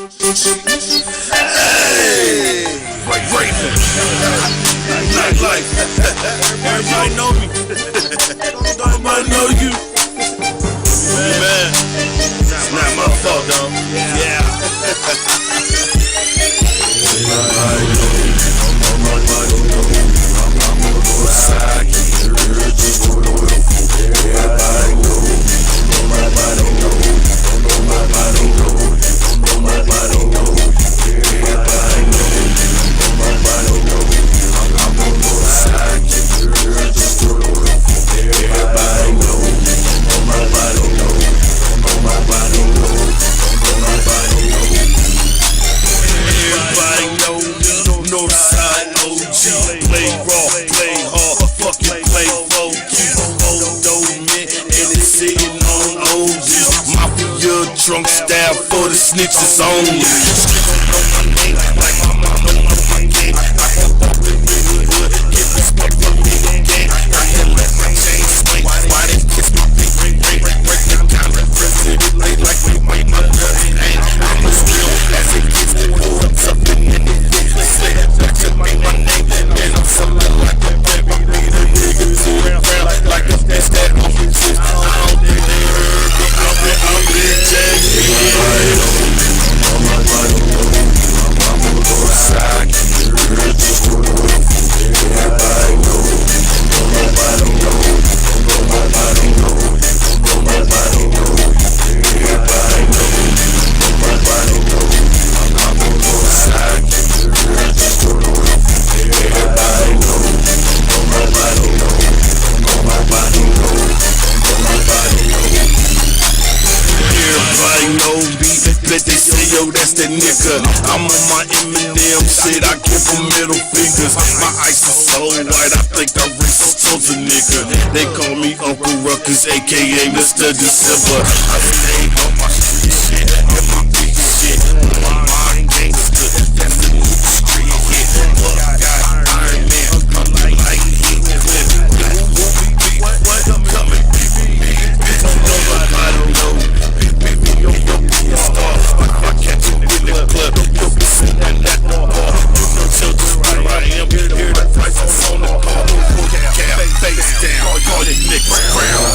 Hey, Raven, nightlife. Everybody know me. Everybody know you. Man, it's not my fault, though. Yeah. Drunk style for the snitches only. Like my mama on my game. I can walk the neighborhood, get respect from me again. I can let my chain swing. Why they kiss my big ring? Break them down to prison. They like me, my mother. I'm as real as it gets. Pull up something in it. Say that to me, my name. And I'm something like a baby. Beat a nigga to the ground like a bitch that always is. I don't think they heard me. I'm Big J. That's that nigga. I'm on my Eminem shit, I give him middle fingers. My ice is so white, I think I racist towards a nigga. They call me Uncle Ruckus, aka Mr. December. I stay on my street shit, and my big shit. My mind gangster, that's the new street hit. Buckeye, Iron Man, I'm like Heat Clip. What? Come and be with me. Bitch, nobody know. Baby, yo, be a star. I catch you in the club, you'll be sitting at the bar. You know just where I am, hear the prices on the car. Cap, face down, call your niggas brown.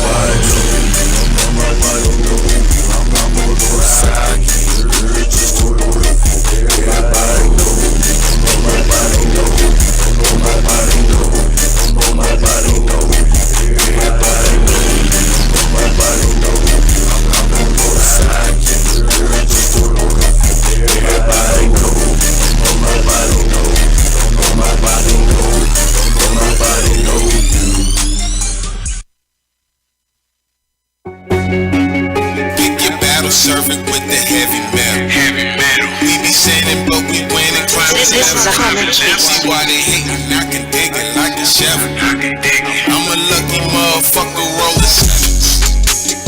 Surfing with the heavy metal. We be sinning, but we win and climbing. This is a common See why they hating? I can dig it like a shovel. I'm a lucky motherfucker rolling.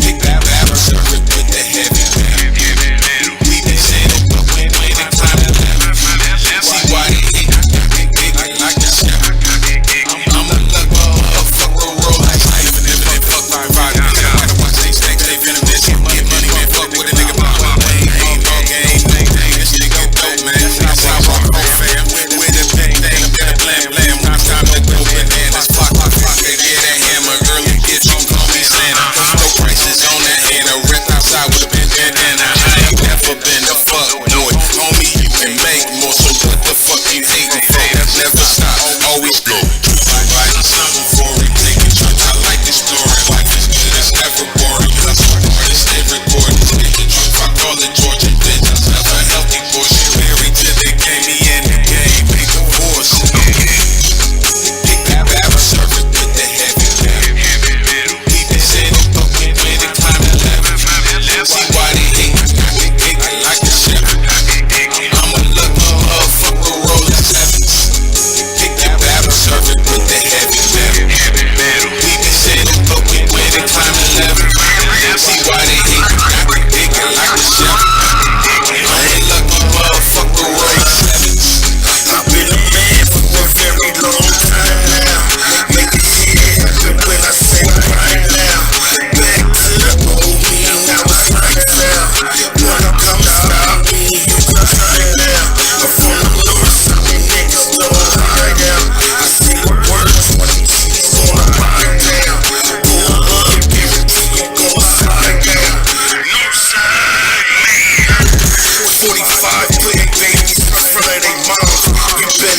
Kick that battle, surfing with the heavy metal. We be sinning, but we win and climbing. See why they hating? I can dig it like a shovel. I'm a lucky motherfucker rolling. Living fuck my vibe. I watch these things, they venomous. Get money, man. Fuck with a nigga, my way. Ain't no game, this shit get dope, man. That's how I rock, fam. With the bang, blam, blam. Time to go bananas. Flock, they get that hammer early. Get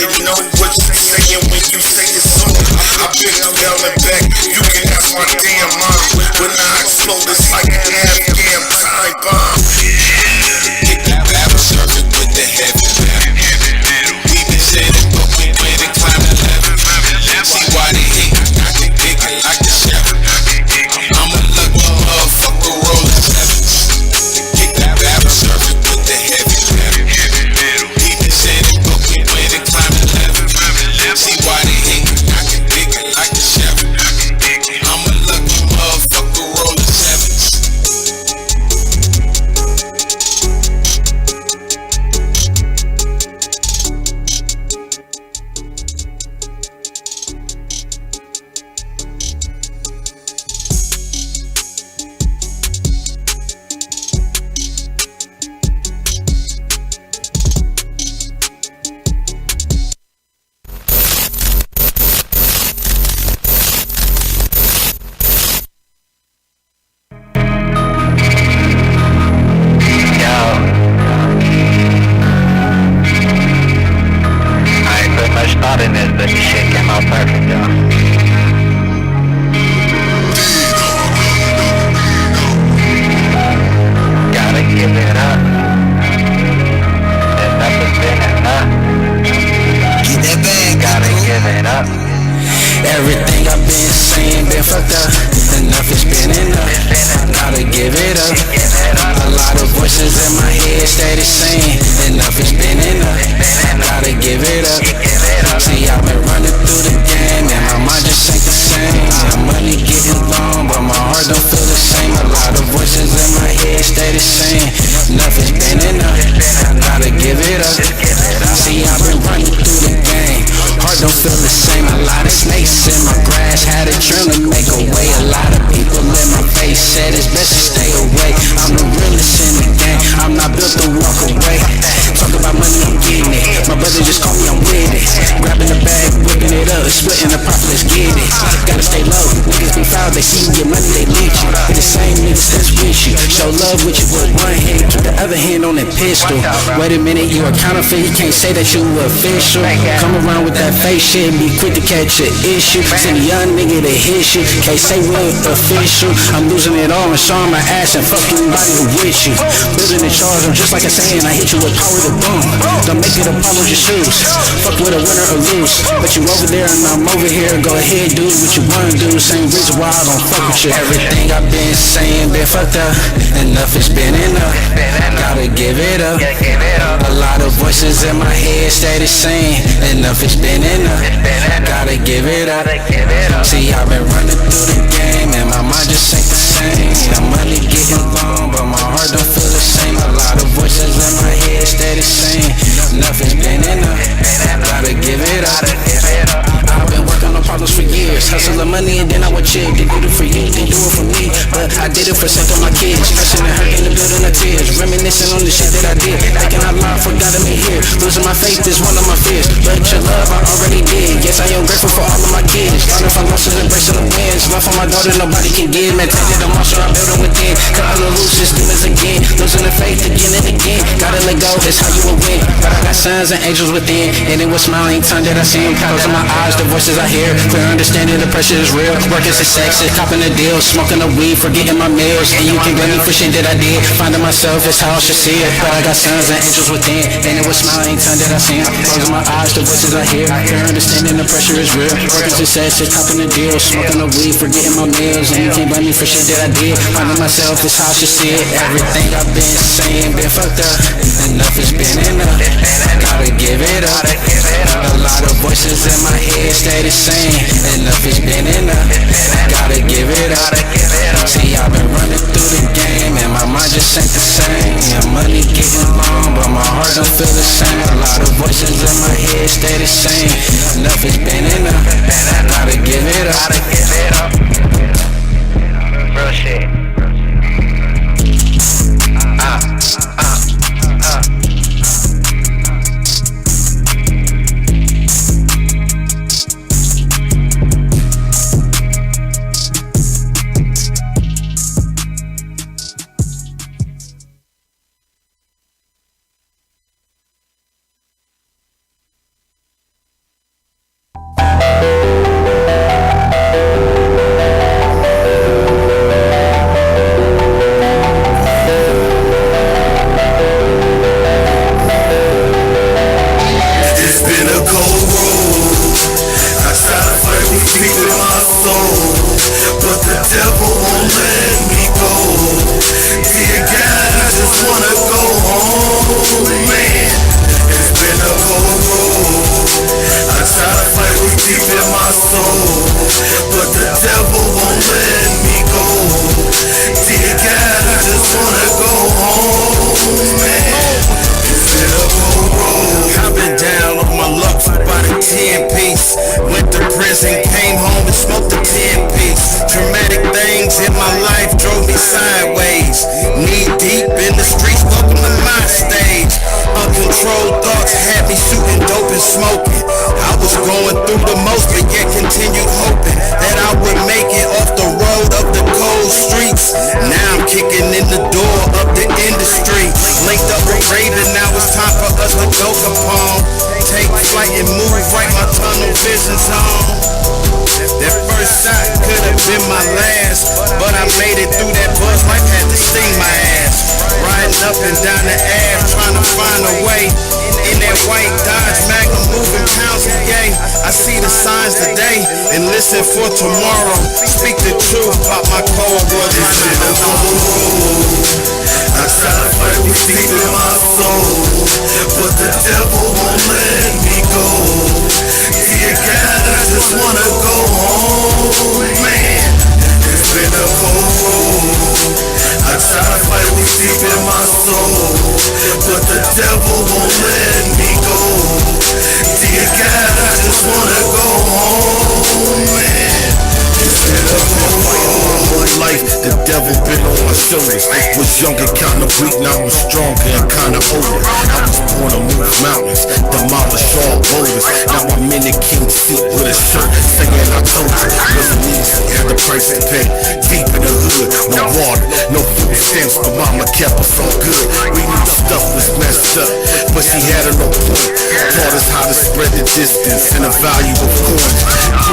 already know what you're saying when you say it's on. I've been through hell and back, you can ask my damn mom. When I explode, it's like an Afghan time bomb. Hit the battle circuit with the heavy metal. We been sitting, but we went and climbed the level. See why they hate, I can dig it like the shovel. I'm a lucky motherfucker rolling sevens. Hit the battle circuit with the heavy metal. We been sitting, but we went and climbed the level. See why they hate, I can dig it like the shovel. I'm a lucky motherfucker rolling sevens. In this, but the shit came out perfect, though. Gotta give it up. There's nothing been enough. Get that bag, Gotta give it up. everything I've been saying been fucked up. Enough has been enough. Gotta give it up. A lot of voices in my head steady saying enough has been enough. Gotta give it up. See, I've been running through the game and my mind just ain't the same. My money getting long, but my heart don't feel the same. A lot of voices in my head steady saying enough has been enough. Gotta give it up. See, I've been running through the game. Heart don't feel the same. A lot of snakes in my grass, had a dream to make a way. A lot of people in my face said it's best to stay away. I'm the realest in the game, I'm not built to walk away. Talk about money, I'm getting it. My brother just called me, I'm with it. Grabbing the bag, whipping it up, splitting the profit, let's get it. Gotta stay low, niggas be foul, they see you get money, they leech you. They the same niggas that's with you. Show love with you with one hand, keep the other hand on that pistol. Wait a minute, you a counterfeit, you can't say that you official. Come around with that fake shit, be quick to catch an issue. Send a young nigga to hit you, can't say we're official. I'm losing it all and showing my ass and fuck anybody who with you. Building the charge, I'm just like a saying, I hit you with power to boom. Don't make it a problem with your shoes. Fuck with a winner or lose. But you over there and I'm over here, go ahead, do what you wanna do. Same reason why I don't fuck with you. Everything I've been saying been fucked up. Enough has been enough. Gotta give it up. A lot of voices in my head steady saying enough has been enough. Gotta give it up. See, I've been running through the game and my mind just ain't the same. The money getting long, but my heart don't feel the same. A lot of voices in my head steady saying enough has been enough. Gotta give it up. I've been working on problems for years, hustling money and then I would chill. They did it for you, they do it for me, but I did it for sake of my kids. Stressing and hurting the building of tears, reminiscing on the shit that I did. Thinking out loud, forgot me here. Losing my faith is one of my fears, but your love I already did. Yes, I am grateful for all of my kids. Learning from losses, embracing the wins. Love for my daughter, nobody can give. Maintaining the monster I'm building within. Cutting the loose, just demons again. Losing the faith again and again. Gotta let go, that's how you will win. But I got sons and angels within, and it was smiling time that I see them. Closing my eyes, the voices I hear. Clear understanding the pressure is real. Working success, copping the deal. Smoking the weed, forgetting my meals. And you can blame me for shit that I did. Finding myself is how I should see it. But I got sons and angels within, and it was smiling time that I see them. Closing my eyes, the voices I hear. Clear understanding the pressure is real. Working success, copping the deal. Smoking the weed, forgetting my meals. And you can't blame me for shit that I did. Finding myself is how I should see it. Everything I've been saying been fucked up. Enough has been enough. Gotta give it up. A lot of voices in my head steady saying enough has been enough. Gotta give it up. See, I've been running through the game and my mind just ain't the same. My money getting long, but my heart don't feel the same. A lot of voices in my head steady saying enough has been enough. Gotta give it up. Real shit. deep in my soul, but the devil won't let me go. Dear God, I just wanna go home, man. It's been a cold road. I've been down on my luck for about a 10-piece. Went to prison, came home and smoked a 10-piece. Traumatic things in my life drove me sideways. Knee deep in the streets, welcome to my stage. Uncontrolled thoughts had me shooting dope and smoking. I was going through the most, but yet continued hoping that I would make it off the road of the cold streets. Now I'm kicking in the door of the industry. Linked up with Raven, now it's time for us to go Capone. Take flight and move right, my tunnel vision's on. That first shot could have been my last, but I made it through that bus, life had to sting my ass. Riding up and down the Ave, trying to find a way. In that white Dodge Magnum, moving pounds a day. I see the signs today and listen for tomorrow. Speak the truth about my cold boys. It's been a cold road. I try to fight what's deep in my soul, but the devil won't let me go. Dear God, I just wanna go home, man. It's been a cold road. I try to fight what's deep in my soul, but the devil won't let me go. Dear God, I just wanna go home, man. It's been a cold road. Life, the devil been on my shoulders. Was young and kinda weak, now I'm stronger and kinda older. I was born to move mountains, demolish all boulders. Now I'm in the king seat with a shirt saying I told you. Wasn't easy, had the price to pay. Deep in the hood, no water, no food stamps, but mama kept us all good. We knew stuff was messed up, but she had her no point. Taught us how to spread the distance and the value of coins.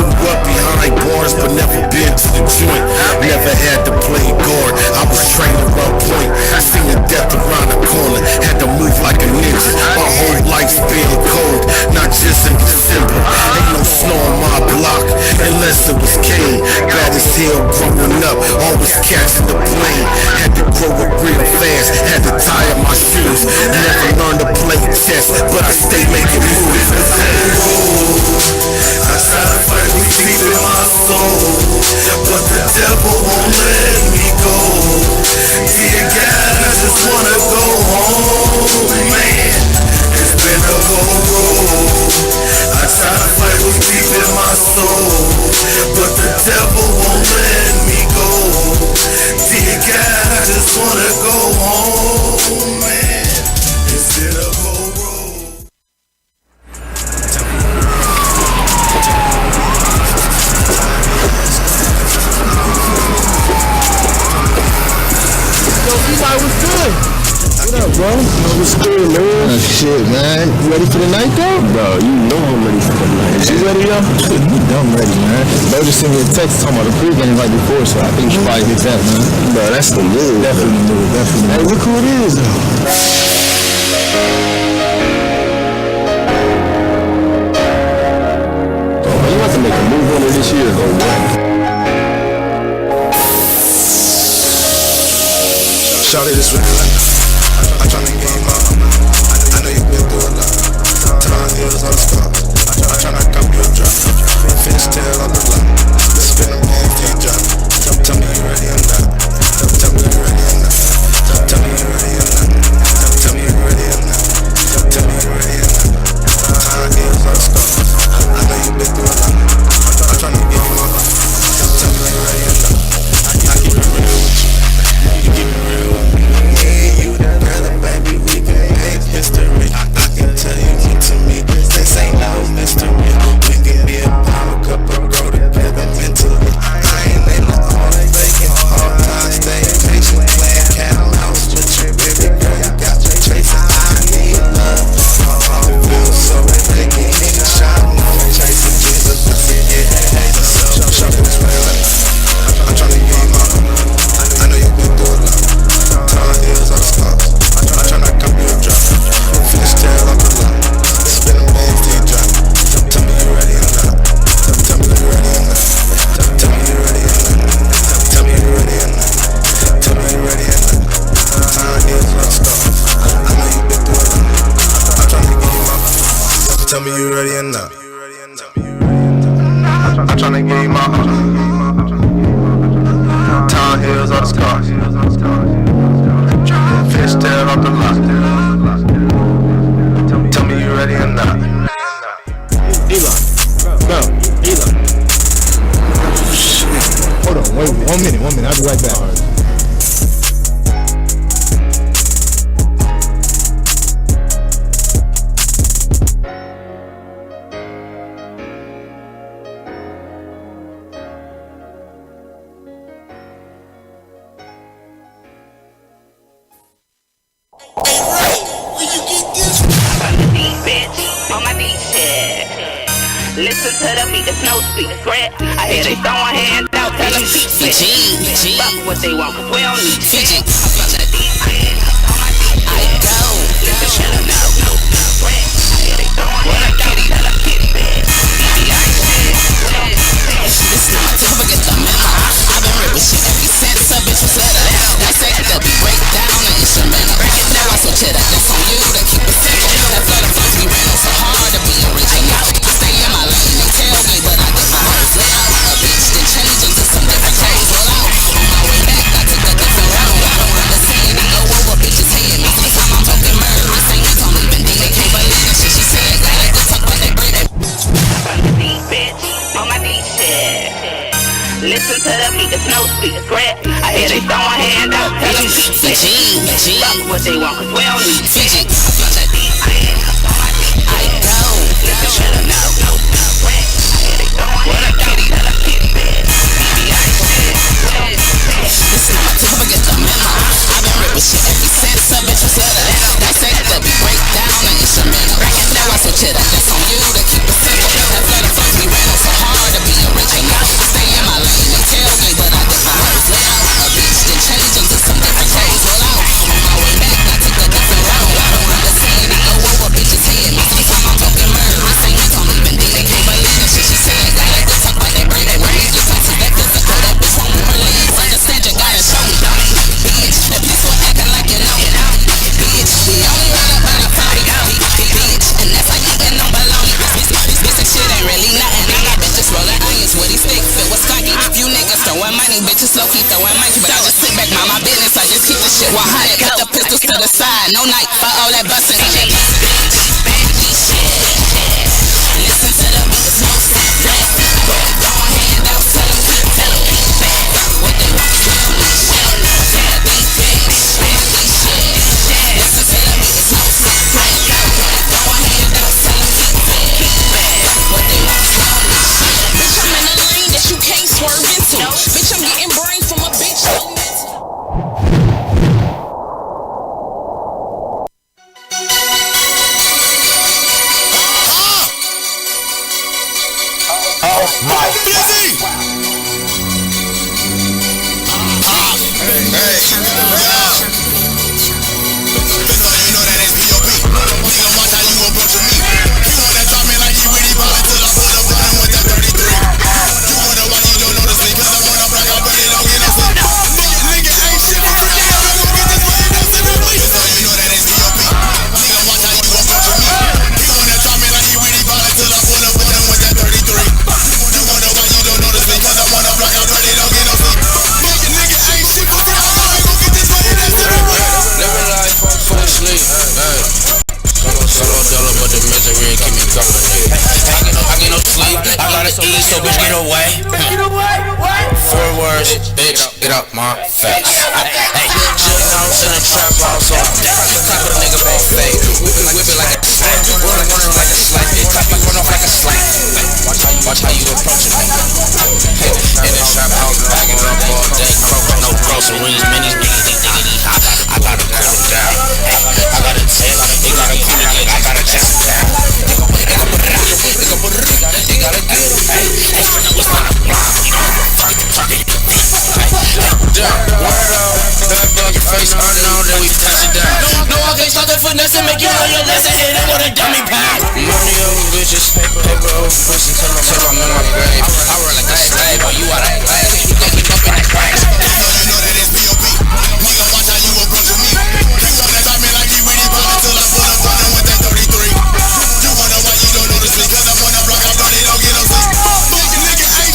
Grew up behind bars, but never been to the joint. Never had to play guard, I was trained to run point. Seeing death around the corner, had to move like a ninja. My whole life's been cold, not just in December. Ain't no snow on my block, unless it was Kane. Bad as hell growing up, always catching the plane. Had to grow up real fast, had to tie up my shoes. Never learned to play chess, but I stay making moves. I try to fight what's deep in my soul, but the devil won't let me go. Dear God, I just wanna go home, man. It's been a cold road. I try to fight what's deep in my soul, but the devil won't let me go. Dear God, I just wanna go home, man. It's been a cold road. Eli, what's good? What up, bro? What's good, man? Shit, man. You ready for the night, though? Bro, you know I'm ready for the night. You ready, yo? You know I'm ready, man. Bro just sent me a text talking about the pregame like before, so I think you should probably hit that, man. Bro, that's the move. Definitely the move, definitely. Hey, look who it is, though. You have to make a move on it this year, though, man. Shawty, this really like I'm tryna game up. I know you've been through a lot. Time heals all the scars. I'm tryna cop you a drop. Finish tail on the block. Spin a man, can't drop. Tell me you ready or not. Tell me you ready or not. Tell me you ready or not. Tell me you ready or not. Tell me you ready or not. Time heals all the scars. I know you've been through a lot. I'm tryna game up. Tell me you ready or not. I keep it real with you. You keep it real with me. Me and you together, baby, we can make history. I can tell you to me, this ain't no I'm tryna give you my Town hills or the scars. Fish tail off the lot. Tell me you ready or not. Elon, go, Elon. Hold on, wait 1 minute, I'll be right back. Listen to the beat, there's no speak threat. I hear they throwing hands out, tell them keep it. Fuck what they want, cause we don't need shit. I'm from the deep end, on my deep end. Listen to them no threat. I hear they throwing hands out, tell them keep it. This not my tip, forget the memo. I've been ripping shit every since a bitch was let up. They say that we break down the instrumental. Now I switch it up, that's on you to keep it simple. That flood of flows we ran on so hard to be original. Stay in my lane, they tailgate, but I get my hoes lit out. A bitch then change into some different clothes. Roll out, on my way back, I took a different route. I don't understand it, go over bitches hating me. Sometimes I'm talking murder, this ain't it, don't even think they can't believe the shit she said. Glad I could talk, but they breathing. From the deep bitch, on my deep shit. Listen to the beat, there's no speak threat. I hear they throwing hands out, tell them keep it. Fuck what they want, cause we don't need shit. I'm from the deep end, on my deep shit. Listen to them no threat. I hear they throwing hands out, tell them keep it. This not my tip, forget the memo. I've been ripping shit every since a bitch was let up. They say that we break down the instrumental. Now I switch it up, that's on you to keep it simple. That flood of flows we ran on so hard to be original. Stay in my lane, they tailgate, but I get my hoes lit out. A bitch then change into some different clothes. Roll out, on my way back, I took a different route. I don't understand it, go over bitches hating me. Sometimes I'm talking murder, this ain't it, don't even think they can't believe the shit she said. Glad I could talk, but they breathing. Just talk to that physical, that bitch won't move her legs. Understand you gotta show me, bitch. That bitch was acting like you know, bitch. We only run up on a party, bitch. And that's like eating no bologna. This bitch and shit ain't really nothing. I got bitches rolling onions with these sticks. It was cocky. You niggas throwing money, bitches low key throwing money. But I just sit back, mind my business. I just keep the shit 100. Put the pistols to the side, no night for all that busting. Listen to the beat, there's no speak threat. Throwing hands out, tell them keep it. What they want, we don't need shit. Listen to the beat, there's no speak threat. Throwing hands out, tell them keep it. What they want, we don't need shit. Bitch, I'm in a lane that you can't swerve into. Bitch, I'm getting brain from a bitch. So bitch, get away. 4 words, bitch, get up my face. Hey, shit house in a trap house all day. Clap a nigga ball fade. Whip it like a slide. Running like a slide. Clap you run off like a slide. Watch how you approaching me. Hey, in the trap house, bagging up all day. Croaking no groceries, minis, niggas, hop. I gotta cool them down. Hey, I got a 10, they got a cool nigga, I gotta chest them down. They gotta get them. Hey, it's not a block, we don't fucking that bug your face, I know that we touch it down. No, I can't start the finesse and make you learn your lesson. And I'm gonna dummy pound. Money over bitches, paper over pussy. Tell I'm in my grave. I run like a slave, but you out of class. You can't keep up in that crash. You know that it's B.O.B. Nigga, watch how you approach me. You wanna drop me like you really ballin' till I pull up running with that 33. You wonder why you don't notice me, cause I'm on the block, I run it, don't get no sleep. Nigga ain't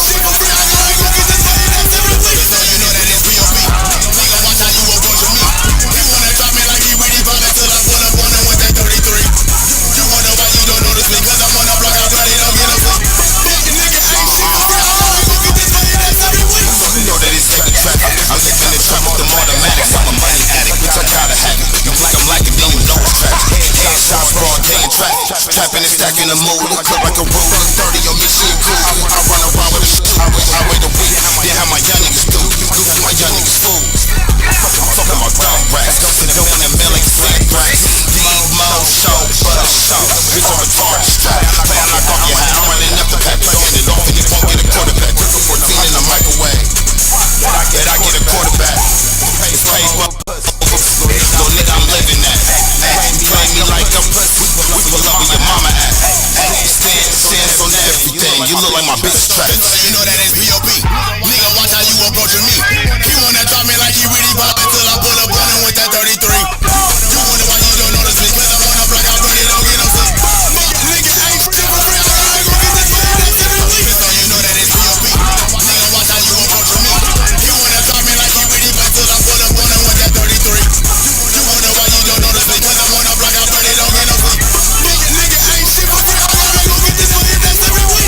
stacking the mood. I clip like a roll, 30 on me, shit cool. I run around with a shoe. I wait a week, then how my young niggas do. My young niggas fools. Talking about dumb rats, and doing them mail like flat rats. D-Mo show, butter show. Bitch, I'm retarded strap. Man, I knock your hat. I'm running up the pack, throwing it off, and you won't get a quarterback. Quick for 14 in the microwave. Bet I get a quarterback. It's paid, but so nigga, I'm living that. Play me like I'm we pull up where your mama at. Stands on everything. You look like my bitch trap. You know that it's P.O.P. Nigga, watch how you approaching me. He wanna drop me like he really poppin' till I pull up on him with that 33. You wonder why you don't notice me, cause I wanna block out, but it don't get no sleep. Nigga, ain't shit for real, I ain't gon' get this money, that's differently. So you know that it's P.O.P. Nigga, watch how you approaching me. He wanna drop me like he really poppin' till I pull up on him with that 33. You wonder why you don't notice me, cause I wanna block out, but it don't get no sleep. Nigga, ain't shit for real, I ain't gon' get this money, that's differently.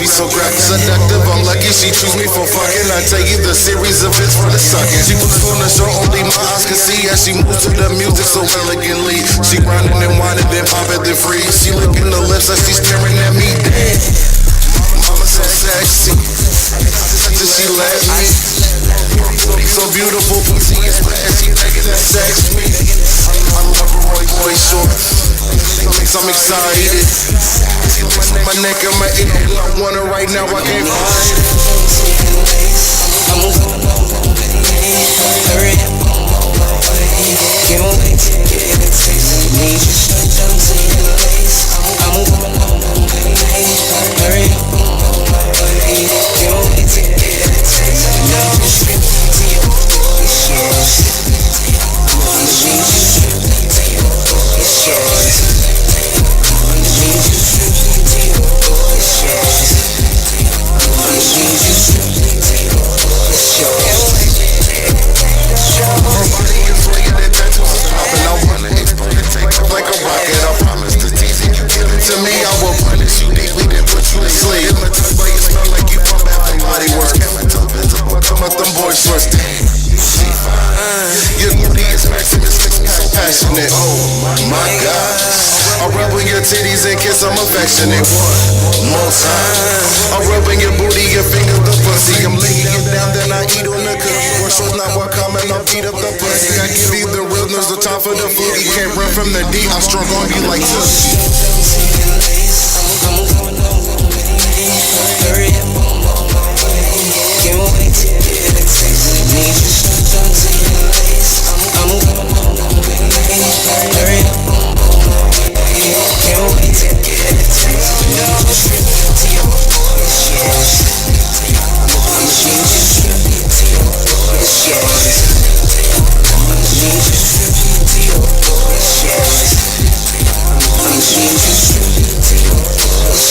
Be so graphic, seductive, I'm lucky she choose me for fucking. I tell you the series of hits for the sucking. She was on the show, only my eyes can see as she moves to the music so elegantly. She grinding and whining, then popping, then freeze. She licking the lips as she's staring at me. Damn, mama so sexy, till she let me. So beautiful, pussy is bad, she begging to sex me. I love her boy short, I'm excited. My neck and my ear, I want her right now, I can't find it. I'm going on, hurry up, can't wait to get a taste. Need you straight down to your waist. I'm going on, hurry up, can't wait to get a taste. Now I'm straight to your voice, yes. Need you straight to your voice, yes. Like a rocket, I promise to tease it. You give it to me, I will punish you deeply, then put you to sleep. In the touch, but you smell like you from Bath and Body Works. Chemical visible, come up them boy shorts. She fine. Your beauty is Maximus, makes me so passionate. Oh my God, I rub on your titties and kiss, I'm affectionate. One more time, I rub on your booty, your fingers, the pussy. I'm laying it down, then I eat on the cookie. More shorts, not what coming, I'll beat up the pussy. I give you the realness, the time for the food. You can't run from the D, I'm strong on you like Tootsie. I'm going on, hurry up, can't wait to get a taste. Need you straight down to your waist. I'm going on, hurry up, can't wait to get a taste. Now I'm straight to your voice, yes. I'm straight to your voice, yes. I'm straight to your voice, yes. I'm straight to your voice,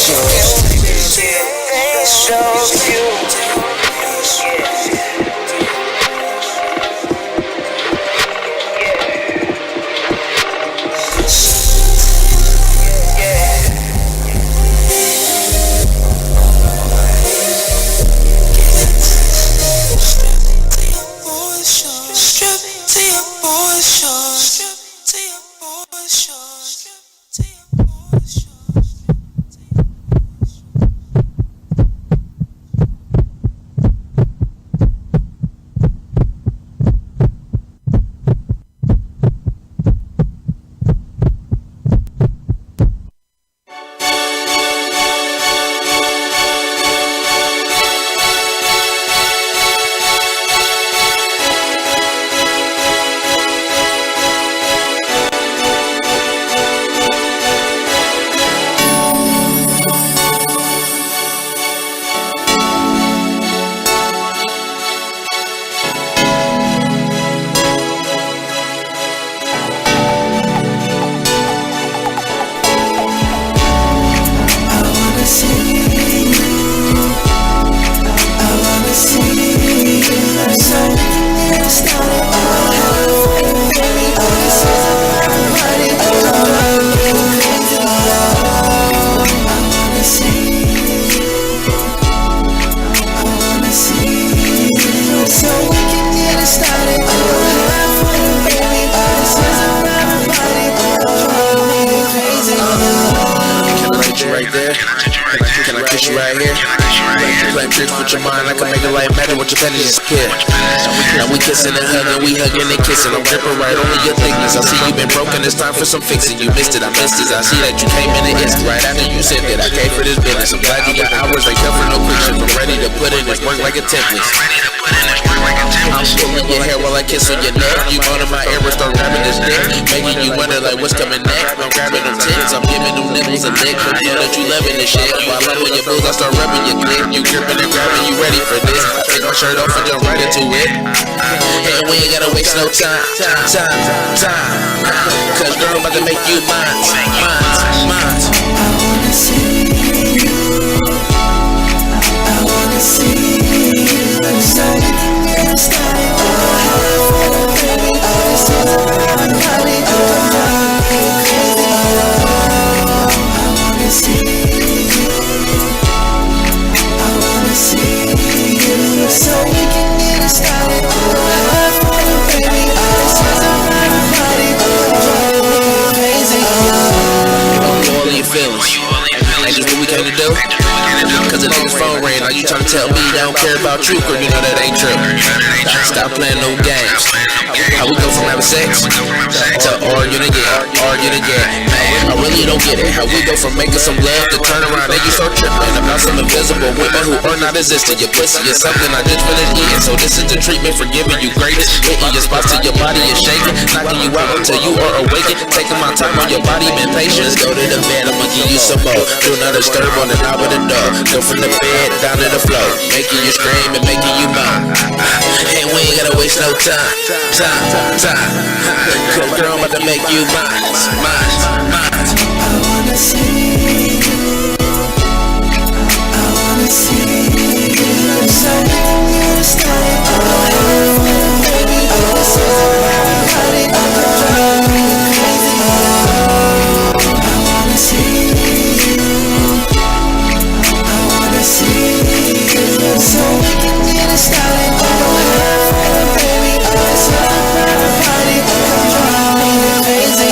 Can I kiss you right here? Play tricks with your mind, I can make it like matter with your pennies is kid. Now we kissing and hugging, we hugging and kissing. I'm dripping right on your thickness. I see you been broken, it's time for some fixing. You missed it, I missed it. I see that you came in the instant right after you said that I came for this business. I'm glad you got hours, ain't come for no quick shit. I'm ready to put in this work like a template. I'm pulling your hair while I kiss on your neck. You going to my ear and start grabbing this dick, making you wonder like what's coming next. I'm grabbing them tits, I'm giving them nipples a lick. But you know that you loving this shit. While I'm on your boobs, I start rubbing your clip. You gripping and grabbing, you ready for this? Take my shirt off and jump right into it. And we ain't gotta waste no time. Cause girl, I'm about to make you mine. I wanna see you. I wanna see you. So we can get it started. All your feelings. That's just what we came to do. Cause the nigga's phone ring. Now you tryna tell me I don't care about you, girl, you know that ain't true. Stop playing no games. How we go from having sex to arguing again. Man, I really don't get it. How we go from making some love to turn around and you start tripping about some invisible women who are not existing. Your pussy is something I just finished eating. So this is the treatment for giving you greatest. Hitting your spots till your body is shaking, knocking you out until you are awakened. Taking my time on your body, been patient. Let's go to the bed, I'ma give you some more. Do not disturb on the knob of the door. Go from the bed down to the floor, making you scream and making you moan. And we ain't gotta waste no time. Cause girl, I'm about to make you mine. I wanna see you. I wanna see you. So you stay. Baby, this is body. Drive me crazy. I wanna see you. I wanna see you. So we can get it started. Baby, this is body. Drive me crazy.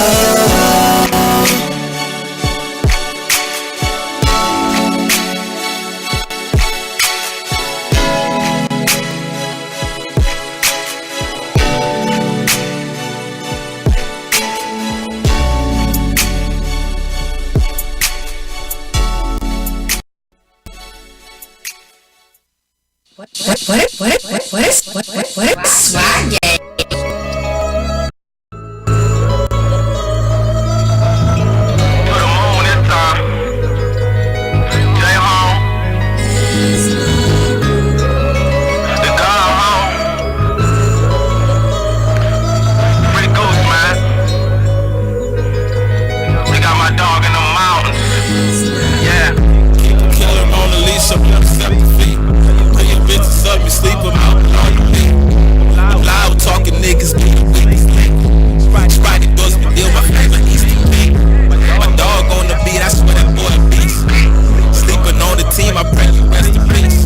What? Swag game. Put 'em on this time. Stay home. The God home. Pretty ghost, man. We got my dog in the mountains. Yeah. Killer on the leash, up 7 feet. Put your bitches up and sleep them out on your feet. Loud talking niggas, be the witness. Sprite endorsement deal, my favorite Easter egg. My dog on the beat, I swear that boy a beast. Sleeping on the team, I pray you rest in peace.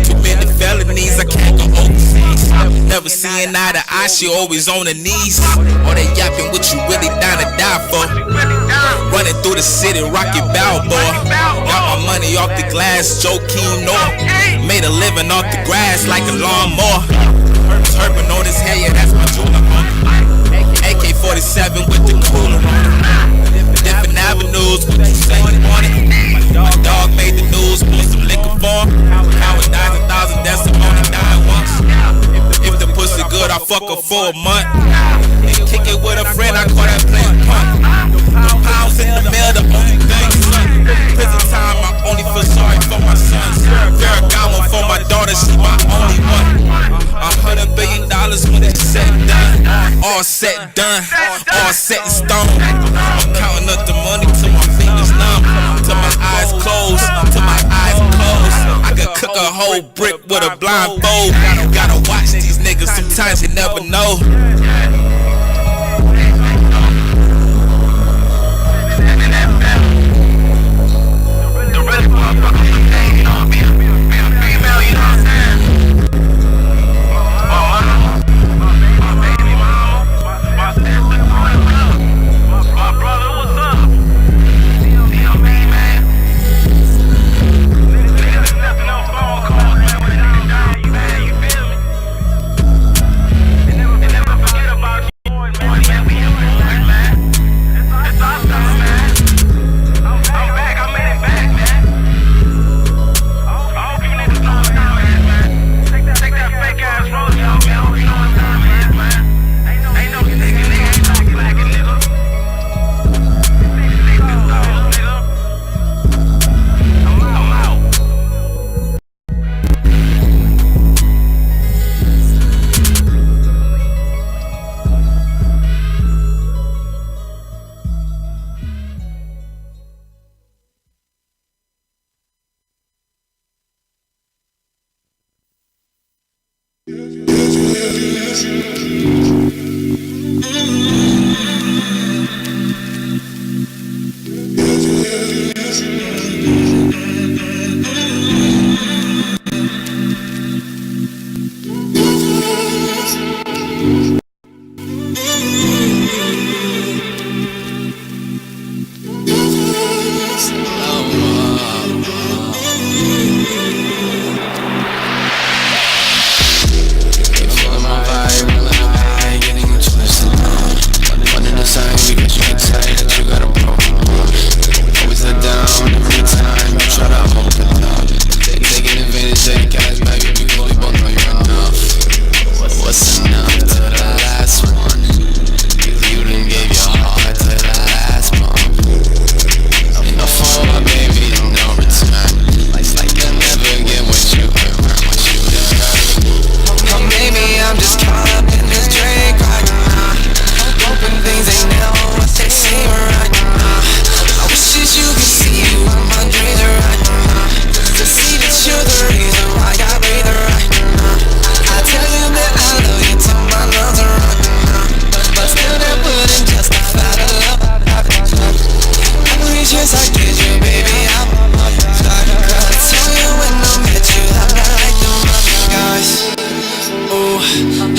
Too many felonies, I can't go overseas. Never seeing eye to eye, she always on her knees. All that yapping, what you really down to die for? Running through the city, rockin' Balboa. Got my money off the glass, Joe Kino. Made a living off the grass like a lawnmower. Turban on his head, yeah, that's my jeweler. AK-47 with the cooler. Different avenues, what you say you want it. My dog made the news, put some liquor for him. How it dies 1,000 deaths, I'm only dying once. If the pussy good, I fuck her for a month. And kick it with a friend, I call that play a punt. The pounds in the mail, the only thing, son. Prison time, I only feel sorry for my sons. Ferragamo for my daughter, she my only one. $100 billion when it's said and done. All set and done, all set in stone. I'm counting up the money till my fingers numb, till my eyes close, till my eyes close. I could cook a whole brick with a blindfold. Gotta watch these niggas, sometimes you never know. The rest motherfuckers some things, you know, be a female, you know what I'm saying? My mama, my baby mama, my sister, my brother, what's up? You know me, man.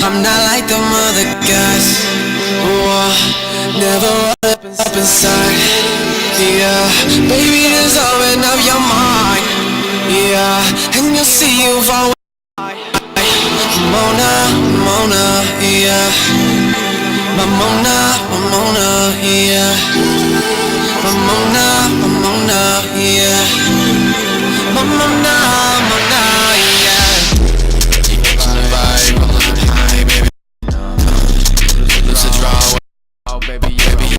I'm not like them other guys. Never up inside. Yeah, baby, just open up your mind. Yeah, and you'll see you fall. Mona, yeah. Mona, yeah. Mona, yeah. Mona, yeah. Catching the vibe, rolling high, baby. Lose a draw, oh baby, yeah, baby.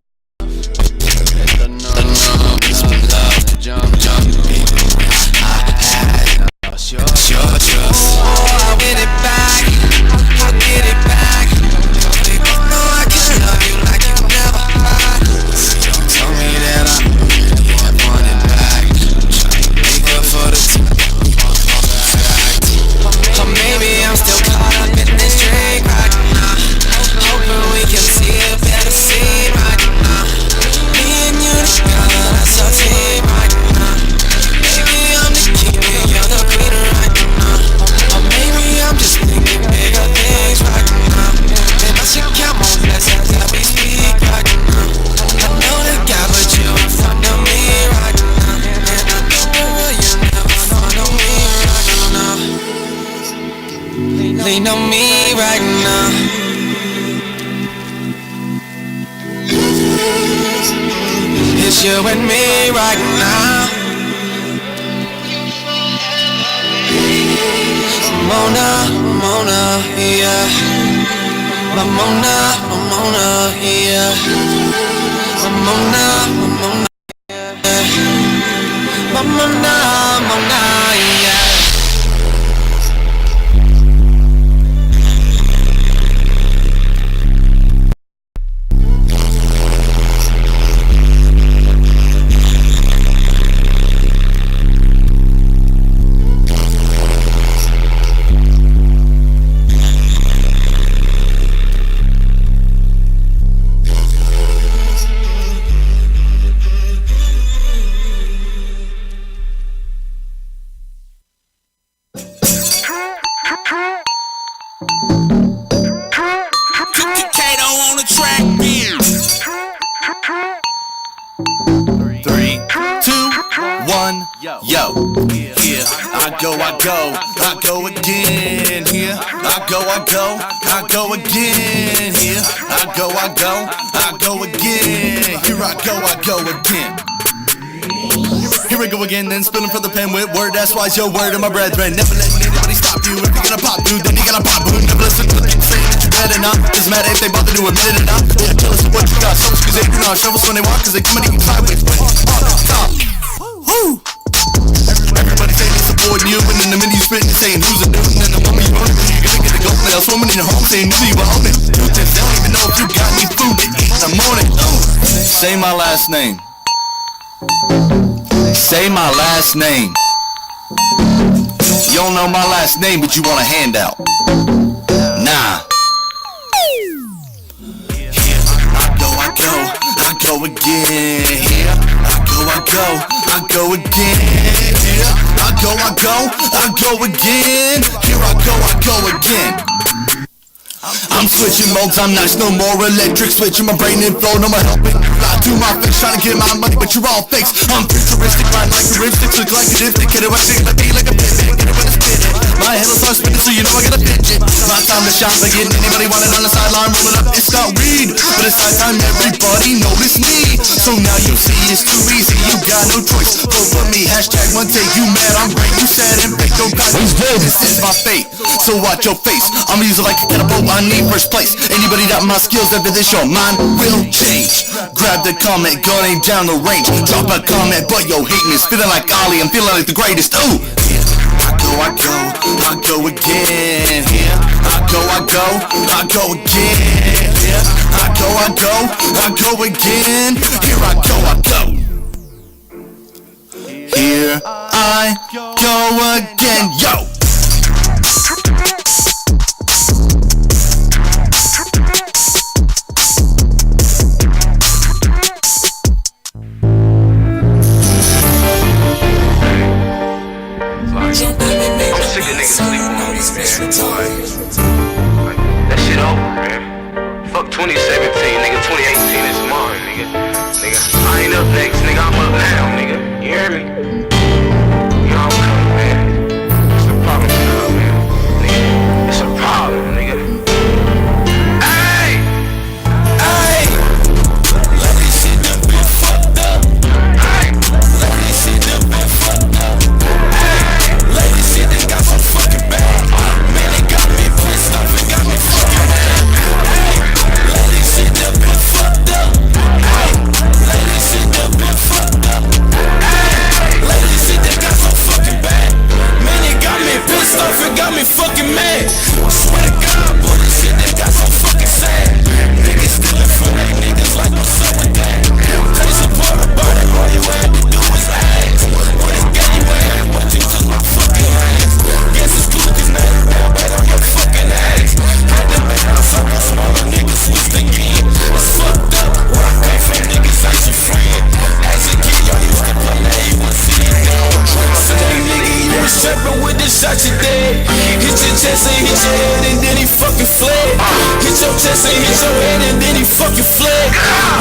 It's the numb, it's my love to jump, baby. Sure, trust. I'll get it back, I'll get it back. They both know I can love you like you never had. Tell me that I really have wanted back. Trying to make up for the time. Or maybe I'm still caught up in this drink right now. Hoping we can see a better scene right now. Me and you together, that's our team right now. Maybe I'm the king and you're the queen right now. Or maybe I'm just thinking bigger things right now. And I should count more blessings that we speak right now. I know that God put you in front of me right now. And I know you're never front of me right now. Lean on me right now. It's you and me right now. Mona, yeah. Mona, yeah. Mona, yeah. Mona, yeah. I go again here. I go again here. I go again. Here I go again. Here we go again, then spilling for the pen with word. That's why it's your word and my brethren. Never letting anybody stop you. If you're gonna pop you, then you gotta pop. Never listen to the people saying that you better not. Doesn't matter if they bother to admit it or not. Yeah, tell us what you got. Shovels cause they do not. Shovels when they walk cause they come and eat sideways. Woo! Everybody saying they supporting you, and in the minute you spitting saying who's a dude, and then the moment you own it, you're gonna get a goat now. Swimming in your home saying you leave on it. Truth is, they don't even know if you got any food to eat in the morning. Say my last name. Say my last name. You don't know my last name, but you want a handout. Nah. go again. Here I go again. Here I go again. Here I go again. I'm switching modes, I'm nice, no more electric. Switching my brain and flow, no more helping. Lie to my face, trying to get my money, but you're all fakes. I'm futuristic, rhyme like heuristics, look like a dipstick. Get it when I sing, like me like a pivot. Get it when I spit it. My head will start spinning, so you know I gotta pitch it. My time to shine, begin. Anybody want it on the sideline, roll it up, it's not weed. But it's night time, everybody notice me. So now you see it's too easy, you got no choice. Vote for me, hashtag one take, you mad, I'm great. You sad and fake, don't got this is my fate. So watch your face, I'ma use it like a catapult, I need first place. Anybody doubt my skills after this, your mind will change. Grab the comment, gun aim down the range. Drop a comment, but yo hating is feeling like Ali, I'm feeling like the greatest. Ooh, I go again. Here I go again. Here I go again. Here I go. Here I go again, yo. I'm sick of niggas sleeping on me, man. Like, that shit over, man. Fuck 2017, nigga. 2018 is mine, nigga. I ain't up next, nigga. I'm up now, nigga. You hear me? You know I'm coming, man. It's a problem now, man. Nigga, it's a problem, nigga. Hey! Hey! Let this shit done been fucked up. Hey! Let this shit done been fucked up. Let this shit done got so fucking bad. Man, it got me pissed off and got me fucking mad. Let this shit done been fucked up. Let this shit done been fucked up. Let this shit done got so fucking bad. Man, it got me pissed off and got me fucking mad. I swear to God, boy, this shit done got so fucking sad. Niggas stealing from they niggas like what's up with that? Crazy part about it, all you had to do was ask. What it got you at? What you took my fucking ass? Guess it's cool, cause now you're down bad on your fucking ass. Had to make my fucking smaller niggas switched again. It's fucked up, where I came from, niggas ain't your friend. As a kid, y'all used to play A1C down. So that nigga, you was trapping with the shot you dead. Hit your chest and hit your head and then he fucking fled. Hit your chest and hit your head and then he fucking fled.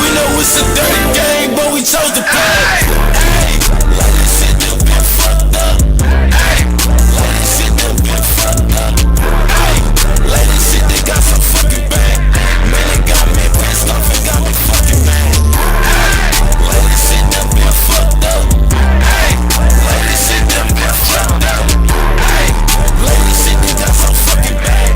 We know it's a dirty game, but we chose to play. Hey, let this shit done been fucked up. Hey, let this shit done been fucked up. Hey, let this shit that got so fucking bad. Man, it got me pissed off and got me fucking mad. Hey, let this shit done been fucked up. Hey, let this shit done been fucked up. Hey, let this shit that got so fucking bad.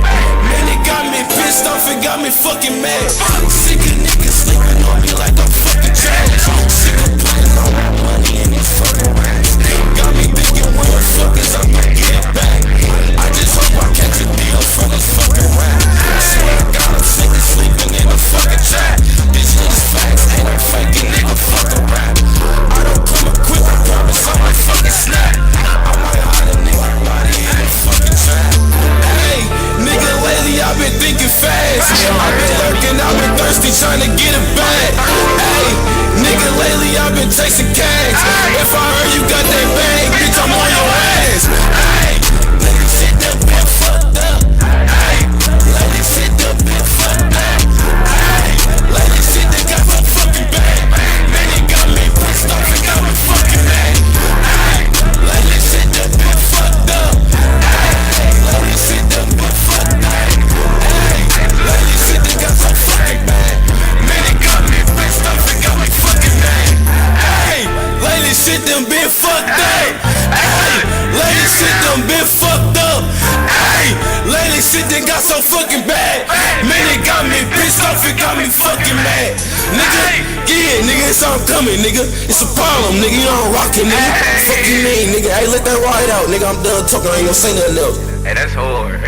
Man, it got me pissed off and got me fucking mad. Sick of niggas sleeping on me like I'm fucking trash. Sick of putting all my money in these fucking racks. Got me thinking when the fuck is I'm gonna get it back. I just hope I catch a deal from this fucking rap. I swear to God, I'm sick of sleeping in the fucking trap. This shit is facts, ain't no faking, nigga, fuck a rap. I don't come equipped, I promise I might fucking snap. I might hide a nigga body in the fucking trap. Hey, nigga, lately I've been thinking fast. I've been lurking, I've been thirsty, trying to get it back. Hey, nigga, lately I've been chasing cash. If I heard you got that bag, bitch, I'm on your ass. Hey, let this shit done been fucked up. Hey, let this shit done been fucked up. Hey, let this shit that got so fucking bad. Man, it got me pissed off and got me fucking mad. Hey, let this shit done been fucked up. Hey, let this shit done been fucked up. Hey, let this shit that got so fucking bad. Man, it got me pissed off and got me fucking mad. Hey, let this shit done been fucked up. Hey, let this shit done been fucked up. Hey, let this shit that got so fucking bad. Man, it got me pissed off and got me fucking mad. Nigga, yeah, nigga, it's all coming, nigga. It's a problem, nigga. You don't rock it, nigga. Fuck you mean, nigga. Hey, let that ride out, nigga. I'm done talking. I ain't gonna say nothing else. Hey, that's hard.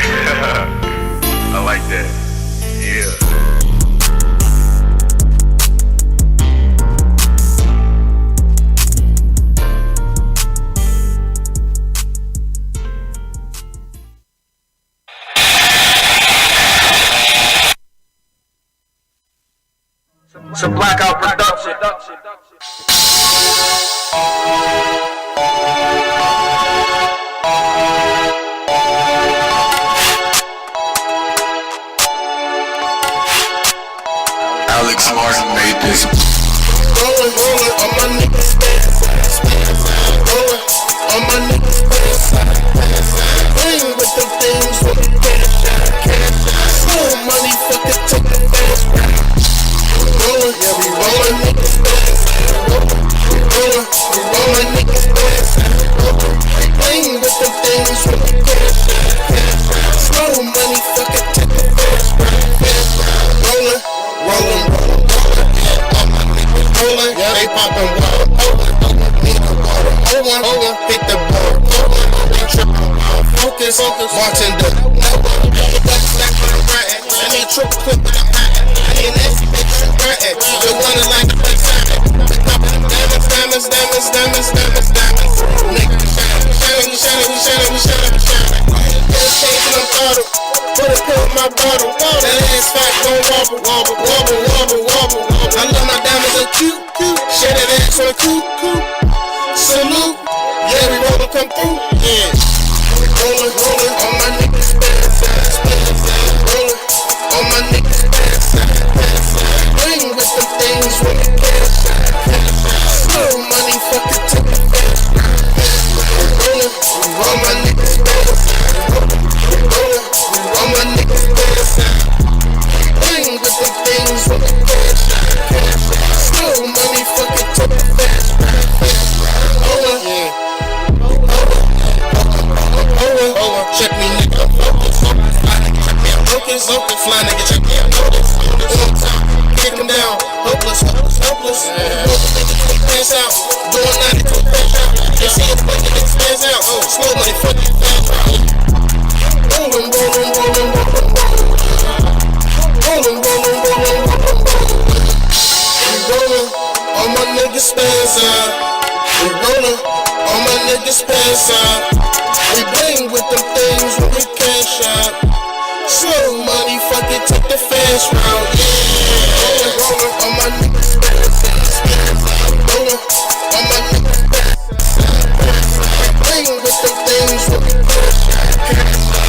I like that. Yeah. It's a Blackout production. Alex Martin made this. Rollin', all my niggas rollin', all my niggas playing with them things with the cash. Slow money, fucking take the fast. Rollin', all my niggas rollin', all my niggas playing with them things with the cash. Slow money, fucking take the fast. Rollin', yeah, they poppin' water, need the water, hit the board, they trippin', focus, watching the I need triple quick with a hat, I need an nasty bitch, you're running like a big salmon, diamonds, nigga, we shining, get shake and I'm throttle, put a pill in my bottle, that ass fat gon' wobble, I love my diamonds are cute, share that ass on a coupe, salute, yeah, we rollin', come through, yeah, rollin', all my niggas rollin', all my niggas playing with them things with the cash, slow money, fucking take the fast, rollin', all my niggas rollin', all my niggas playing with them things with the cash, slow money, fucking take the fast, check me, nigga, focus, fly nigga, check me out, kick him down, hopeless, pass out, doing 92, they see it, fucking expands out, slow money, fucking fast, rollin', all my niggas spaz out, we rollin', all my niggas spaz out, we bang with them things when we cash out, slow money, fucking take the fast route, yeah, rollin', all my niggas spaz out, rollin', all my niggas bang with them things when we cash out,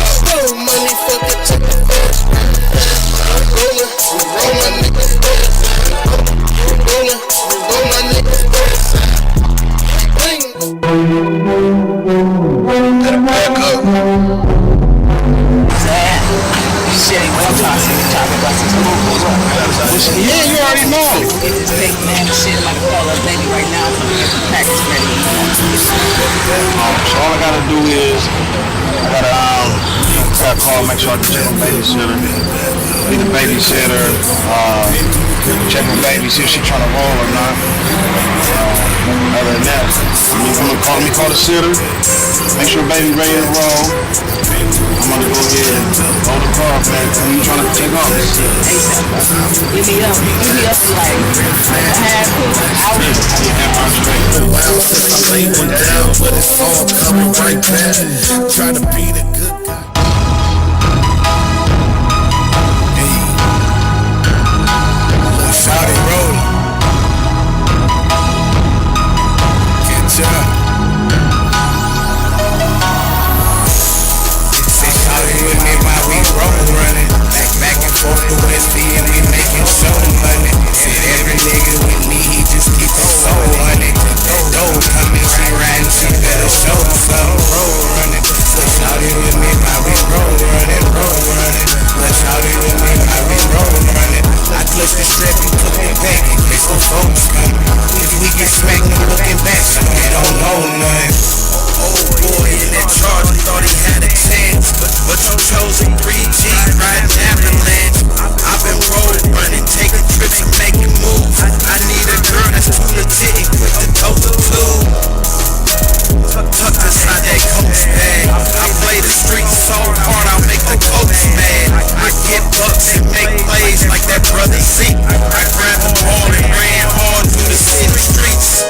slow money, fucking take the fast route, rollin', all my niggas rollin', all my niggas bang. Yeah, you already know. It's this big man shit like a call up baby right now. Practice ready. So all I gotta do is I gotta call, make sure I can check my babysitter. Be the babysitter, check my baby, see if she trying to roll or not. Other than that, I'm gonna call the sitter, make sure baby ready to roll. I'm gonna go ahead and roll the car up, man. Who you trying to take off? Give me up like a half hour. I lay one down, but it's all coming right back. Try to be the good guy. Hey, shawty rollin'. Catch up. Say shawty with me while we roll running. Back and forth to Westy and we making show money. Said every nigga with me, he just keep his soul running. Dough coming, she riding, she better show some roll running. So shawty with me while we roll running. But shawty with me while we roll running. I clutch the strap and put it back in case some folks come. If we get smacked, no looking back, so we don't know nothing. Old boy in that charge thought he had a chance, but you chose a 3G riding avalanche. I've been roll running, taking trips and making moves. I need a girl that's too legit and quick to tote the tube. Tucked inside that coach bag. I play the streets so hard I'll make the coach mad. I get bucks and make plays like that brother Z. I grabbed the ball and ran hard through the city streets,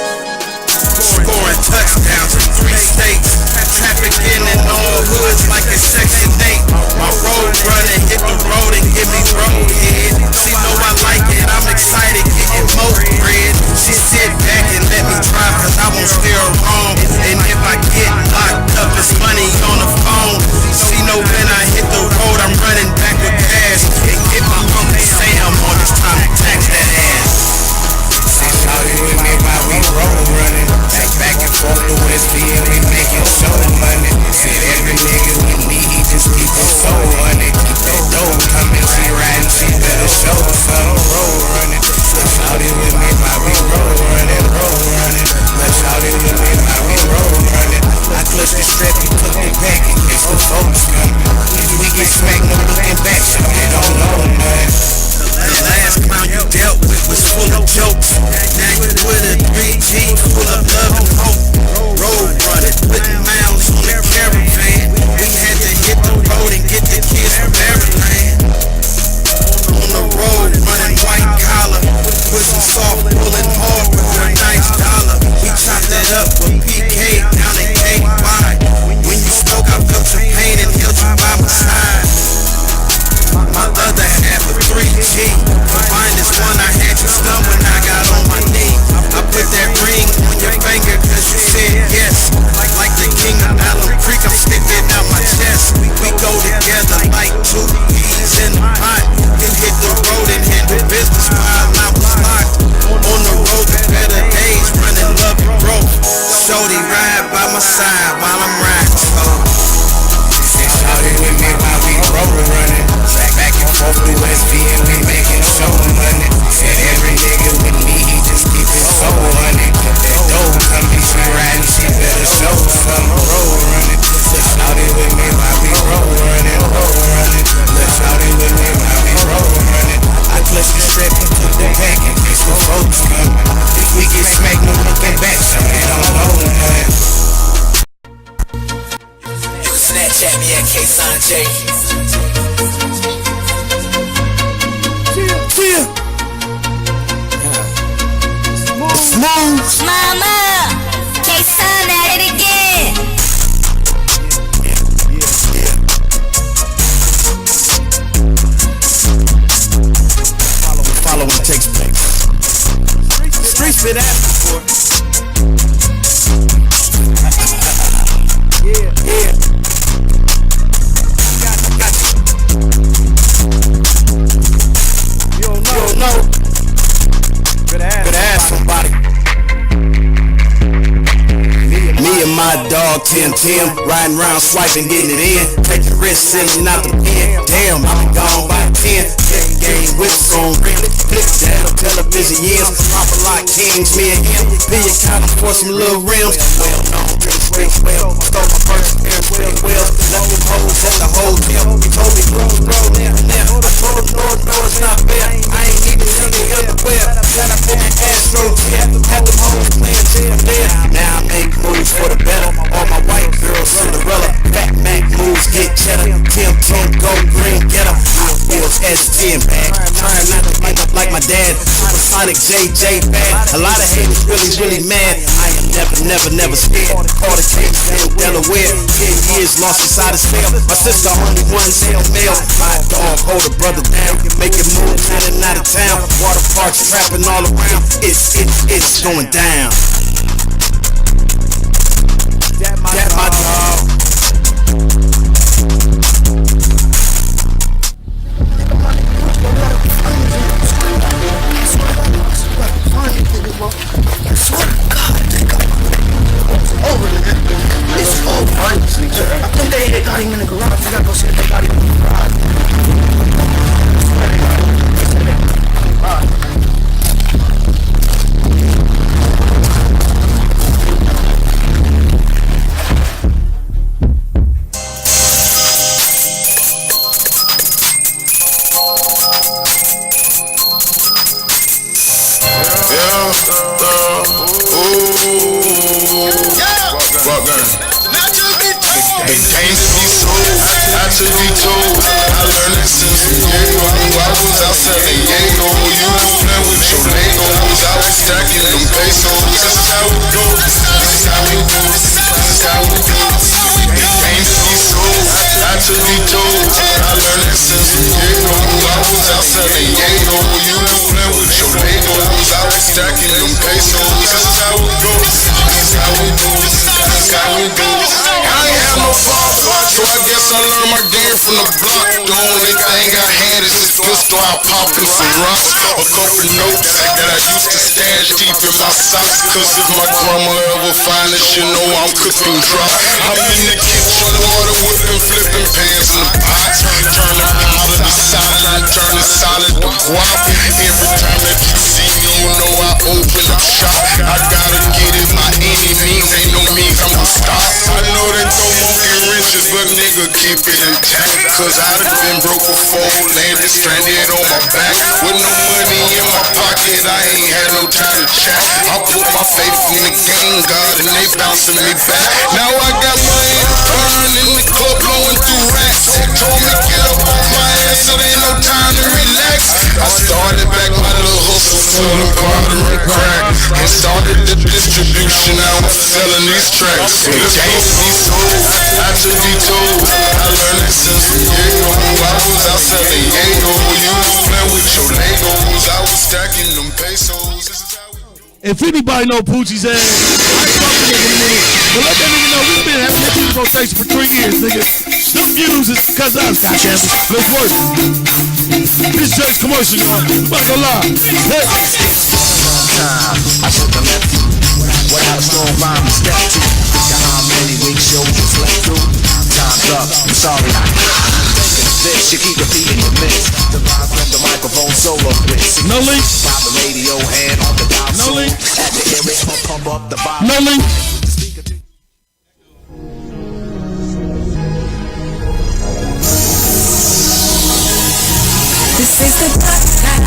scoring touchdowns in 3 states. Trapping freak, I'm sticking out my chest. We go together like two peas in a pot. Then hit the road and handle business while I was locked. On the road to better days, running love and broke. Shorty ride by my side while I'm riding slow. Said shorty with me while we road running. Back and forth through SV and we making show money. Said every nigga with me, he just keep it so honey. That dope coming, she riding, she better show some road running. Said shorty with me while we road running, road running. Let shorty with me while we road running. I clutch the strap and put the back in case the folks come. If we get smacked, no looking back, so they don't know nothing. You can Snapchat me at Kastrenakes. Smooth. Mama, K-Sun at it again. Following takes place. Streets been asking for. Yeah. You don't know. Better ask somebody. Me and my dog Tim riding around swiping, getting it in. Taking risks, sending out the pen. Damn, I been gone by 10. Game whips on really. Flip that on television, yes. Papa like kings, me and him. Be a kind of for some little rims. Well known, pretty straight, well. Stole my first pair of pretty well. Left them hoes at the hotel. He told me, bro, now. I told him, no, it's not fair. I ain't even seen the underwear. Got up in the Astro, had them hoes playing chill there. Now I make moves for the better. All my white girls, Cinderella. Fat Mac moves, get cheddar. Tim, go green, get 'em. Hot wheels, S10 bag. Trying not to end up like my dad. Supersonic JJ bad. A lot of haters really mad. I am never scared. Caught a case in Delaware. 10 years lost inside a cell. My sister only one cell male. My dog hold a brother down. Making moves in and out of town. Water parks trapping all around. It's going down. That my dog. I think they got him in the garage. I gotta go see if they got him in the garage. The game to be sold, not to be told. I learned that since Diego. I was out selling Diego. You was playing with your Legos. I was stacking them pesos. This is how we go. This is how we do. This is how we do. The game to be sold, not to be told. I learned that since Diego. I was out selling Diego. You was playing with your Legos. I was stacking them pesos. This is how we go. This is how we do. This is how we do. I ain't have no father, so I guess I learned my game from the block. The only thing I had is this pistol. I pop in some rocks, a couple notes that I used to stash deep in my socks. Cause if my grandma ever find this, you know I'm cooking drop. I'm in the kitchen, water whipping, flipping pans in the pot. Turning powder to solid, turning solid to guap. Every time that you see me, you know I open up shop. I gotta get it by any means, ain't no means I'm gonna stop. I know they throw monkey wrenches, but nigga keep it intact. Cause I done been broke before, landed stranded on my back. With no money in my pocket, I ain't had no time to chat. I put my faith in the game, God, and they bouncing me back. Now I got money to burn in the club, blowing through racks. They told me get up on my ass, so there ain't no time to relax. I started back my little hustle, selling powder and crack, and started the distribution. Now I'm selling these tracks. The game to be sold, not to be told. I learned that since Diego. I was out selling Diego. You was playing with your Legos. I was stacking them pesos. If anybody know Poochie's ass, I ain't talking to nigga in a minute. But let that nigga know we've been having that people rotation for 3 years, nigga. Them views is because of us, goddamn it. Let's work. This Jake's commercial, y'all. We about to go live. Hey. I took a left without a strong rhyme to step to. Think of how many weeks shows you slept through. Time's up, I'm sorry. This, you keep repeating your miss. The vibe from the microphone solo with. No link. By the radio hand on the dial. No link. Had to hear it pump up the vibe. No link. This is the Buckeye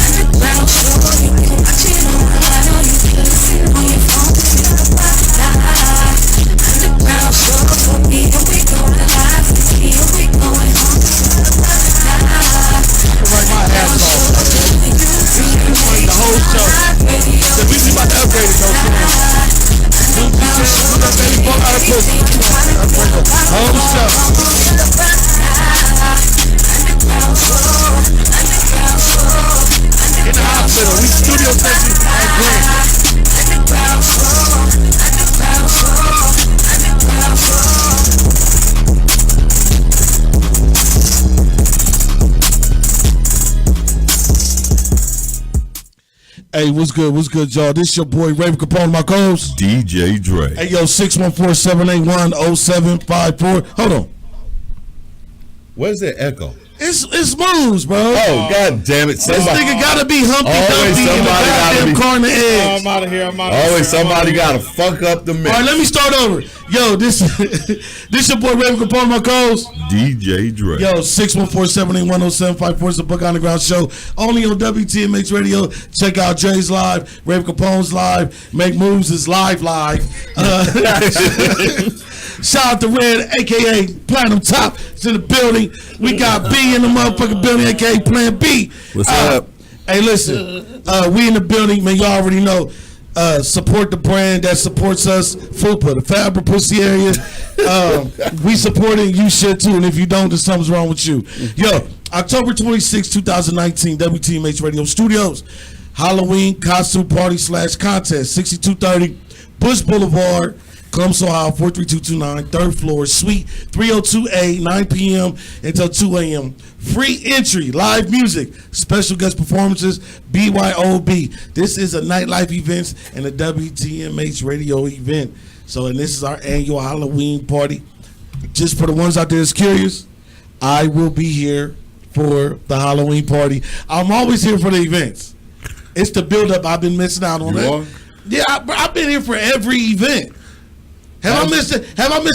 underground show. You can watch it online or you can listen on your phone. This is the Buckeye underground show. Here we go live. Here we going on. Right, my ass off. The whole show. So we see about to upgrade it though. Whole show. In the hospital, we studio session at Grand. Hey, what's good, y'all? This your boy Raven Capone, my co-host DJ Dre. Hey, yo, 614-781-0754. Hold on. Where's that echo? It's moves, bro. Oh, god damn it. This nigga gotta be Humpty Always Dumpty in the somebody gotta goddamn be- car in the eggs. I'm out of here. Always somebody gotta fuck up the mix. All right, let me start over. Yo, this your boy Raven Capone, my co-host DJ Dre. Yo, 614-781-0754 is the Buckeye Underground Show. Only on WTMH Radio. Check out Dre's live, Raven Capone's live, Make Moves is live. Shout out to Red, a.k.a. Platinum Top. It's in the building. We got B in the motherfucking building, a.k.a. Plan B. What's up? Hey, listen. We in the building, man. Y'all already know. Support the brand that supports us. FUPA, the Fabric Pussy area. We supporting you shit too. And if you don't, then something's wrong with you. Yo, October 26, 2019, WTMH Radio Studios. Halloween costume party / contest. 6230 Bush Boulevard. Columbus, Ohio, 43229, 3rd floor, Suite 302A, 9 p.m. until 2 a.m. Free entry, live music, special guest performances, BYOB. This is a nightlife event and a WTMH radio event. And this is our annual Halloween party. Just for the ones out there that's curious, I will be here for the Halloween party. I'm always here for the events. It's the build-up. I've been missing out on that. Yeah, I've been here for every event. Have I missed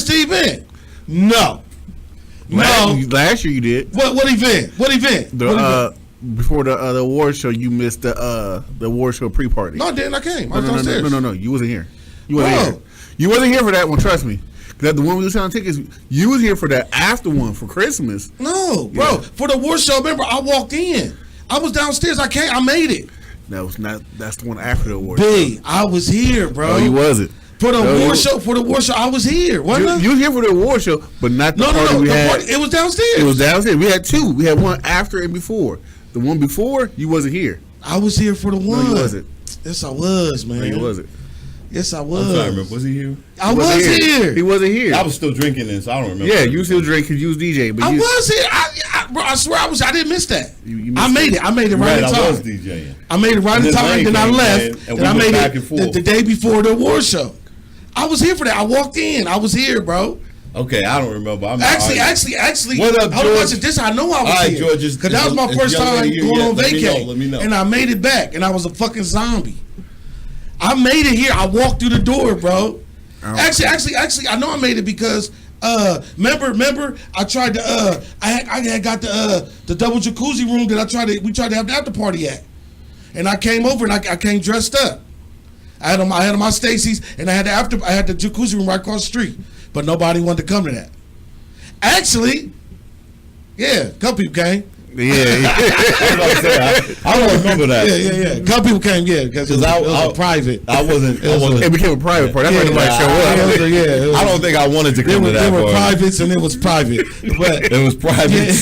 the event? No. Last year you did. What event? Before the award show, you missed the award show pre-party. No, I didn't. I came. I was downstairs. No. You wasn't here. You wasn't here for that one. Trust me. That the one we were selling tickets. You was here for that after one for Christmas. No, bro. Yeah. For the award show, remember I walked in. I was downstairs. I made it. That's the one after the award show. show. I was here, bro. No, you wasn't. For the award show, I was here. You was here for the award show, but not the party we had. It was downstairs. It was downstairs. We had two. We had one after and before. The one before, you wasn't here. I was here for the one. No, you wasn't. Yes, I was, man. No, you wasn't. Yes, I was. I'm sorry, remember. Was he here? I was here. He wasn't here. I was still drinking this, so I don't remember. Yeah, you still drink because you was DJ. But I was here. Bro, I swear I didn't miss that. I made it. I made it right in time. I was DJing. I made it right in time. Then I left. And I made it the day before the award show. I was here for that. I walked in. I was here, bro. Okay, I don't remember. Actually. What up, George? This I know I was here. George, because that was my first time going on vacay. Let me know. And I made it back, and I was a fucking zombie. I made it here. I walked through the door, bro. Actually, I know I made it because remember I tried to I had got the double jacuzzi room that we tried to have the after party at, and I came over and I came dressed up. I had on my Stacy's, and I had the jacuzzi room right across the street, but nobody wanted to come to that. Actually, yeah, a couple people came. Yeah. I don't remember that. Yeah. A couple people came, because it was private. It became a private party. That's why nobody showed up. I don't think I wanted to come to that. There were privates, and it was private. But it was private. Yeah.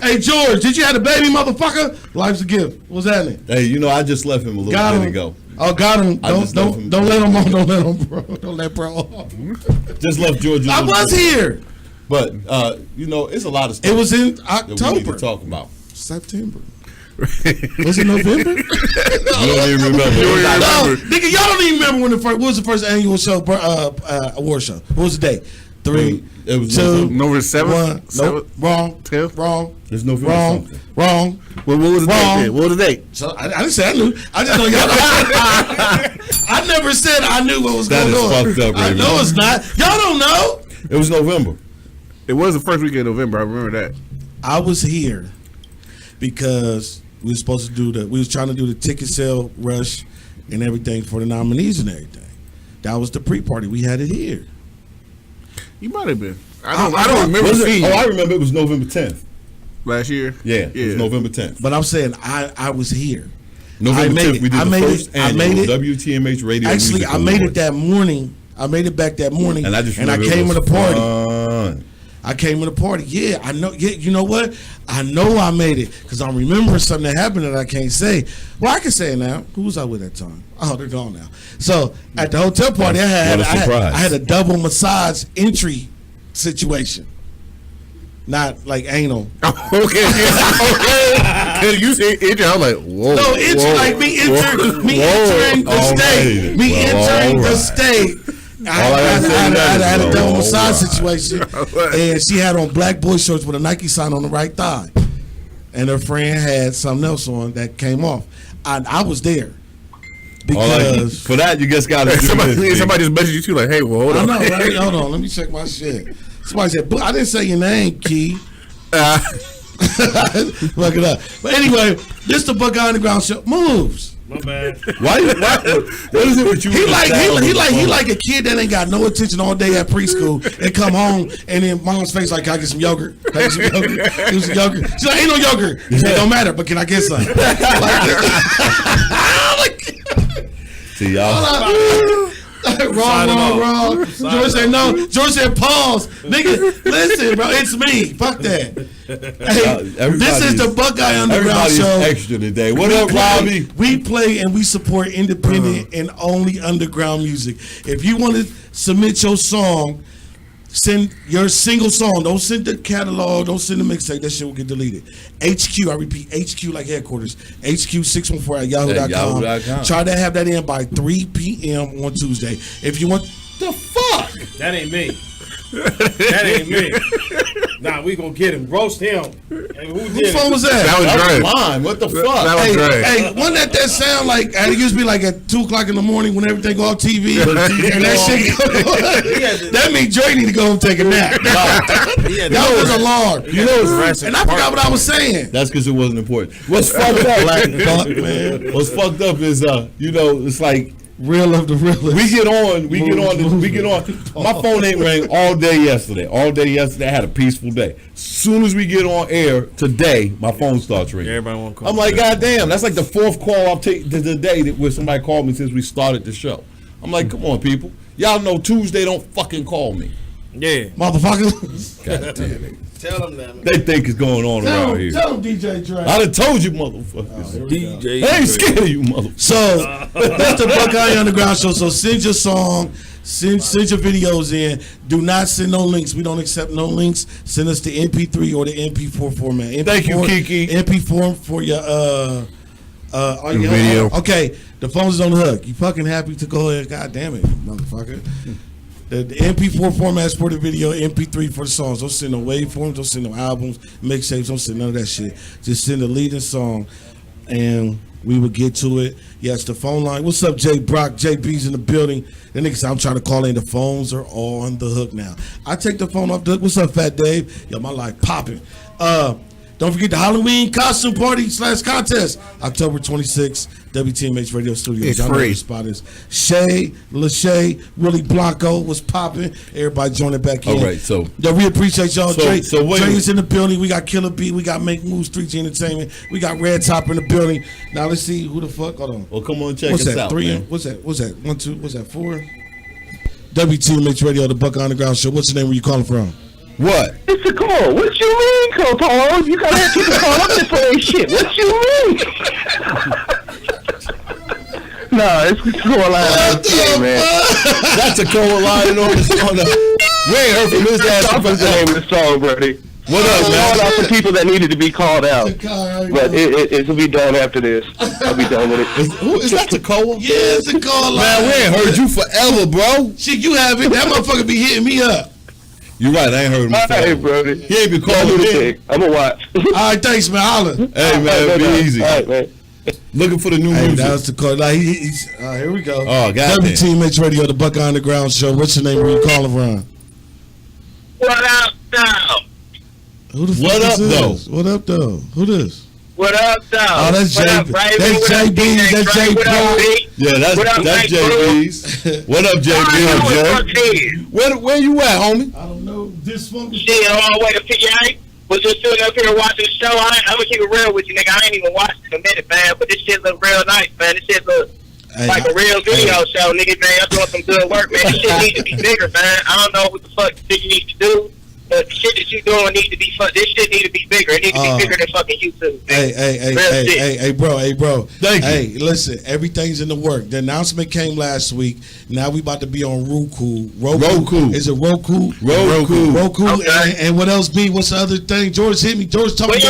Hey, George, did you have a baby, motherfucker? Life's a gift. What's happening? Hey, I just left him a little bit ago. Oh, got him. Don't let him on. Don't let him, bro. Don't let bro on. Just left Georgia. I was here. But, it's a lot of stuff. It was in October. That we need to talk about. September. Was it November? You don't even remember. No, nigga, y'all don't even remember what was the first annual show, award show? What was the day? 3, it was 2, November 7th. 1. Nope. Wrong. 10th. Wrong. It's November Wrong. something. Wrong. Well, what was the date? What was the date? So I didn't say I knew. I just know y'all. I never said I knew what was going on. That is fucked up, I know it's not. Y'all don't know. It was November. It was the first weekend of November. I remember that. I was here because we were supposed to do we was trying to do the ticket sale rush and everything for the nominees and everything. That was the pre-party. We had it here. You might have been. I don't remember seeing. I remember it was November 10th. Last year? Yeah, it was November 10th. But I'm saying I was here. November 10th, we did the first annual WTMH radio. Actually, I made it that morning. I made it back that morning. And I just came to the party. Fun. I came to the party. Yeah, I know. Yeah, you know what? I know I made it because I'm remembering something that happened that I can't say. Well, I can say it now. Who was I with that time? Oh, they're gone now. So at the hotel party, I had a double massage entry situation. Not like anal. Okay. You say entry, I'm like, whoa. No, entry like me entering the state. Me entering the state. I had a double massage situation, and she had on black boy shorts with a Nike sign on the right thigh, and her friend had something else on that came off. I was there because for that you just got to somebody just messaged you too, like, hey, well, hold on. I know, right? Hold on, let me check my shit. Somebody said, I didn't say your name, Key. Look it up. But anyway, this the Buckeye Underground show. Moves. My bad. What is it with you? He like a kid that ain't got no attention all day at preschool and come home and then mom's face like, can I get some yogurt? Can I get some yogurt? Get some yogurt. She's like, ain't no yogurt. She said, don't matter, but can I get some? See y'all. Wrong. George said no. George said pause. Nigga, listen, bro. It's me. Fuck that. Hey, this is the Buckeye Underground Show. Extra today. What up, Robbie? We play and we support independent and only underground music. If you want to submit your song, send your single song. Don't send the catalog. Don't send the mixtape. That shit will get deleted. HQ, I repeat, HQ like headquarters. HQ614 at yahoo.com. Try to have that in by 3 p.m. on Tuesday. If you want the fuck. That ain't me. That ain't me. Nah, we gonna get him. Roast him. Hey, whose phone was that? That was Dre. Mine. What the fuck? That was Dre. Hey, wasn't that sound like, it used to be like at 2 o'clock in the morning when everything go off TV? And that shit go that means Dre need to go home and take a nap. That was alarm. You know, and I forgot what I was saying. That's because it wasn't important. What's fucked up? Man. What's fucked up is, it's like, real of the realest. We get on. My phone ain't rang all day yesterday. I had a peaceful day. Soon as we get on air today, my phone starts ringing. Everybody want to call. I'm like, God damn, that's like the 4th call I've taken today where somebody called me since we started the show. I'm like, come on, people. Y'all know Tuesday don't fucking call me. Yeah. Motherfuckers. God damn it. Tell them that, man. They think it's going on around here. Tell them DJ Dre. I done told you, motherfuckers. DJ I ain't scared of you, motherfuckers. So, that's the Buckeye Underground Show. So, send your song, send your videos in. Do not send no links. We don't accept no links. Send us the MP3 or the MP4 format. MP4, thank you, Kiki. MP4 for your video. Okay, the phone's on the hook. You fucking happy to go ahead? God damn it, motherfucker. The MP4 format is for the video, MP3 for the songs. Don't send no waveforms, don't send no albums, mixtapes, don't send none of that shit. Just send the leading song, and we will get to it. Yes, the phone line. What's up, Jay Brock? JB's in the building. The niggas, I'm trying to call in. The phones are on the hook now. I take the phone off the hook. What's up, Fat Dave? Yo, my life popping. Don't forget the Halloween costume party / contest, October 26th, WTMH Radio Studios. It's Y'all know free. the spot is. Shay, Lachey, Willie Blanco was popping. Everybody joining back in. All right, so. Yeah, we appreciate y'all. Dre wait. is in the building. We got Killer B. We got Make Moves 3G Entertainment. We got Red Top in the building. Now let's see who the fuck. Hold on. Well, come on, check What's us that? out, 3 man. What's that? 1, 2. What's that? 4. WTMH Radio, the Buckeye Underground Show. What's the name? Where you calling from? What? It's a call. What you mean, Paul? You gotta have people call up there for that shit. What you mean? No, it's Coraline, man. That's a Coraline on the. We ain't heard from his ass. That's the name of the song, Brody. What up, man? Called out some people that needed to be called out, but it'll be done after this. I'll be done with it. Is that Tacoa? Yeah, it's a Coraline. Man, we ain't heard you forever, bro. Shit, you have it. That motherfucker be hitting me up. You right, I ain't heard him before. Hey, Brody. He ain't been calling me. I'm gonna watch. All right, thanks, man. Holla. Hey, man, be easy. All right, man. Looking for the new Hey, music. that was the call. Like, here we go. Oh, goddamn. WTMH Radio, the Buckeye Underground Show. What's your name? Where you calling from? What up, though? Who the What fuck up, is though? this? What up, though? Who this? What up, though? Oh, that's what J. up, Raven? That's What up, JB. DJ That's Trey? J. What up, B? Yeah, that's JB's. What up, JB? Where you at, homie? I don't know. This one. Shit, on my way to PA. Was just sitting up here watching the show. I'm gonna keep it real with you, nigga. I ain't even watched it in a minute, man. But this shit look real nice, man. This shit look like a real video show, nigga, man. Y'all doing some good work, man. This shit need to be bigger, man. I don't know what the fuck you need to do. But the shit that you doing need to be this shit need to be bigger. It needs to be bigger than fucking YouTube. Man. Hey, bro. Thank you. Hey, listen, everything's in the work. The announcement came last week. Now we about to be on Roku. Is it Roku? Roku. Okay. And what else, B? What's the other thing? George hit me. George told me.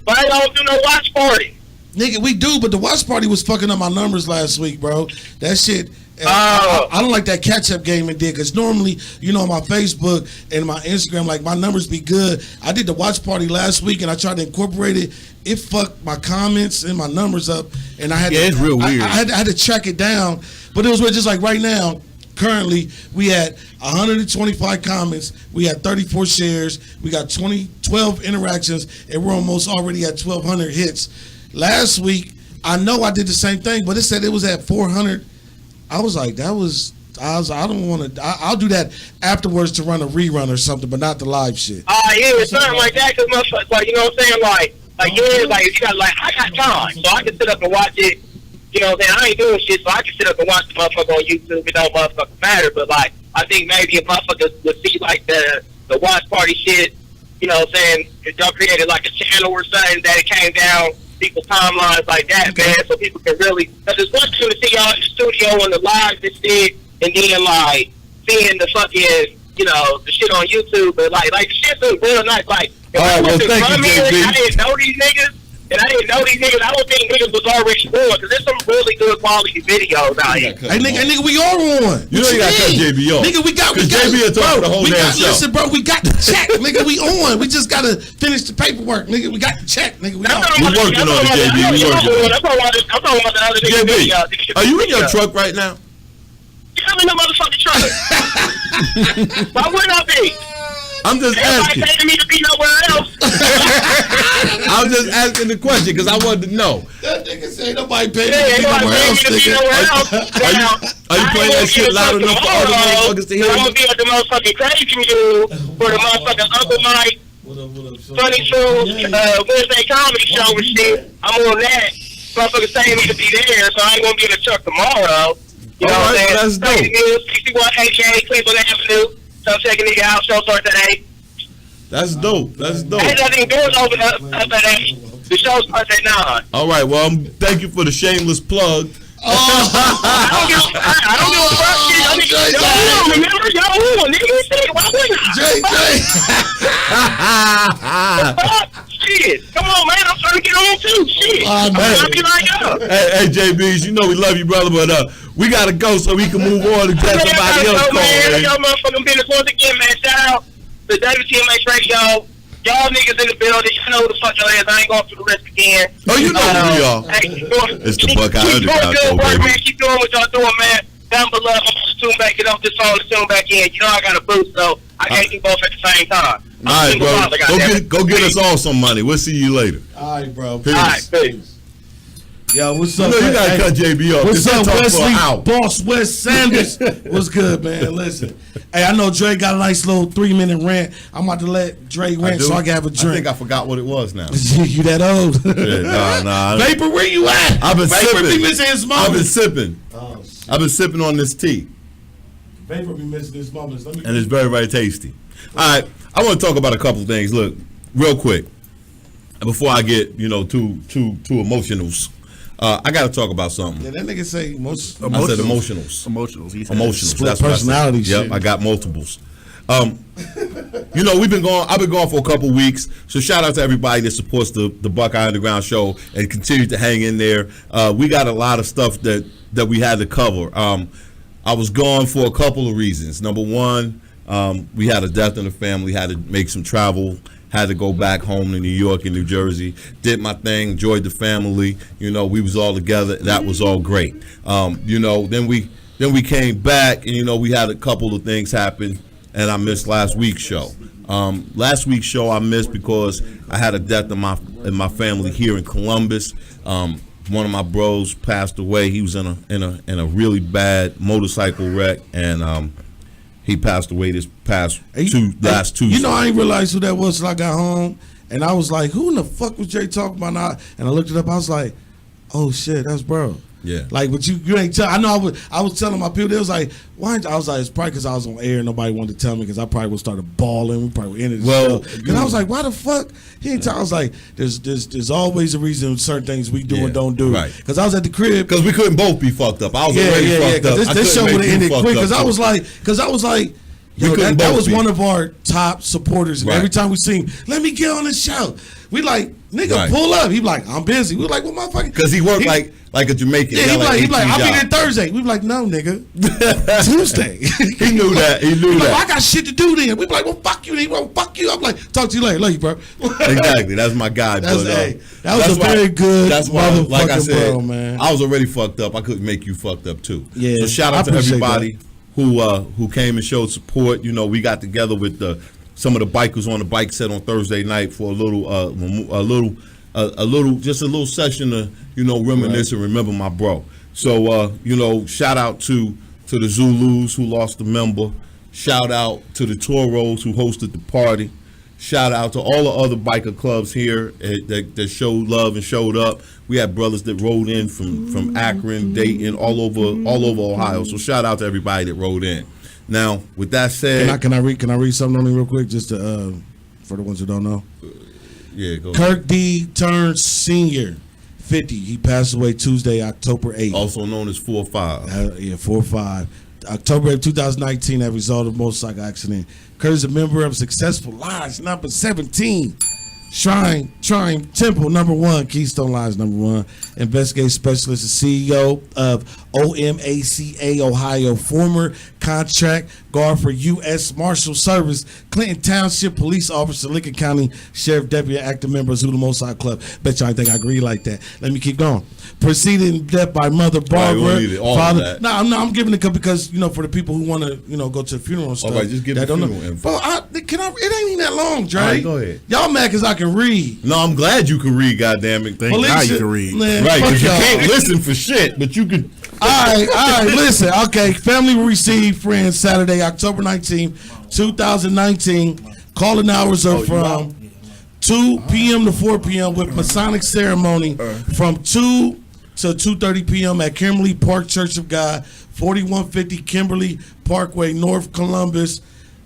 Why y'all do no watch party? Nigga, we do, but the watch party was fucking up my numbers last week, bro. That shit. I don't like that catch-up game it did, because normally, you know, on my Facebook and my Instagram, like, my numbers be good. I did the watch party last week, and I tried to incorporate it. It fucked my comments and my numbers up, and I had it's real weird. I had to track it down, but it was weird. Just like right now, currently, we had 125 comments, we had 34 shares, we got 12 interactions, and we're almost already at 1,200 hits. Last week, I know I did the same thing, but it said it was at 400. I was like, I don't want to. I'll do that afterwards to run a rerun or something, but not the live shit. Yeah, it's something like that, because motherfuckers, like, you know what I'm saying? Like yeah, like, you got, like, I got time, so I can sit up and watch it. You know what I'm saying? I ain't doing shit, so I can sit up and watch the motherfucker on YouTube. It don't motherfucking matter, but, like, I think maybe if motherfuckers would see, like, the watch party shit, you know what I'm saying? If y'all created, like, a channel or something that it came down people's timelines like that, man, so people can really, because it's one thing to see y'all in the studio on the live and shit, and then, like, seeing the fucking, you know, the shit on YouTube, but, like the shit look real nice. Like, if I went to Grummy and I didn't know these niggas, I don't think niggas was already on, because there's some really good quality videos out here. Hey, nigga, we are on. You know you got to cut JB off. Nigga, we got JB will talk for the whole damn show. Listen, bro, we got the check, nigga. We on. We just got to finish the paperwork, nigga. We got the check, nigga. We working on it, JB. We working on it. I'm talking about the other niggas videos. Are you in your truck right now? I'm in the motherfucking truck. Why wouldn't I be? I'm just asking. Everybody paying me to be nowhere else. I was just asking the question because I wanted to know. That nigga say nobody paying me to be nowhere else, nigga. Are you playing that shit loud enough for other motherfuckers to hear? I'm gonna be at the motherfucking crazy mule for the motherfucking Uncle Mike Funny Food Wednesday comedy show and shit. I'm on that. Motherfuckers saying me to be there, so I ain't gonna be in the truck tomorrow. You know what I'm saying? That's dope. 61 AKA Cleveland Avenue. So check a nigga out. Show starts at 8. That's dope. That's dope. I think doors open up at 8. The show starts at 9. All right. Well, thank you for the shameless plug. I don't give a fuck. Shit, y'all remember? Y'all nigga. Shit, why wouldn't I? Shit, come on, man. I'm trying to get on too. Shit, I'm trying to be like y'all. Hey, JBs, you know we love you, brother, but we gotta go so we can move on and get somebody else going. Man, y'all motherfucking business once again, man. Shout out to WTMH Radio. Y'all niggas in the building. You know who the fuck y'all is. I ain't going through the rest again. Oh, you know who we are. It's the Buckeye Underground Show, baby. Man. Keep doing what y'all doing, man. Down below, I'm going to tune back, get off this phone and tune back in. You know I got a boost, so I can't do both at the same time. All right, bro. Go get us all some money. We'll see you later. All right, bro. Peace. All right, peace. Yo, what's up? You gotta cut JB off. What's up, Wesley? Boss Wes Sanders. What's good, man? Listen, hey, I know Dre got a nice little 3-minute rant. I'm about to let Dre rant so I can have a drink. I think I forgot what it was now. You that old? Yeah, nah. Vapor, where you at? I've been sipping. Be missing his moments. I've been sipping. Oh, I've been sipping on this tea. Vapor be missing his moments. And it's very, very tasty. All right, I want to talk about a couple things. Look, real quick, before I get too emotional. I got to talk about something. Yeah, that nigga say most. I said emotionals. Emotionals. He said Emotionals. Split That's what I said. personality shit. Yep, I got multiples. You know, I've been gone for a couple weeks. So shout out to everybody that supports the Buckeye Underground show and continue to hang in there. We got a lot of stuff that we had to cover. I was gone for a couple of reasons. Number one, we had a death in the family, had to make some travel, had to go back home to New York and New Jersey. Did my thing, enjoyed the family. You know, we was all together. That was all great. You know, then we came back and, you know, we had a couple of things happen. And I missed last week's show. Last week's show I missed because I had a death in my family here in Columbus. One of my bros passed away. He was in a really bad motorcycle wreck, and he passed away this last Tuesday. You know, I didn't realize who that was till I got home, and I was like, "Who in the fuck was Jay talking about?" Now? And I looked it up. I was like, "Oh shit, that's bro." Yeah. Like, but you ain't tell. I know I was telling my people. They was like, "Why?" I was like, "It's probably because I was on air and nobody wanted to tell me because I probably would started bawling. We probably would ended the show." Because I was like, "Why the fuck?" He ain't tell. I was like, "There's always a reason certain things we do and don't do." Right. Because I was at the crib. Because we couldn't both be fucked up. I was already fucked up. This show would have ended quick. Because I was like. Yo, that was one of our top supporters. And every time we sing, let me get on the show. We like, nigga, pull up. He be like, I'm busy. We like, well, motherfucker. Because he worked like a Jamaican. Yeah, he be like, I'll be there Thursday. We be like, no, nigga. Tuesday. He knew that. He knew that. Like, I got shit to do then. We be like, well, fuck you. Well, fuck you. I'm like, talk to you later. Love you, bro. Exactly. That's my guy. That was a very good motherfucking like I said, bro, man. I was already fucked up. I couldn't make you fucked up, too. Yeah. So shout out to everybody who came and showed support. You know, we got together with some of the bikers on the bike set on Thursday night for a little session to, you know, reminisce and remember my bro. So you know, shout out to the Zulus who lost a member. Shout out to the Toros who hosted the party. Shout out to all the other biker clubs here that showed love and showed up. We had brothers that rode in from Akron, Dayton, all over Ohio. So shout out to everybody that rode in. Now, with that said, can I read something on it real quick, just to, for the ones who don't know? Yeah, go. Kirk D. Turns Senior, 50. He passed away Tuesday, October 8th. Also known as 4-5. 4-5. October 8th, 2019, as a result of a motorcycle accident. Kurt is a member of Successful Lodge number 17, Shrine Temple number 1, Keystone Lodge number 1, investigative specialist and CEO of OMACA Ohio, former contract guard for U.S. Marshal Service, Clinton Township Police Officer, Lincoln County Sheriff Deputy, active member of Zulu Motorcycle Club. Bet you I think I agree like that. Let me keep going. Preceded in death by Mother Barbara. Father. No, I'm giving it because, you know, for the people who want to, you know, go to the funeral and stuff. All right, just give the funeral info. Bro, it ain't even that long, Dre. All right, go ahead. Y'all mad because I can read. No, I'm glad you can read, goddammit. Thank God you can read. Man, right, because you y'all. can't listen for shit, but you can. All right, listen. Okay, family will receive friends Saturday, October 19th, 2019. Calling hours are from 2 p.m. to 4 p.m. with Masonic ceremony from 2 to 2:30 p.m. at Kimberly Park Church of God, 4150 Kimberly Parkway, North Columbus,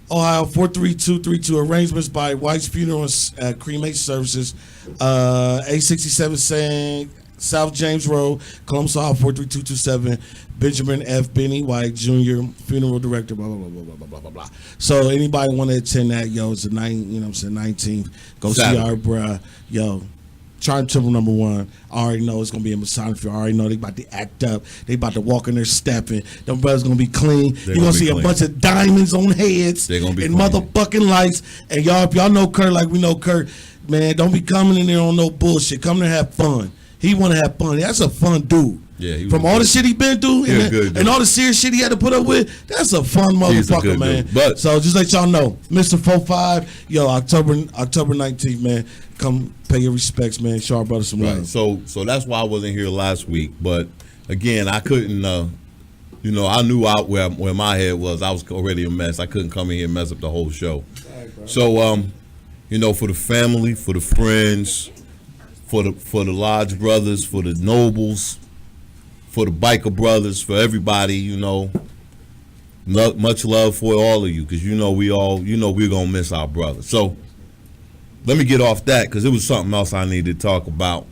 Ohio 43232. Arrangements by White's Funeral and Cremation Services, 867 South James Road, Columbus, Ohio 43227. Benjamin F. Benny White Jr., funeral director, blah, blah, blah, blah, blah, blah, blah, blah. So anybody want to attend that, yo, it's the 19th. Go Saturday. See our bruh, yo. Shrine Temple number 1. I already know it's gonna be a Masonic. I already know they about to act up. They about to walk in there stepping. Them brothers gonna be clean. You're gonna see a bunch of diamonds on heads They're gonna be and clean. motherfucking lights. And y'all, if y'all know Kurt like we know Kurt, man, don't be coming in there on no bullshit. Come there and have fun. He want to have fun. That's a fun dude. Yeah, he was from all the shit he been through and all the serious shit he had to put up with, that's a fun motherfucker, man. Dude. But so just let y'all know, Mr. 45, yo, October 19th, man, come pay your respects, man. Show our brother some love. So that's why I wasn't here last week. But again, I couldn't. You know, I knew out where my head was. I was already a mess. I couldn't come in here and mess up the whole show. Right, so you know, for the family, for the friends, for the Lodge brothers, for the nobles, for the biker brothers, for everybody, you know, much love for all of you, because you know we're gonna miss our brother. So let me get off that, because it was something else I needed to talk about.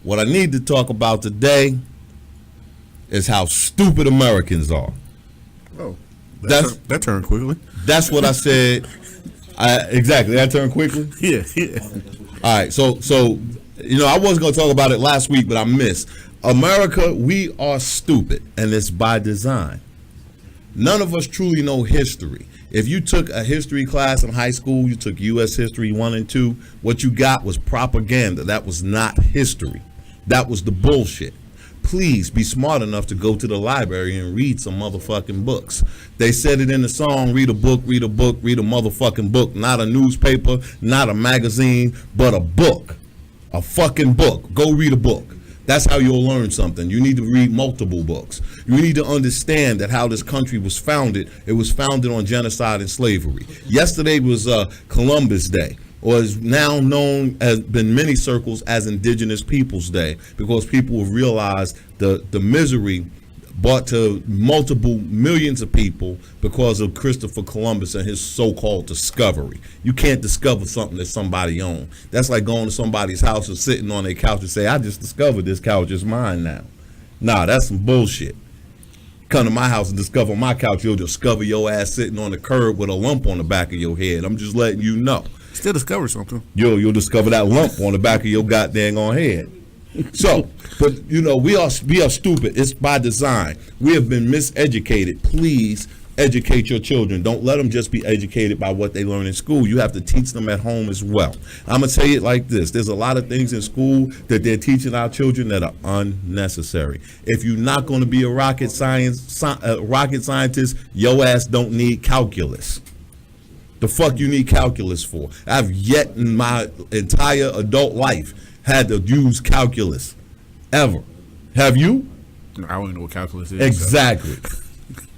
What I need to talk about today is how stupid Americans are. Oh, that turned quickly. That's what I said. Exactly, that turned quickly. Yeah. All right, so I wasn't gonna talk about it last week, but I missed. America, we are stupid, and it's by design. None of us truly know history. If you took a history class in high school, you took U.S. History 1 and 2, what you got was propaganda. That was not history. That was the bullshit. Please be smart enough to go to the library and read some motherfucking books. They said it in the song, read a book, read a book, read a motherfucking book. Not a newspaper, not a magazine, but a book. A fucking book. Go read a book. That's how you'll learn something. You need to read multiple books. You need to understand that how this country was founded. It was founded on genocide and slavery. Yesterday was Columbus Day, or is now known as been many circles as Indigenous Peoples Day, because people have realized the misery brought to multiple millions of people because of Christopher Columbus and his so-called discovery. You can't discover something that somebody owned. That's like going to somebody's house and sitting on their couch and say, I just discovered this couch, it's mine now. Nah, that's some bullshit. Come to my house and discover my couch, you'll discover your ass sitting on the curb with a lump on the back of your head. I'm just letting you know. Still discover something. You'll discover that lump on the back of your goddamn head. So, but we are stupid. It's by design. We have been miseducated. Please educate your children. Don't let them just be educated by what they learn in school. You have to teach them at home as well. I'm gonna tell you it like this: there's a lot of things in school that they're teaching our children that are unnecessary. If you're not going to be a rocket scientist, your ass don't need calculus. The fuck you need calculus for? I've yet in my entire adult life had to use calculus, ever. Have you? I don't even know what calculus is. Exactly.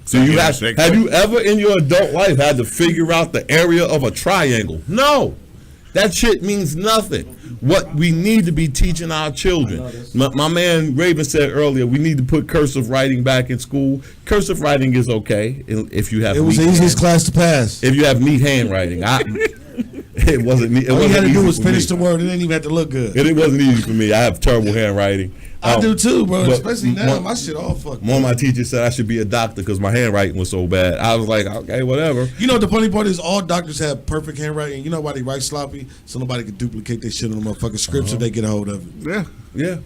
So you have you ever in your adult life had to figure out the area of a triangle? No. That shit means nothing. What we need to be teaching our children. My man Raven said earlier, we need to put cursive writing back in school. Cursive writing is okay if you have. It was the easiest class to pass. If you have neat handwriting, it wasn't. All you had to do was finish the word. It didn't even have to look good. And it wasn't easy for me. I have terrible handwriting. I do too, bro. Especially now, my shit all fucked up. One of my teachers said I should be a doctor because my handwriting was so bad. I was like, okay, whatever. You know what the funny part is? All doctors have perfect handwriting. You know why they write sloppy? So nobody can duplicate their shit on the motherfucking script so they get a hold of it. Yeah.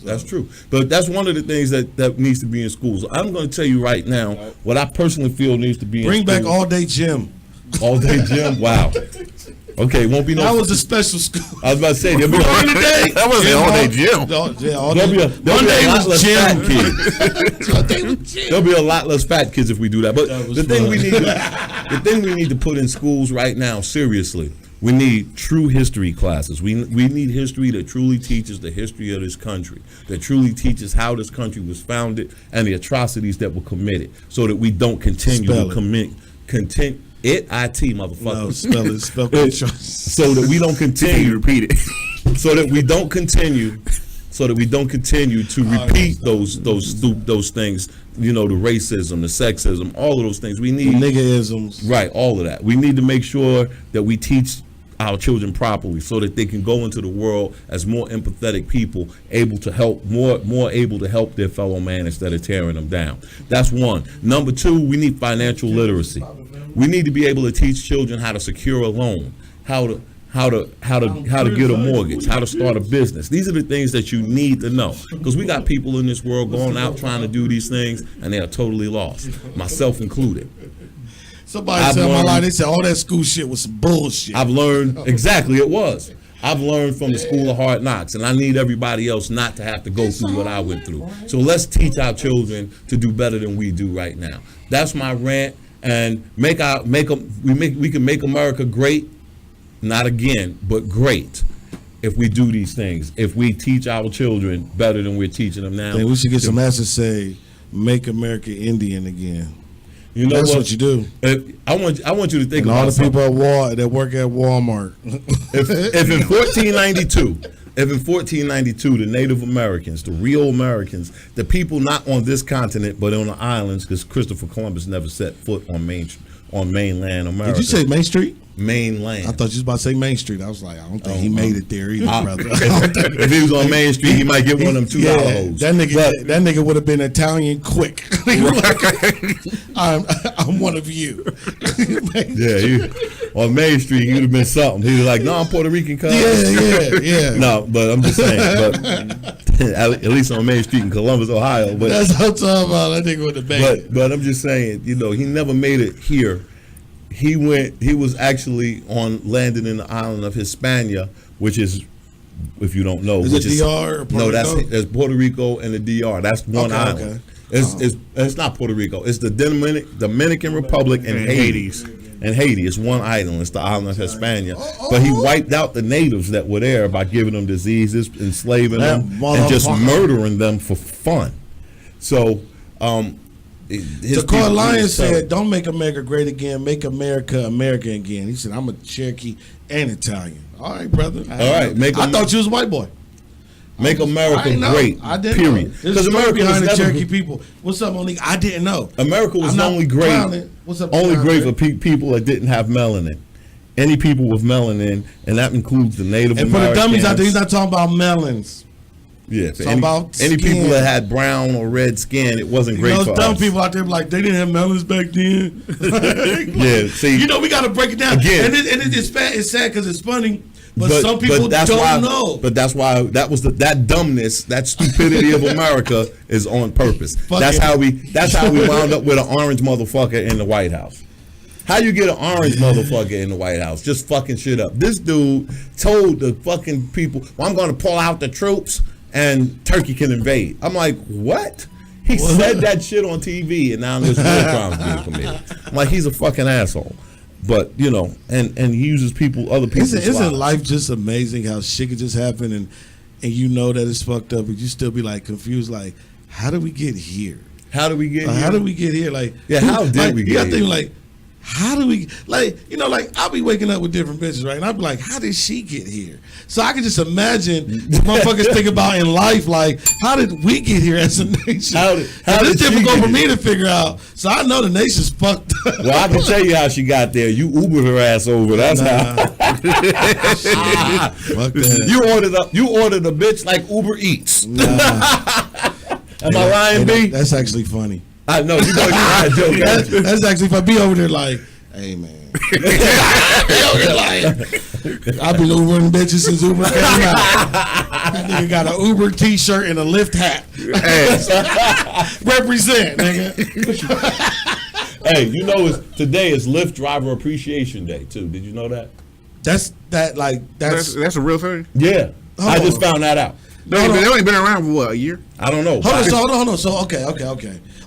That's true. But that's one of the things that needs to be in schools. I'm going to tell you right now what I personally feel needs to be in schools. Bring back all-day gym. All-day gym? Wow. Okay, won't be no. That was a special school. I was about to say there'll be a day. That wasn't all-day gym. There'll be a lot less fat kids. There'll be a lot less fat kids if we do that. But the thing we need to put in schools right now, seriously, we need true history classes. We need history that truly teaches the history of this country, that truly teaches how this country was founded and the atrocities that were committed, so that we don't continue to commit. Motherfucker. No, spell it. So that we don't continue. Repeat it. So that we don't continue. So that we don't continue to repeat those things. You know, the racism, the sexism, all of those things. We need niggerisms. Right, all of that. We need to make sure that we teach our children properly so that they can go into the world as more empathetic people, able to help more able to help their fellow man instead of tearing them down. That's one. Number two, we need financial literacy. We need to be able to teach children how to secure a loan, how to get a mortgage, how to start a business. These are the things that you need to know, because we got people in this world going out trying to do these things and they are totally lost, myself included. Somebody said my life, they said all that school shit was some bullshit. I've learned exactly it was. I've learned from the school of hard knocks, and I need everybody else not to have to go through what I went through. So let's teach our children to do better than we do right now. That's my rant. And we can make America great, not again, but great, if we do these things. If we teach our children better than we're teaching them now. Then we should get some messages say, "Make America Indian again." You know that's what you do. I want you to think and about all the people that work at Walmart. If in 1492, the Native Americans, the real Americans, the people not on this continent but on the islands, because Christopher Columbus never set foot on on mainland America. Did you say Main Street? Mainland. I thought you was about to say Main Street. I was like, I don't think he made it there either, brother. If he was on Main Street, he might get one of them $2 hoes. That nigga would have been Italian quick. I'm one of you. On Main Street, he would have been something. He was like, no, I'm Puerto Rican, cuz. Yeah. No, but I'm just saying. But at least on Main Street in Columbus, Ohio. But that's what I'm talking about. That nigga would have made it. But I'm just saying, he never made it here. He was actually landed in the island of Hispania, which is, if you don't know, is it DR or Puerto Rico? That's Puerto Rico and the DR. That's one island. Okay. It's not Puerto Rico. It's the Dominican Republic and Haiti. And Haiti, it's one island. It's the island of Hispania. But he wiped out the natives that were there by giving them diseases, enslaving them, and just murdering them for fun. So, Carl Lyons said, "Don't make America great again. Make America American again." He said, "I'm a Cherokee and Italian." All right, brother. All right, I thought you was a white boy. Make America great. I didn't period. know. There's a story behind the Cherokee people. What's up, Monique? I didn't know. America was only great. What's up? Only great for people that didn't have melanin. Any people with melanin, and that includes the Native Americans. And for the dummies out there, he's not talking about melons. Yeah, any people that had brown or red skin, it wasn't great for us. Those dumb people out there like they didn't have melons back then. Yeah, see, we got to break it down again. And it's sad because it's funny, but some people don't know. But that's why that dumbness, that stupidity of America is on purpose. That's how we wound up with an orange motherfucker in the White House. How you get an orange motherfucker in the White House? Just fucking shit up. This dude told the fucking people, "Well, I'm going to pull out the troops and Turkey can invade." I'm like, what? He said that shit on TV, and now there's war crimes being committed. I'm like, he's a fucking asshole. But and he uses other people. Isn't life just amazing how shit can just happen and you know that it's fucked up, but you still be like confused, like, how did we get here? How did we get here? How did we get here? Like, how did we get here? Think like, how do we I'll be waking up with different bitches, right? And I'll be like, how did she get here? So I can just imagine what motherfuckers think about in life, like, how did we get here as a nation? It's difficult for me to figure out. So I know the nation's fucked up. Well, I can tell you how she got there. You Ubered her ass over. That's how. Fuck that. You ordered a bitch like Uber Eats. Am I lying, B? That's actually funny. I know you going to joke. That's actually if I be over there like, hey man, I've been Ubering bitches since Uber came out. That nigga got an Uber T-shirt and a Lyft hat. Represent, nigga. Hey, today is Lyft Driver Appreciation Day too. Did you know that? That's a real thing. Yeah, I just found that out. They only been around for what, a year? I don't know. Hold on. So okay.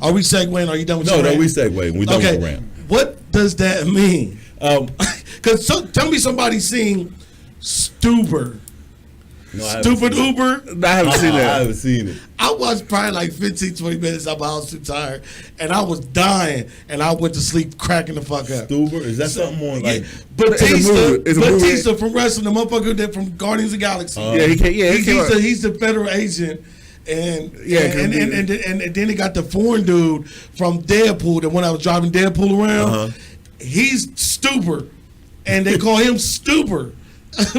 Are we segueing? Are you done with your rant? No, we segueing. We don't go rant. What does that mean? Because tell me somebody seen Stuber. No, Stupid Uber. I haven't seen that. I haven't seen it. I watched probably like 15, 20 minutes. I was too tired, and I was dying, and I went to sleep cracking the fuck up. Stuber? Is that something more like Batista from wrestling, the motherfucker that from Guardians of the Galaxy? He's the federal agent. And then they got the foreign dude from Deadpool, that when I was driving Deadpool around, he's Stuber, and they call him Stuber.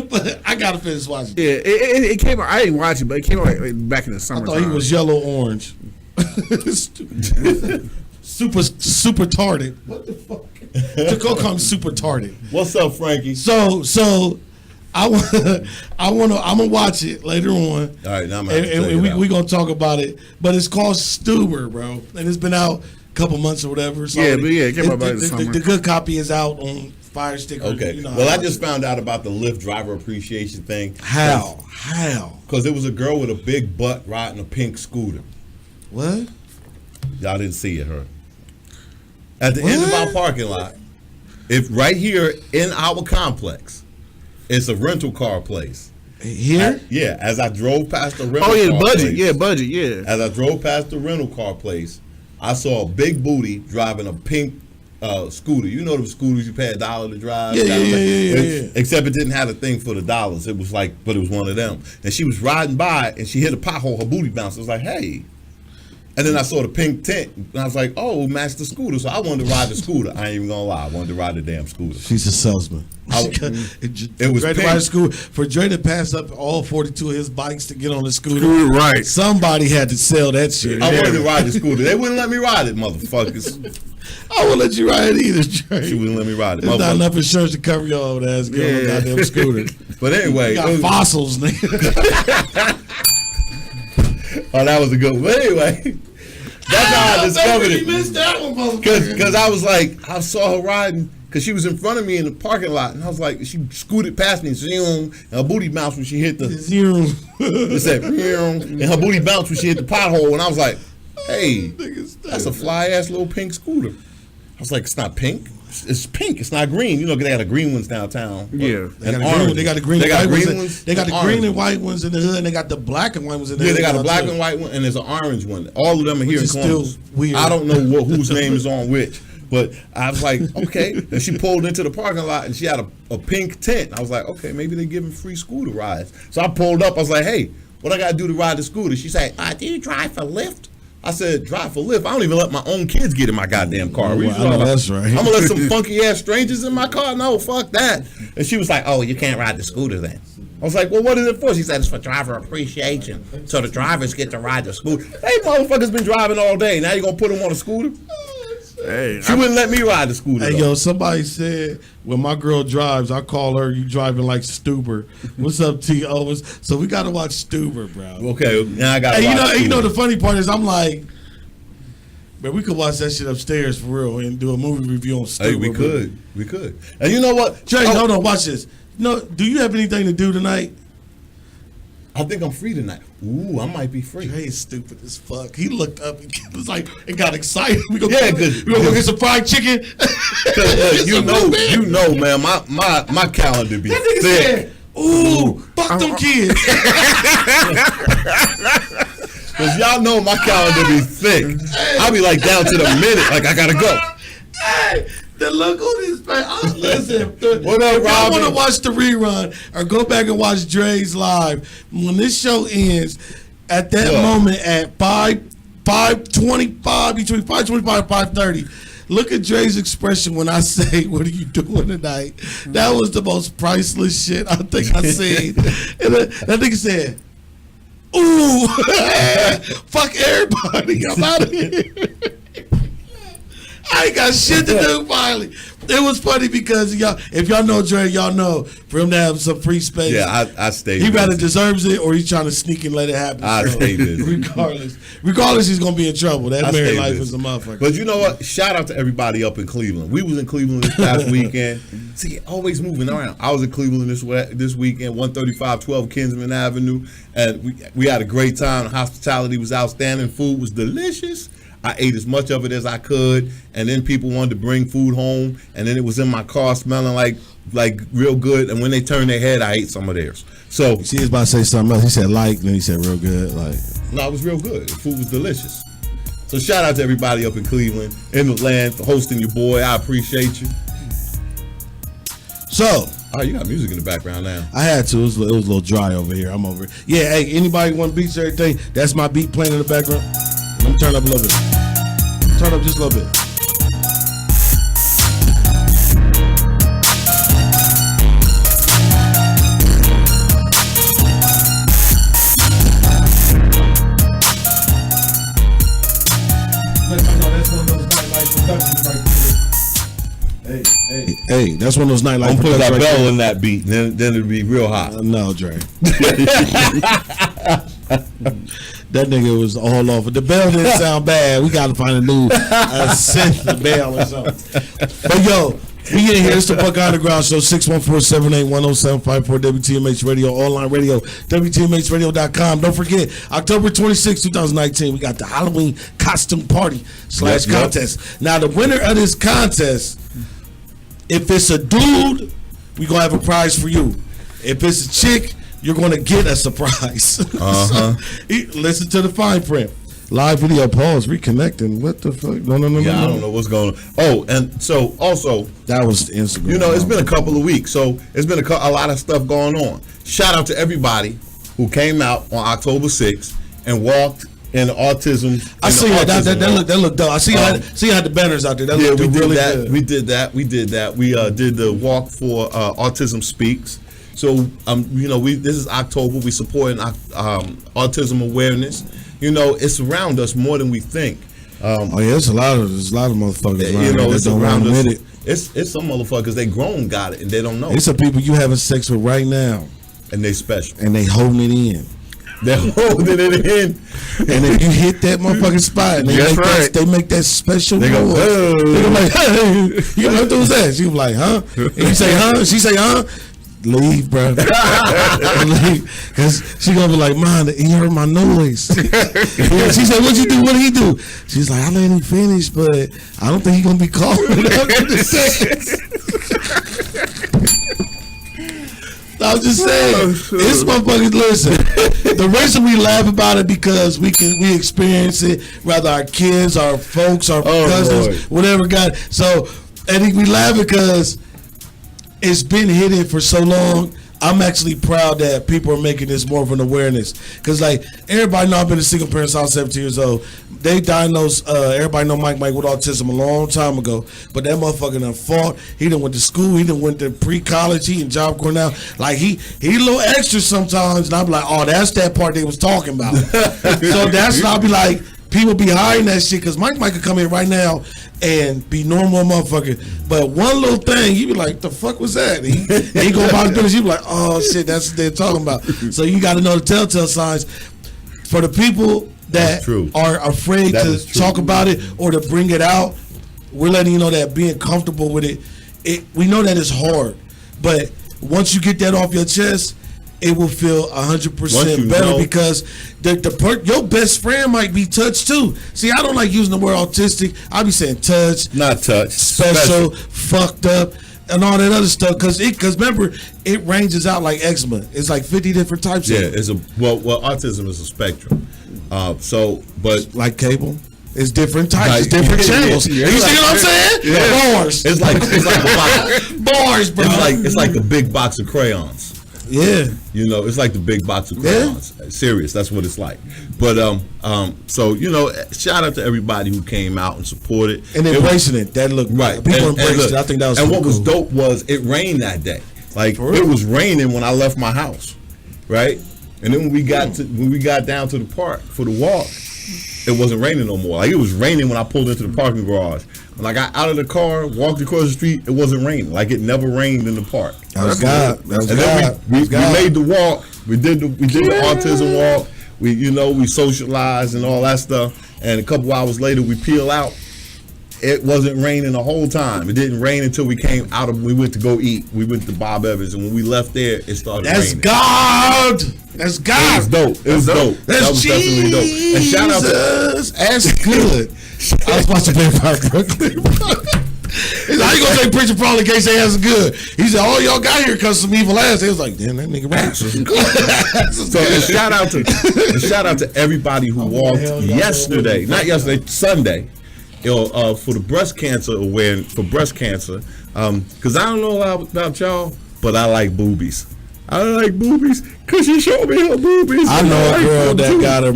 But I gotta finish watching. Yeah, it came out. I didn't watch it, but it came out like back in the summer. I thought he was yellow orange. super tarded. What the fuck? Jacob called him super tarded. What's up, Frankie? So I'm gonna watch it later on. All right, now we gonna talk about it. But it's called Stuber, bro, and it's been out a couple months or whatever. So it came out by the summer. The good copy is out on Fire Stick. Okay. Well, I just found out about the Lyft driver appreciation thing. How? Because it was a girl with a big butt riding a pink scooter. What? Y'all didn't see it, her. At the end of our parking lot, right here in our complex, it's a rental car place. Here? As I drove past the rental car Budget. As I drove past the rental car place, I saw a big booty driving a pink scooter. You know the scooters you pay $1 to drive? Yeah. Except it didn't have a thing for the dollars. It was but it was one of them. And she was riding by and she hit a pothole, her booty bounced. I was like, hey. And then I saw the pink tent, and I was like, "Oh, match the scooter." So I wanted to ride the scooter. I ain't even gonna lie, I wanted to ride the damn scooter. She's a salesman. It was Dre to pink. ride a scooter. For Dre to pass up all 42 of his bikes to get on the scooter. Scooter, right. Somebody had to sell that shit. I wanted to ride the scooter. They wouldn't let me ride it, motherfuckers. I won't let you ride it either, Dre. She wouldn't let me ride it. There's not enough insurance to cover your old ass getting on a goddamn scooter. But anyway, You got fossils, nigga. Oh, that was a good one. But anyway, that's how I discovered it. You missed that one, motherfucker. Because I was like, I saw her riding, because she was in front of me in the parking lot, and I was like, she scooted past me, and her booty bounced when she hit the. It said, and her booty bounced when she hit the pothole, and I was like, hey, that's a fly ass little pink scooter. I was like, it's not pink. It's pink. It's not green. You know, they got the green ones downtown. Yeah, They got the green ones. They got the green and white ones in the hood, and they got the black and white ones in the hood. Yeah, they got a black and white one, and there's an orange one. All of them are here in Columbus. Still weird. I don't know whose name is on which, but I was like, okay. And she pulled into the parking lot, and she had a pink tent. I was like, okay, maybe they're giving free scooter rides. So I pulled up. I was like, hey, what I got to do to ride the scooter? She said, do you drive for Lyft? I said, drive for Lyft. I don't even let my own kids get in my goddamn car. That's right. I'm going to let some funky ass strangers in my car? No, fuck that. And she was like, oh, you can't ride the scooter then. I was like, well, what is it for? She said, it's for driver appreciation. So the drivers get to ride the scooter. Hey, motherfuckers been driving all day. Now you going to put them on a scooter? Hey, she wouldn't let me ride the scooter. Hey, yo, somebody said when my girl drives, I call her, you driving like Stuber. What's up, T. Owens? So we got to watch Stuber, bro. Okay, now I got to watch Stuber. You know, the funny part is I'm like, man, we could watch that shit upstairs for real and do a movie review on Stuber. Hey, we could. And you know what? Trey, hold on, watch this. No, do you have anything to do tonight? I think I'm free tonight. Ooh, I might be free. Trey is stupid as fuck. He looked up and was like, and got excited. We gonna good. go get some fried chicken. You know, man, my calendar be that nigga thick. said, ooh, fuck them kids. Cause y'all know my calendar be thick. I be like down to the minute, like I gotta go. Hey, the look on his face. Listen, what up, if y'all Robin? want to watch the rerun or go back and watch Dre's live, when this show ends, at that moment at 5:25, between 5:25 and 5:30, look at Dre's expression when I say, "What are you doing tonight?" That was the most priceless shit I think I seen. And that nigga said, "Ooh, fuck everybody, I'm out of here." I ain't got shit to do finally. It was funny because y'all, if y'all know Dre, y'all know for him to have some free space. Yeah, I stay. He rather deserves it or he's trying to sneak and let it happen. I stay busy. Regardless, he's gonna be in trouble. That married life is a motherfucker. But you know what? Shout out to everybody up in Cleveland. We was in Cleveland this past weekend. See, always moving around. I was in Cleveland this weekend, 13512 Kinsman Avenue, and we had a great time. Hospitality was outstanding. Food was delicious. I ate as much of it as I could, and then people wanted to bring food home, and then it was in my car smelling like real good. And when they turned their head, I ate some of theirs. So he was about to say something else. He said like, then he said real good. Like, no, it was real good. The food was delicious. So shout out to everybody up in Cleveland, in the land, for hosting your boy. I appreciate you. So. Oh, you got music in the background now. I had to. It was a little dry over here. I'm over it. Yeah, hey, anybody want beats or everything? That's my beat playing in the background. Let me turn up a little bit. Turn up just a little bit. Hey, that's one of those nightlife. I'm put that bell in that beat, then it'll be real hot. No, Dre. That nigga was all over. The bell didn't sound bad. We got to find a new synth bell or something. But yo, we in here. It's the Buckeye Underground Show. 614-781-0754 WTMH Radio, online radio, WTMHradio.com. Don't forget, October 26, 2019, we got the Halloween costume party / contest. Now, the winner of this contest, if it's a dude, we gonna have a prize for you. If it's a chick, you're gonna get a surprise. So, listen to the fine print. Live video pause, reconnecting. What the fuck? No. Yeah, I don't know what's going on. Oh, and so also that was Instagram. You know, it's been a couple of weeks, so it's been a lot of stuff going on. Shout out to everybody who came out on October 6th and walked and autism. I see that look dope. I see how the banners out there. That look really good. We did that. We did the walk for Autism Speaks. So this is October. We supporting autism awareness. It's around us more than we think. There's a lot of motherfuckers. It's around us. It's some motherfuckers. They grown got it and they don't know. It's some people you having sex with right now, and they special, and they holding it in. They're holding it in, and if you hit that motherfucking spot, and they make that special. They go, they go like, hey, you gonna have to do that? She was like, huh? And you say, huh? She say, huh? Leave, bro. Leave, cause she gonna be like, "Man, he heard my noise." She said, "What'd you do? What did he do?" She's like, "I let him finish, but I don't think he gonna be calling after the seconds." I'm just saying, this motherfuckers. Listen, the reason we laugh about it because we experience it. Whether our kids, our folks, our cousins, whatever. God, so I think we laugh because it's been hidden for so long. I'm actually proud that people are making this more of an awareness. Because, like, everybody know I've been a single parent since I was 17 years old. They diagnosed, everybody know Mike with autism a long time ago. But that motherfucker done fought. He done went to school. He done went to pre-college. He in Job Corps now. Like, he a little extra sometimes. And I'll be like, oh, that's that part they was talking about. So that's when I'll be like, people be hiding that shit because Mike could come in right now and be normal motherfucker. But one little thing, you be like, the fuck was that? And he go about his business, you be like, oh shit, that's what they're talking about. So you got to know the telltale signs. For the people that are afraid to talk about it or to bring it out, we're letting you know that being comfortable with it, we know that it's hard. But once you get that off your chest, it will feel 100% better because your best friend might be touched too. See, I don't like using the word autistic. I be saying touch, not touch, special, fucked up, and all that other stuff. Because remember, it ranges out like eczema. It's like 50 different types. Yeah, it's autism is a spectrum. But like cable. It's different types, it's different channels. You see what I'm saying? Yeah. Bars. It's like a box. Bars, bro. It's like a big box of crayons. Yeah, it's like the big box of crayons. Yeah. Serious, that's what it's like. But so shout out to everybody who came out and supported and embracing it. That looked right. People embraced it. I think that was. And what was dope was it rained that day. Like it was raining when I left my house, right? And then when we got down to the park for the walk, it wasn't raining no more. Like it was raining when I pulled into the parking garage. When I got out of the car, walked across the street, it wasn't raining. Like it never rained in the park. That was God. That was God. Then we made the walk. We did the autism walk. We socialized and all that stuff. And a couple hours later, we peel out. It wasn't raining the whole time. It didn't rain until we came out of. We went to go eat. We went to Bob Evans, and when we left there, it started raining. That's God. That's God. It was dope. That was definitely dope. And shout out to that's good. I was watching Vampire Brooklyn. He's like, how you gonna say preacher probably can't say that's good? He said, all y'all got here because some evil ass. They was like, damn, that nigga raps. So shout out to everybody who walked yesterday. Not yesterday, Sunday. For the breast cancer awareness, for breast cancer, because I don't know a lot about y'all, but I like boobies. I like boobies because she showed me her boobies. I know a girl that got her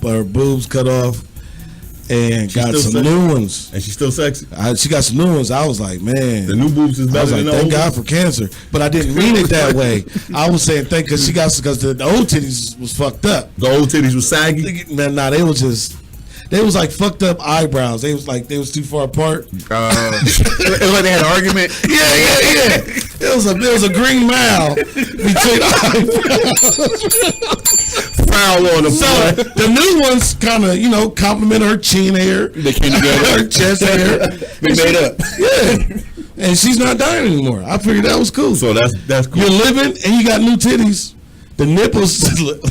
her boobs cut off and got some new ones. And she's still sexy. She got some new ones. I was like, man, the new boobs is better than the old. Thank God for cancer, but I didn't mean it that way. I was saying because the old titties was fucked up. The old titties was saggy. Nah, they was just. They was like fucked up eyebrows. They was too far apart. It was like they had an argument. Yeah. It was a green mile between eyebrows. Foul on the So the new ones kind of complement her chin hair. They came together. Her chest hair. They made up. Yeah. And she's not dying anymore. I figured that was cool. So that's cool. You're living and you got new titties. The nipples.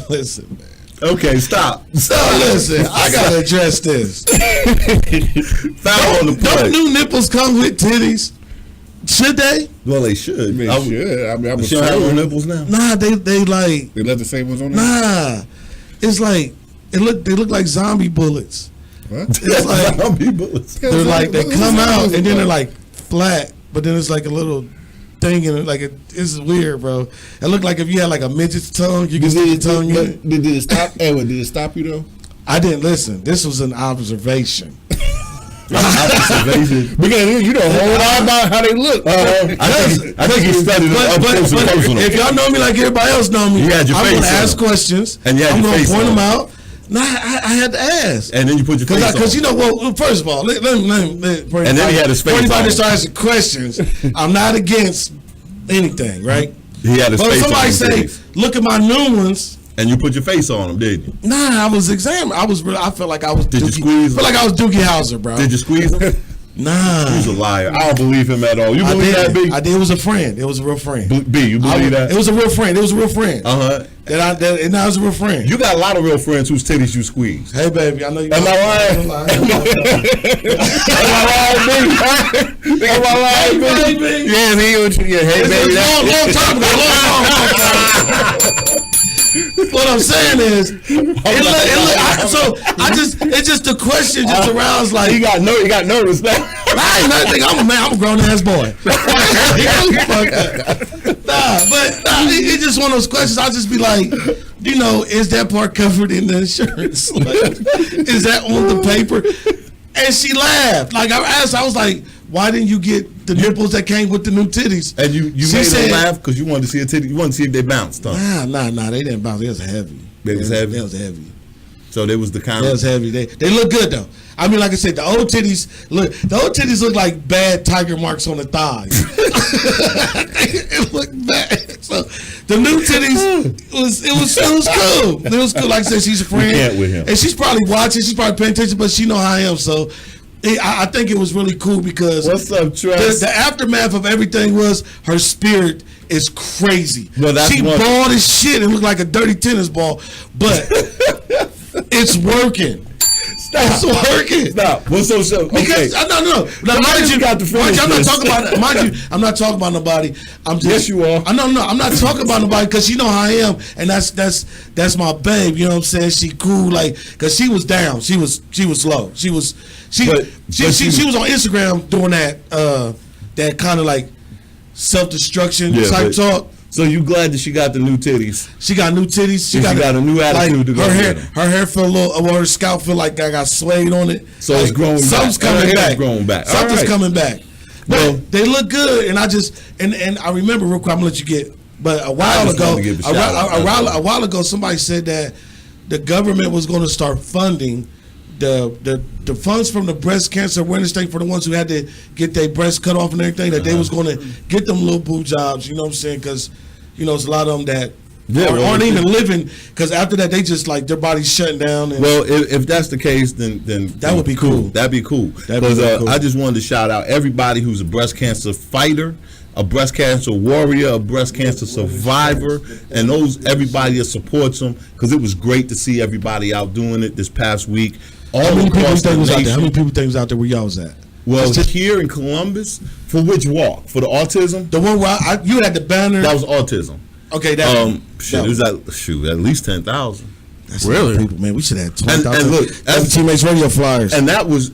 Listen, man. Okay, stop. So listen, I gotta address this. Foul on the play. Don't new nipples come with titties? Should they? Well, they should. I mean, should. I mean, I'm she don't have no nipples now. Nah, they like they left the same ones on there. Nah, it's like they look like zombie bullets. What? It's like zombie bullets. They're like they come out and then they're like flat, but then it's like a little thing in it, like it's weird, bro. It looked like if you had like a midget's tongue, you can see your tongue. Did it stop? Did it stop you though? I didn't listen. This was an observation. Because you know a whole lot about how they look. I think he studied up close and personal. If y'all know me like everybody else know me, I'm going to ask questions. And I'm going to point them out. No, I had to ask. And then you put your face on. Because you know, well, first of all, let me and then he had his face on. Anybody starts asking questions, I'm not against anything, right? He had his face on. But somebody say, look at my new ones. And you put your face on them, didn't you? Nah, I was examining. I felt like I was. Did you squeeze them? I felt like I was Doogie Howser, bro. Did you squeeze them? Nah. He's a liar. I don't believe him at all. You believe that, B? I did. It was a friend. It was a real friend. B, you believe that? It was a real friend. It was a real friend. Uh-huh. And I was a real friend. You got a lot of real friends whose titties you squeeze. Hey, baby, I know you. Am I lying? Am I lying, B? Yeah, hey, baby. Long time ago. What I'm saying is, it's just the question just around like you got nervous now. I ain't nothing. I'm a grown ass boy. It's just one of those questions. I'll just be like, you know, is that part covered in the insurance? Like, is that on the paper? And she laughed. Like I asked, I was like, why didn't you get the nipples that came with the new titties? And you made her laugh because you wanted to see a titty. You wanted to see if they bounced. Huh? Nah. They didn't bounce. They was heavy. They was heavy. They was heavy. So they was the kind. They was heavy. They look good though. I mean, like I said, the old titties look like bad tiger marks on the thighs. It looked bad. So the new titties was cool. It was cool. Like I said, she's a friend. You can't with him. And she's probably watching. She's probably paying attention, but she know how I am. So I think it was really cool because what's up, Tress? The aftermath of everything was her spirit is crazy. No, that's she bald as shit and looked like a dirty tennis ball, but it's working. It's working. Stop. What's so? Okay. Because, no. Now, mind you, got to finish I'm not talking about. Mind you, I'm not talking about nobody. I'm just. Yes, you are. No. I'm not talking about nobody because you know how I am, and that's my babe. You know what I'm saying? She cool, like, because she was down. She was low. She was on Instagram doing that kind of like self-destruction type talk. So you glad that she got the new titties? She got new titties. She got a new attitude like, to go with them. Her hair feel a little. Her scalp feel like I got suede on it. So like, it's growing something's back. Coming back. Growing back. Something's coming back. But they look good, and I just and I remember real quick. I'm gonna let you get. But a while ago, somebody said that the government was going to start funding the funds from the breast cancer awareness thing for the ones who had to get their breast cut off and everything, that they was going to get them little boob jobs, you know what I'm saying? Because, you know, it's a lot of them that aren't even living, because after that, they just like, their body's shutting down. And well, if that's the case, then that would be cool. That'd be cool. Because I just wanted to shout out everybody who's a breast cancer fighter, a breast cancer warrior, a breast cancer survivor, and everybody that supports them, because it was great to see everybody out doing it this past week. How many people think was out there where y'all was at? Well, here in Columbus, for which walk? For the autism? The one where you had the banner. That was autism. Okay, it was at least 10,000. That's really people, man. We should have 20,000. And look, that's Teammates Radio flyers. And that was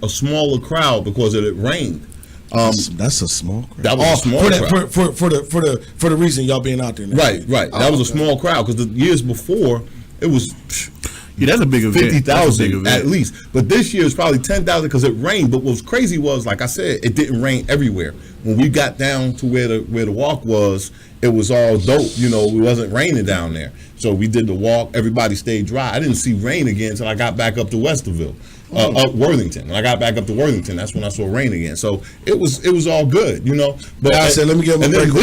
a smaller crowd because it rained. That's a small crowd. That was a small crowd for the reason y'all being out there. Now. Right. That was a small crowd because the years before it was. Yeah, that's a big event. 50,000 at least. But this year it's probably 10,000 because it rained. But what was crazy was, like I said, it didn't rain everywhere. When we got down to where the walk was, it was all dope. You know, it wasn't raining down there. So we did the walk. Everybody stayed dry. I didn't see rain again until I got back up to Westerville, up Worthington. When I got back up to Worthington, that's when I saw rain again. So it was all good, you know. But I said, let me get my break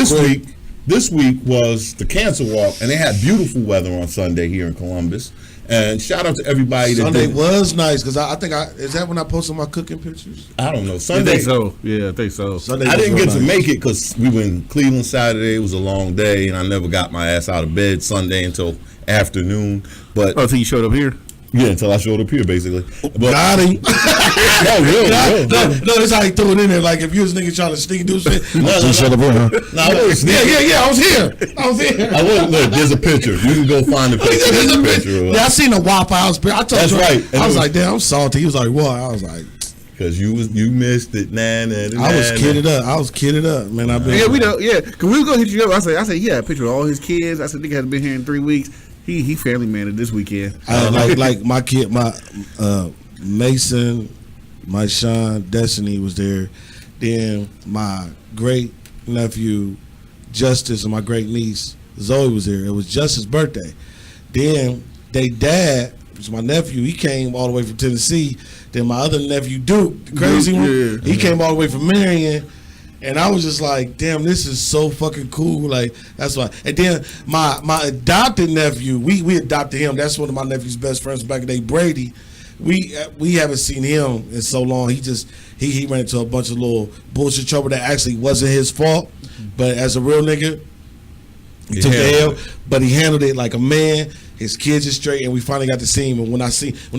this week was the cancer walk, and they had beautiful weather on Sunday here in Columbus. And shout out to everybody that Sunday was nice because I think is that when I posted my cooking pictures? I don't know. Sunday. I think so. Sunday I didn't get to make it because we were in Cleveland Saturday. It was a long day, and I never got my ass out of bed Sunday until afternoon. But until you showed up here. Yeah, until I showed up here, basically. But, got him. No, that's how he threw it in there. Like, if you was nigga trying to sneak and do shit. Shut up, huh? Yeah, I was here. I wasn't. Look, there's a picture. You can go find the picture. There's a picture. Yeah, I seen the Waffle House. I told that's you. Right. I was like, damn, I'm salty. He was like, what? I was like, because you missed it, I was kidded up, man. We know, yeah. Because we was gonna hit you up. I said, yeah, a picture of all his kids. I said, nigga hasn't been here in 3 weeks. He family man this weekend. Like my kid, my Mason, my Sean, Destiny was there. Then my great nephew Justice and my great niece Zoe was there. It was Justice's birthday. Then they dad, which is my nephew, he came all the way from Tennessee. Then my other nephew Duke, the crazy one, he came all the way from Marion. And I was just like, damn, this is so fucking cool. Like, that's why. And then my adopted nephew, we adopted him. That's one of my nephew's best friends back in the day, Brady. We haven't seen him in so long. He ran into a bunch of little bullshit trouble that actually wasn't his fault. But as a real nigga, he took the L. But he handled it like a man. His kids are straight, and we finally got to see him. And when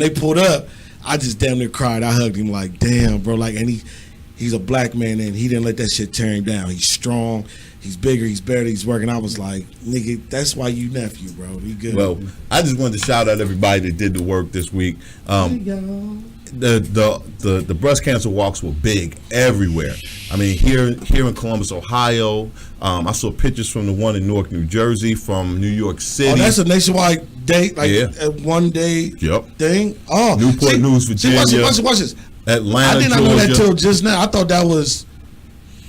they pulled up, I just damn near cried. I hugged him like, damn, bro. Like, and he's a black man, and he didn't let that shit tear him down. He's strong. He's bigger. He's better. He's working. I was like, nigga, that's why you nephew, bro. He good. Well, I just wanted to shout out everybody that did the work this week. The breast cancer walks were big everywhere. I mean, here in Columbus, Ohio. I saw pictures from the one in Newark, New Jersey, from New York City. Oh, that's a nationwide day, like a 1 day thing. Oh, Newport News, Virginia. Watch this. Atlanta, I did not Georgia. know that till just now. I thought that was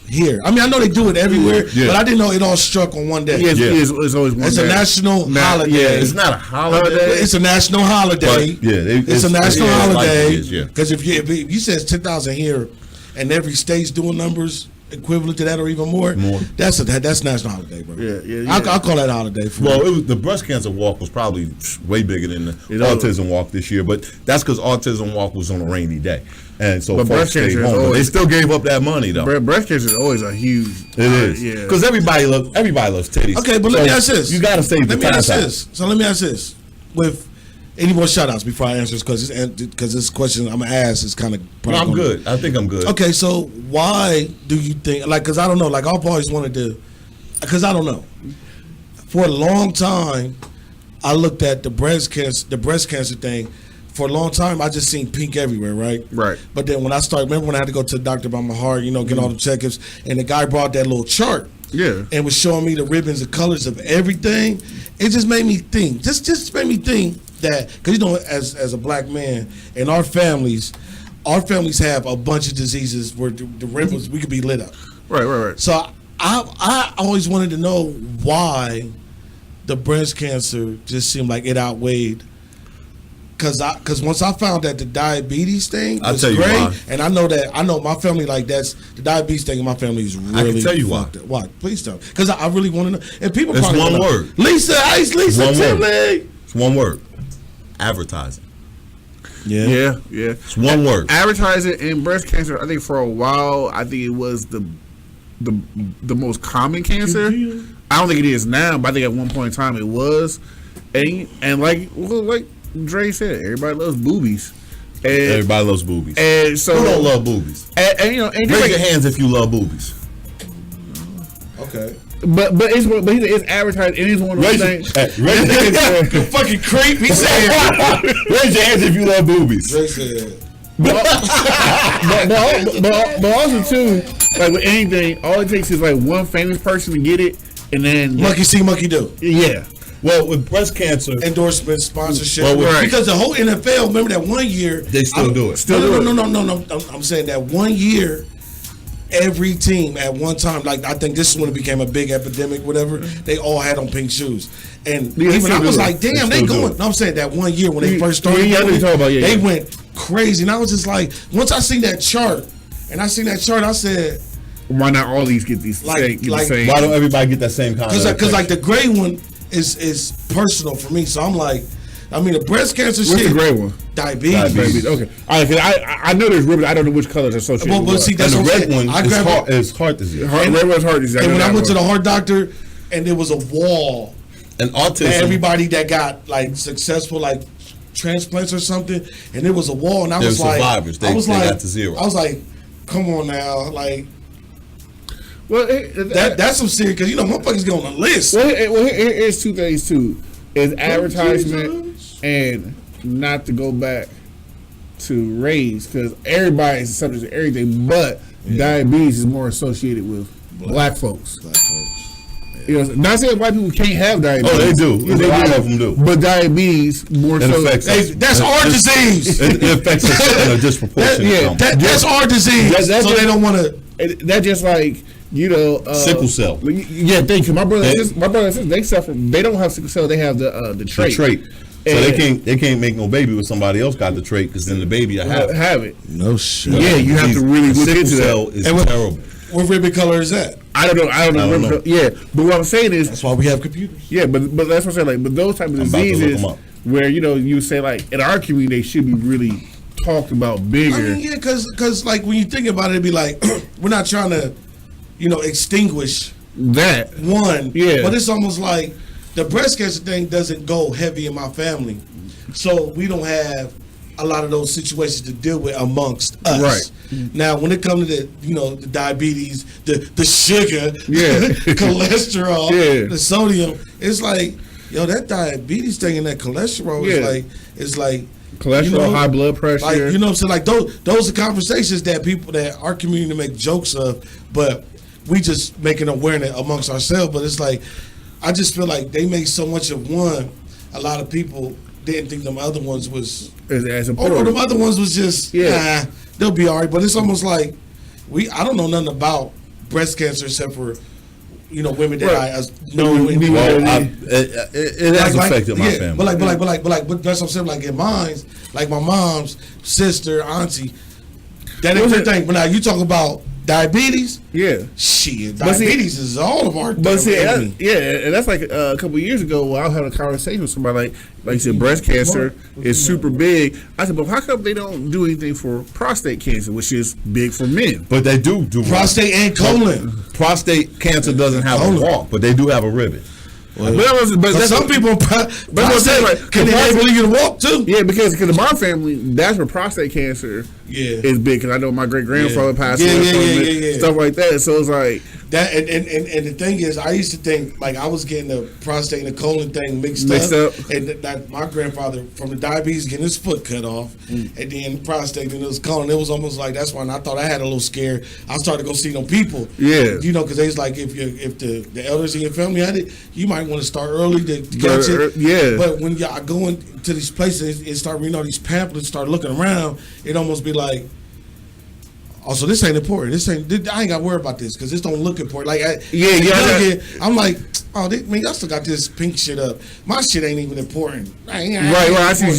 here. I mean, I know they do it everywhere, but I didn't know it all struck on 1 day. It's always 1 day. It's a national holiday. Yeah, it's not a holiday. It's a national holiday. But, it's a national holiday. Like because if you says 10,000 here, and every state's doing numbers equivalent to that or even more. That's national holiday, bro. Yeah. I'll call that a holiday. The breast cancer walk was probably way bigger than the autism walk this year, but that's because autism walk was on a rainy day, and so folks stayed home. But they still gave up that money though. Breast cancer is always a huge. It is because everybody loves titties. Okay, but let me ask this. You got to save the time. So let me ask this. With any more shout outs before I answer this, because this question I'm gonna ask is kind of. I'm good. I think I'm good. Okay, so why do you think, like, because I don't know, like, I've always wanted to, because I don't know. For a long time, I looked at the breast cancer thing. For a long time, I just seen pink everywhere, right? Right. But then when I started, remember when I had to go to the doctor about my heart, get all the checkups, and the guy brought that little chart. Yeah. And was showing me the ribbons, the colors of everything. It just made me think. Just made me think that, because as a black man in our families have a bunch of diseases where the ribbons, we could be lit up. Right. So I always wanted to know why the breast cancer just seemed like it outweighed. Because once I found that the diabetes thing was great, and I know my family, like, that's the diabetes thing in my family is really. I can tell you why. Why? Please tell me. Because I really want to know. And people it's probably one word. Lisa Timley. It's one word. Advertising. Yeah. It's one word. Advertising in breast cancer. I think for a while, I think it was the most common cancer. I don't think it is now, but I think at one point in time it was. And like Dre said, everybody loves boobies. Everybody loves boobies. And so who don't love boobies? And raise your hands if you love boobies. Okay. But it's advertised. It is one of those things. You fucking creep. He said, raise your hands if you love boobies. But also too, like with anything, all it takes is like one famous person to get it, and then monkey see, monkey do. Yeah. Well, with breast cancer, endorsement, sponsorship, right. Because the whole NFL, remember that 1 year they still do it. No. I'm saying that 1 year, every team at one time, like I think this is when it became a big epidemic, whatever. They all had on pink shoes, and even I was like, damn, they going. No, I'm saying that 1 year when they first started, they went crazy, and I was just like, once I seen that chart, I said, why not all these get these same? Why don't everybody get that same kind of? Because like the gray one is personal for me, so I'm like, I mean, the breast cancer What's shit. The gray one? Diabetes. Okay. All right, because I know there's ribbon. I don't know which colors are associated. But see, that's and the red one is heart disease. Red one's heart disease. And when I went to the heart doctor, and there was a wall. And autism. Everybody that got like successful like transplants or something, and there was a wall, and I was like, survivors. They got to zero. I was like, come on now, like. Well, that's some serious, because motherfuckers get on the list. Well, here's two things too: is advertisement and not to go back to race, because everybody is subject to everything, but diabetes is more associated with black folks. You know, not saying white people can't have diabetes. Oh, they do. A lot of them do. But diabetes more It so. affects us. That's our disease. It affects us in a disproportionate number. That's our disease. That's so they don't want to. That's just like, you know, sickle cell. Yeah, thank you. My brother and sister, they suffer. They don't have sickle cell. They have the trait. The trait. So they can't make no baby when somebody else got the trait, because then the baby will have it. No shit. Yeah, you have to really look into cell that. is And terrible. What ribbon color is that? I don't know. Yeah, but what I'm saying is that's why we have computers. Yeah, but that's what I'm saying. Like, but those type of diseases where, you know, you say like in our community they should be really talked about bigger. I mean, yeah, because like when you think about it, it'd be like we're not trying to, you know, extinguish that one. Yeah, but it's almost like the breast cancer thing doesn't go heavy in my family, so we don't have a lot of those situations to deal with amongst us. Right. Now, when it comes to the, you know, the diabetes, the sugar, yeah, cholesterol, the sodium, it's like, yo, that diabetes thing and that cholesterol is like cholesterol, you know, high blood pressure. Like, you know what I'm saying? Like those are conversations that people that our community make jokes of, but we just make an awareness amongst ourselves. But it's like, I just feel like they make so much of one. A lot of people didn't think them other ones was as important. Or them other ones was just they'll be all right. But it's almost like I don't know nothing about breast cancer except for, you know, women that I know. It has affected my family. But that's what I'm saying. Like in mine's, like my mom's sister, auntie, that ain't the thing. But now you talk about diabetes. Yeah, shit. Diabetes is all of our. But see, and that's like a couple of years ago. I was having a conversation with somebody like you said, breast cancer is super big. I said, but how come they don't do anything for prostate cancer, which is big for men? But they do prostate and colon. Prostate cancer doesn't have a walk, but they do have a ribbon. But some people, can they enable you to walk too? Yeah, because in my family, that's where prostate cancer is big. Because I know my great grandfather passed away, stuff like that. So it's like that. And the thing is, I used to think like I was getting the prostate and the colon thing mixed up, and that my grandfather from the diabetes getting his foot cut off, and then prostate and it was colon. It was almost like that's when I thought I had a little scare. I started to go see them people. Yeah, you know, because they was like if the elders in your family had it, you might want to start early to catch it. Yeah. But when y'all go into these places and start reading all these pamphlets, start looking around, it almost be like, oh, so this ain't important. I ain't got to worry about this because this don't look important. Like, I'm like, oh, y'all still got this pink shit up. My shit ain't even important. Right. I see. But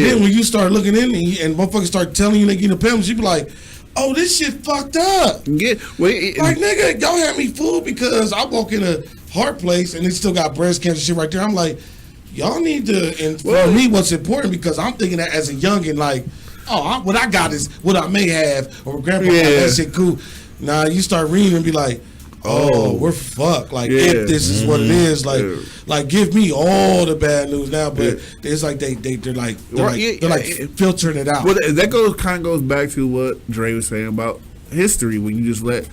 then when you start looking in and motherfuckers start telling you they getting the pamphlets, you be like, oh, this shit fucked up. Yeah. Like, nigga, y'all had me fooled because I walk in a heart place and it still got breast cancer shit right there. I'm like, y'all need to inform me what's important because I'm thinking that as a youngin', like, what I got is what I may have, or grandpa got that shit cool. Now you start reading and be like, we're fucked. Like if this is what it is, like give me all the bad news now. But it's like they're like filtering it out. Well, that kind of goes back to what Dre was saying about history when you just let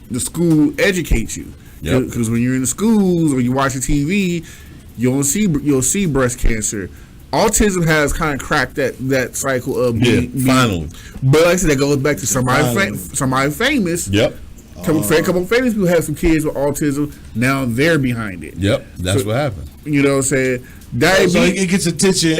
the school educate you. Because when you're in the schools or you watch the TV, you'll see breast cancer. Autism has kind of cracked that cycle of finally. But like I said, that goes back to somebody famous. Yep. A couple famous people have some kids with autism. Now they're behind it. Yep, that's what happened. You know what I'm saying? Diabetes, so it gets attention.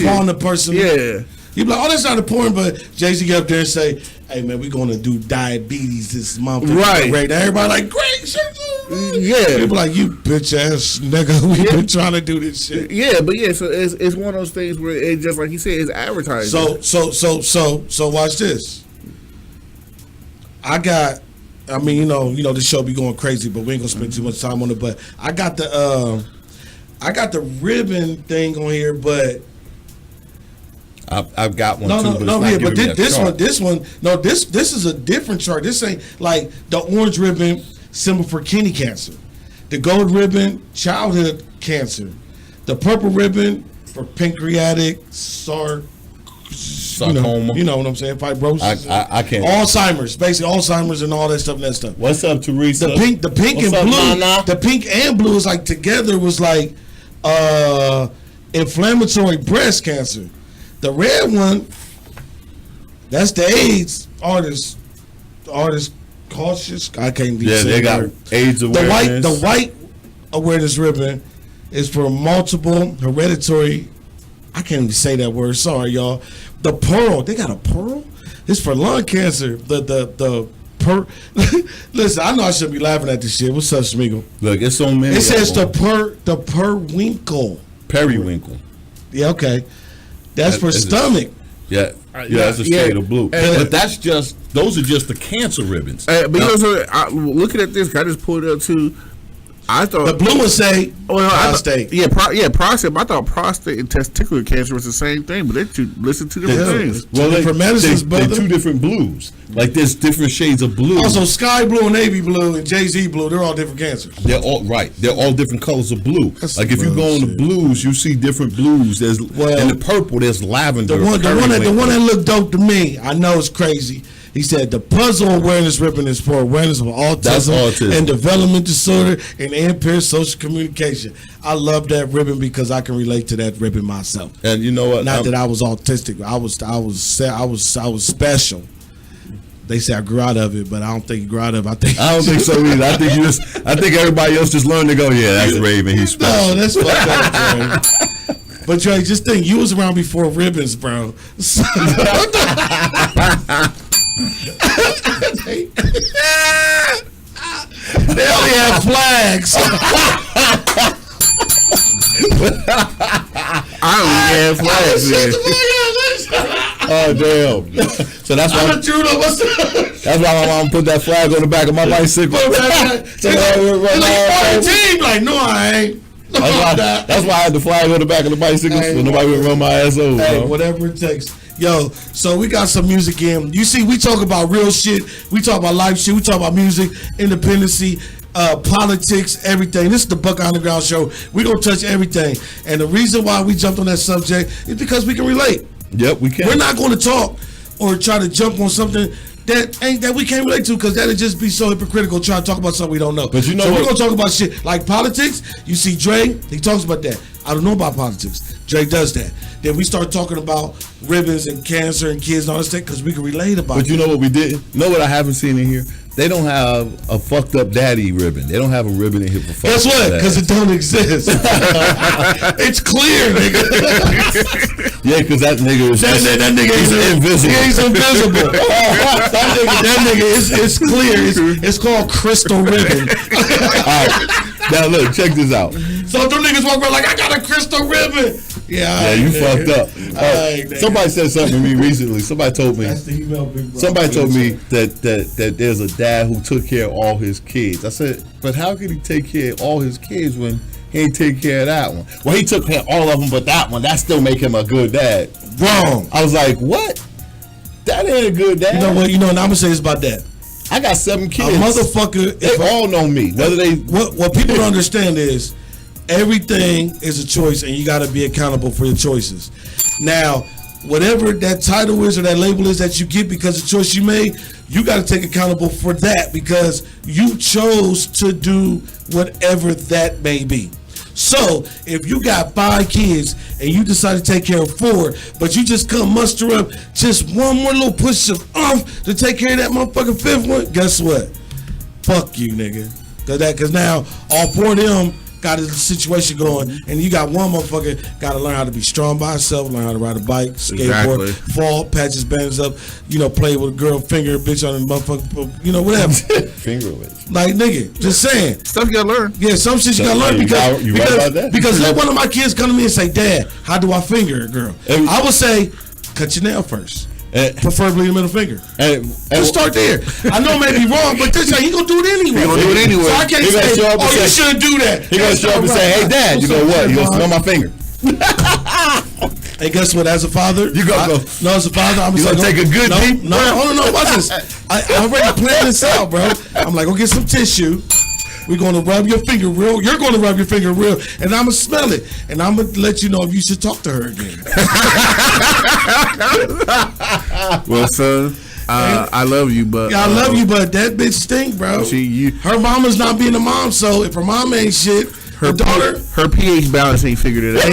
Upon the person. Yeah. You be like, that's not important, but Jay-Z get up there and say, hey, man, we're going to do diabetes this month. Right. Everybody like, great shit. Yeah. People like, you bitch ass nigga, we've been trying to do this shit. Yeah, but so it's one of those things where it just like you said, it's advertising. So watch this. I mean, you know, the show be going crazy, but we ain't gonna spend too much time on it. But I got the ribbon thing on here, but I've got one too. But this is a different chart. This ain't like the orange ribbon symbol for kidney cancer, the gold ribbon childhood cancer, the purple ribbon for pancreatic sarcoma. You know what I'm saying? Fibrosis. I can't. Alzheimer's, basically Alzheimer's and all that stuff. What's up, Teresa? The pink and blue. Nana? The pink and blue is like together was like inflammatory breast cancer. The red one, that's the AIDS. Artist cautious. I can't be. Yeah, they got AIDS awareness. The white awareness ribbon is for multiple hereditary. I can't even say that word. Sorry, y'all. The pearl. They got a pearl. It's for lung cancer. Listen, I know I shouldn't be laughing at this shit. What's up, Smeagol? Look, it's so many. It says the periwinkle. Periwinkle. Yeah, okay. That's for stomach. Yeah, that's a shade of blue. But those are just the cancer ribbons. But you know, looking at this, I just pulled it up too. I thought the blue one say prostate. Prostate. But I thought prostate and testicular cancer was the same thing, but they're two different things. Well, they're two different blues. Like there's different shades of blue. Also, sky blue and navy blue and Jay-Z blue, they're all different cancers. They're all right. They're all different colors of blue. That's like if you go on the blues, you see different blues. There's in the purple, there's lavender. The one that looked dope to me, I know it's crazy. He said the puzzle awareness ribbon is for awareness of autism and development disorder and impaired social communication. I love that ribbon because I can relate to that ribbon myself. And you know what? Not that I was autistic. I was special. They say I grew out of it, but I don't think you grew out of it. I don't think so either. I think everybody else just learned to go, yeah, that's Raven. He's special. No, that's fucked up, Dre. But Dre, just think, you was around before ribbons, bro. They only have flags. I only have flags. Oh damn! So that's why that's why my mom put that flag on the back of my bicycle. Like, no, I ain't. That's why I had the flag on the back of the bicycle so nobody would run my ass over. Hey, whatever it takes. Yo, so we got some music in. You see, we talk about real shit. We talk about life shit. We talk about music, independency, politics, everything. This is the Buckeye Underground Show. We're going to touch everything. And the reason why we jumped on that subject is because we can relate. Yep, we can. We're not going to talk or try to jump on something that we can't relate to, because that'd just be so hypocritical trying to talk about something we don't know. But you know so we're gonna talk about shit like politics. You see Dre, he talks about that. I don't know about politics. Dre does that. Then we start talking about ribbons and cancer and kids and all this stuff because we can relate about it. But you know what we didn't? Know what I haven't seen in here? They don't have a fucked up daddy ribbon. They don't have a ribbon in here for fucked up. Guess what? Because it don't exist. It's clear, nigga. Yeah, because that nigga is that nigga is invisible. He's invisible. that nigga is clear. It's called crystal ribbon. All right. Now look, check this out. So them niggas walk around like, I got a crystal ribbon. Yeah, you fucked up. Somebody said something to me recently. Somebody told me. Somebody told me that there's a dad who took care of all his kids. I said, but how could he take care of all his kids when he ain't take care of that one? Well, he took care of all of them, but that one, that still make him a good dad. Wrong. I was like, what? That ain't a good dad. You know what? You know, and I'm gonna say this about that. I got 7 kids. A motherfucker. They all know me. Whether they what people don't understand is everything is a choice, and you got to be accountable for your choices. Now, whatever that title is or that label is that you get because of the choice you made, you got to take accountable for that because you chose to do whatever that may be. So, if you got 5 kids and you decide to take care of 4, but you just come muster up just one more little push of to take care of that motherfucking 5th one, guess what? Fuck you, nigga. Cause now all 4 of them got a situation going, and you got one motherfucker got to learn how to be strong by himself, learn how to ride a bike, skateboard, fall, patch his bands up, play with a girl, finger a bitch on the motherfucker, whatever. Finger with. Like, nigga, just saying. Stuff you gotta learn. Yeah, some shit you gotta learn because let one of my kids come to me and say, Dad, how do I finger a girl? I would say, cut your nail first. Preferably the middle finger. Just start there. I know it may be wrong, but he gonna do it anyway. He gonna do it anyway. So I can't say, you shouldn't do that. He gonna show up and say, hey, Dad, you go what? You gonna smell my finger. Hey, guess what? As a father, you gonna go. No, as a father, I'm gonna take a good deep. No. Watch this. I already planned this out, bro. I'm like, go get some tissue. We're going to rub your finger real. You're going to rub your finger real, and I'm going to smell it. And I'm going to let you know if you should talk to her again. Well, son, I love you, but... Yeah, I love you, but that bitch stink, bro. Her mama's not being a mom, so if her mom ain't shit, her daughter... Her pH balance ain't figured it out.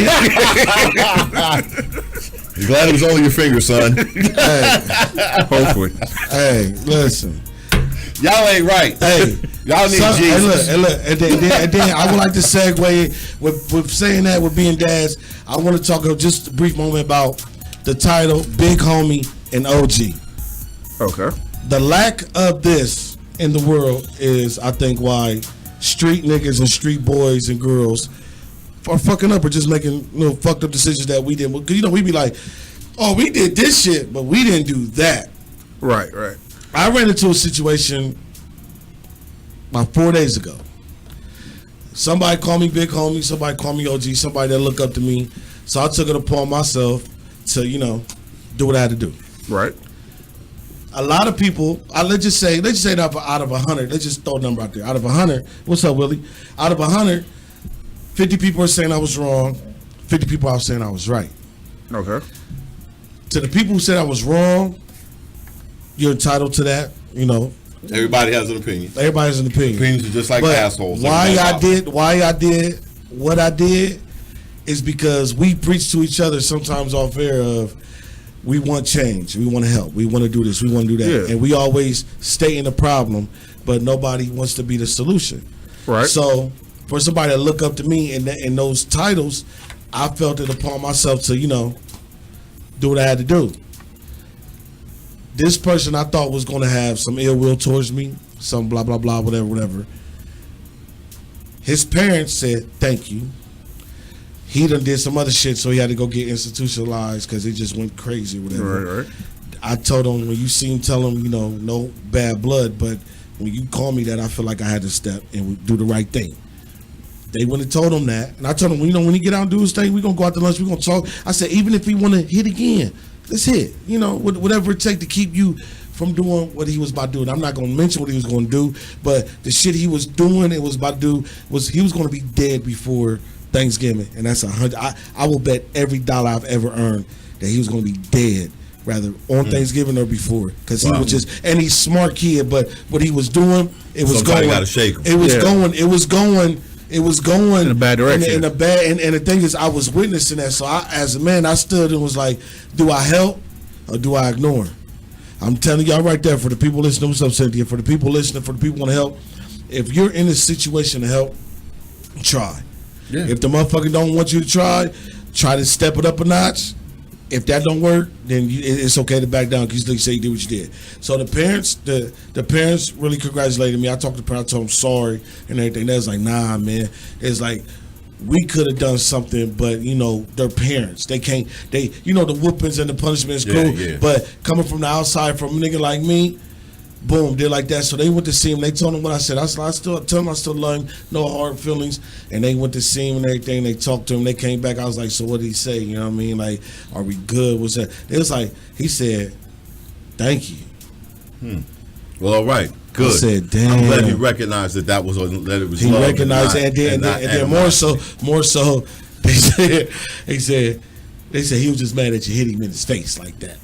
You're glad it was only your finger, son. Hey. Hopefully. Hey, listen. Y'all ain't right. Hey, y'all need Jesus. And then I would like to segue with saying that with being dads. I want to talk just a brief moment about the title Big Homie and OG. Okay. The lack of this in the world is, I think, why street niggas and street boys and girls are fucking up or just making fucked up decisions that we didn't. Because we be like, oh, we did this shit, but we didn't do that. Right. I ran into a situation about 4 days ago. Somebody called me Big Homie, somebody called me OG, somebody that looked up to me. So I took it upon myself to, do what I had to do. Right. A lot of people, let's just say that out of 100, let's just throw a number out there. Out of 100, what's up, Willie? Out of 100, 50 people are saying I was wrong, 50 people are saying I was right. Okay. To the people who said I was wrong, you're entitled to that, Everybody has an opinion. Everybody has an opinion. Opinions are just like assholes. Why I did what I did is because we preach to each other sometimes off air of we want change, we want to help, we want to do this, we want to do that. Yeah. And we always stay in the problem, but nobody wants to be the solution. Right. So for somebody to look up to me in those titles, I felt it upon myself to, do what I had to do. This person I thought was going to have some ill will towards me, some blah, blah, blah, whatever. His parents said, thank you. He done did some other shit, so he had to go get institutionalized because it just went crazy, whatever. Right. I told him, when you see him, tell him, no bad blood, but when you call me that, I feel like I had to step and do the right thing. They went and told him that. And I told him, when he get out and do his thing, we're going to go out to lunch, we're going to talk. I said, even if he want to hit again, let's hit. Whatever it take to keep you from doing what he was about to do. And I'm not going to mention what he was going to do, but the shit he was doing, it was about to do, he was going to be dead before Thanksgiving. And that's 100. I will bet every dollar I've ever earned that he was going to be dead, rather on Thanksgiving or before, because he was just, and he's smart kid, but what he was doing, it was Somebody going. Gotta shake him. It was going in a bad direction. In a bad, and the thing is, I was witnessing that. So as a man, I stood and was like, do I help or do I ignore? I'm telling y'all right there, for the people listening, what's up, Cynthia? For the people listening, for the people want to help, if you're in a situation to help, try. Yeah. If the motherfucker don't want you to try to step it up a notch. If that don't work, then it's okay to back down because you say you did what you did. So the parents really congratulated me. I talked to the parents, I told them sorry and everything. They was like, nah, man. It's like, we could have done something, but they're parents. They can't. The whoopings and the punishment is cool. Yeah. But coming from the outside, from a nigga like me, boom, they're like that. So they went to see him. They told him what I said. I still tell him I still love him, no hard feelings. And they went to see him and everything. They talked to him. They came back. I was like, so what did he say? You know what I mean? Like, are we good? What's that? It was like, he said, thank you. Well, all right. Good. I said, damn. I'm glad he recognized that it was he love. Recognized it, and then more so, they said he was just mad that you hit him in his face like that.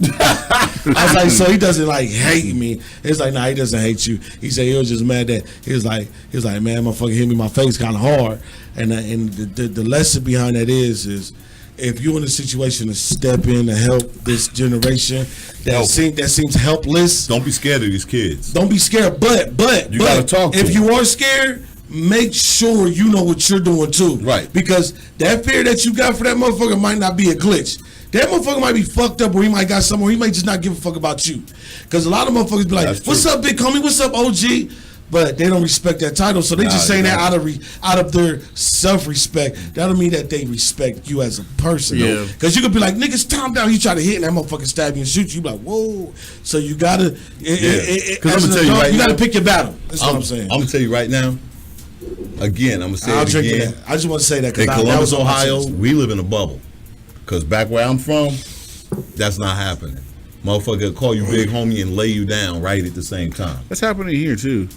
I was like, so he doesn't like hate me. It's like, nah, he doesn't hate you. He said he was just mad that he was like, man, motherfucker hit me in my face kind of hard. And the lesson behind that is if you're in a situation to step in to help this generation that seems helpless, don't be scared of these kids. Don't be scared, but you gotta talk to them. If you are scared, make sure you know what you're doing too. Right. Because that fear that you got for that motherfucker might not be a glitch. That motherfucker might be fucked up, or he might got somewhere. He might just not give a fuck about you. Because a lot of motherfuckers be like, what's up, big homie? What's up, OG? But they don't respect that title, so they just saying that out of their self-respect. That don't mean that they respect you as a person. Yeah. Because you could be like, niggas, calm down. You try to hit and that motherfucker stab you and shoot you. You be like, whoa. So you gotta, as an adult, you gotta pick your battle. That's what I'm saying. I'm gonna tell you right now. Again, I'm gonna say it again. I just want to say that because in Columbus, Ohio, we live in a bubble. Because back where I'm from, that's not happening. Motherfucker call you big homie and lay you down right at the same time. That's happening here too.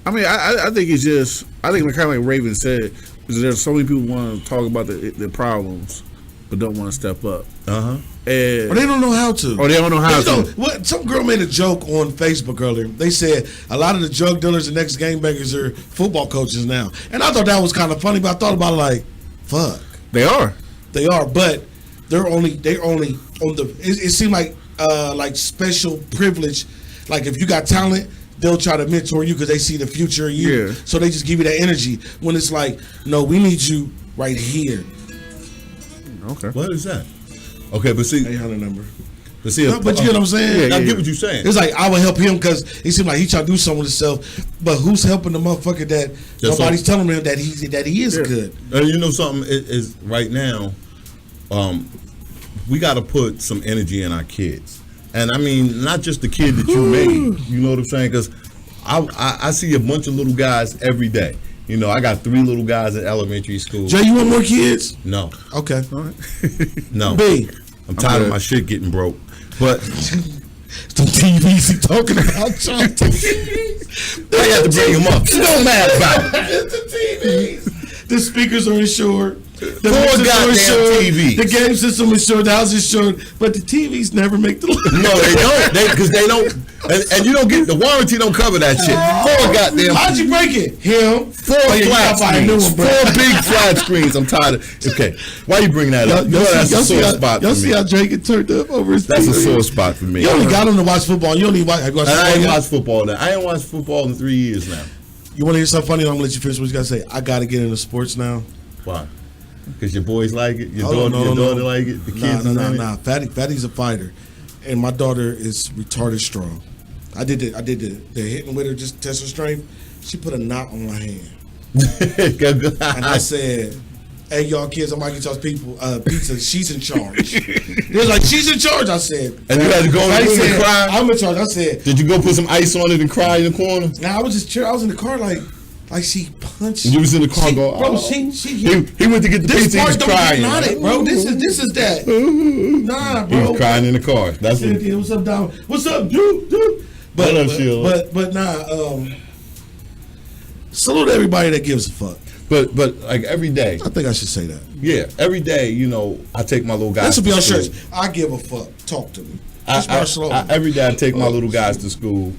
I mean, I think it's just, I think kind of like Raven said, is there's so many people want to talk about the problems, but don't want to step up. Or they don't know how to. Or they don't know how to. Some girl made a joke on Facebook earlier. They said a lot of the drug dealers and ex gangbangers are football coaches now, and I thought that was kind of funny. But I thought about it like, fuck, they are, but they're only on the. It seemed like special privilege. Like if you got talent, they'll try to mentor you because they see the future in you. Yeah. So they just give you that energy. When it's like, no, we need you right here. Okay. What is that? Okay, but see, 800 number. But see, No, but you get what I'm saying? I get what you're saying. It's like I would help him because he seemed like he trying to do something with himself. But who's helping the motherfucker that nobody's telling him that he is good? And you know something is right now, we got to put some energy in our kids, and I mean not just the kid that you made. You know what I'm saying? Because I see a bunch of little guys every day. You know, I got 3 little guys in elementary school. Jay, you want more kids? No. Okay. All right. No. B. I'm tired of my shit getting broke. But the TVs he talking about, John. I had to bring him up. It don't matter about it. It's the TVs. The speakers are insured. The 4 goddamn TVs. The game system is insured. The house is insured. But the TVs never make the list. No, they don't. Because they don't. And you don't get the warranty. Don't cover that shit. 4 goddamn. How'd you break it? Him. 4 flat screens. 4 big flat screens. I'm tired of. Okay, why you bring that up? That's a sore spot for me. Y'all see how Jay get turned up over his That's TV? a sore spot for me. You only got him to watch football. You only watch. I ain't watched football now. I ain't watched football in 3 years now. You want to hear something funny? I'm gonna let you finish what you gotta say. I gotta get into sports now. Why? Because your boys like it. Your daughter like it. The kids Nah. Fatty's a fighter, and my daughter is retarded strong. I did the hitting with her, just test her strength. She put a knot on my hand, and I said, "Hey, y'all kids, I'm gonna get y'all's people pizza. She's in charge." They was like, "She's in charge." I said, and you had to go in the room and cry. I'm in charge. I said, "Did you go put some ice on it and cry in the corner?" Nah, I was just cheering. I was in the car like she punched. You was in the car, he went to get the pizza. He was crying. Not it, bro. This is that. Nah, bro. He was crying in the car. That's what. What's up, Dom? What's up, dude? But salute everybody that gives a fuck. But like every day, I think I should say that. Yeah, every day, you know, I take my little guys. That should be on shirts. I give a fuck. Talk to me. Every day I take my little guys to school.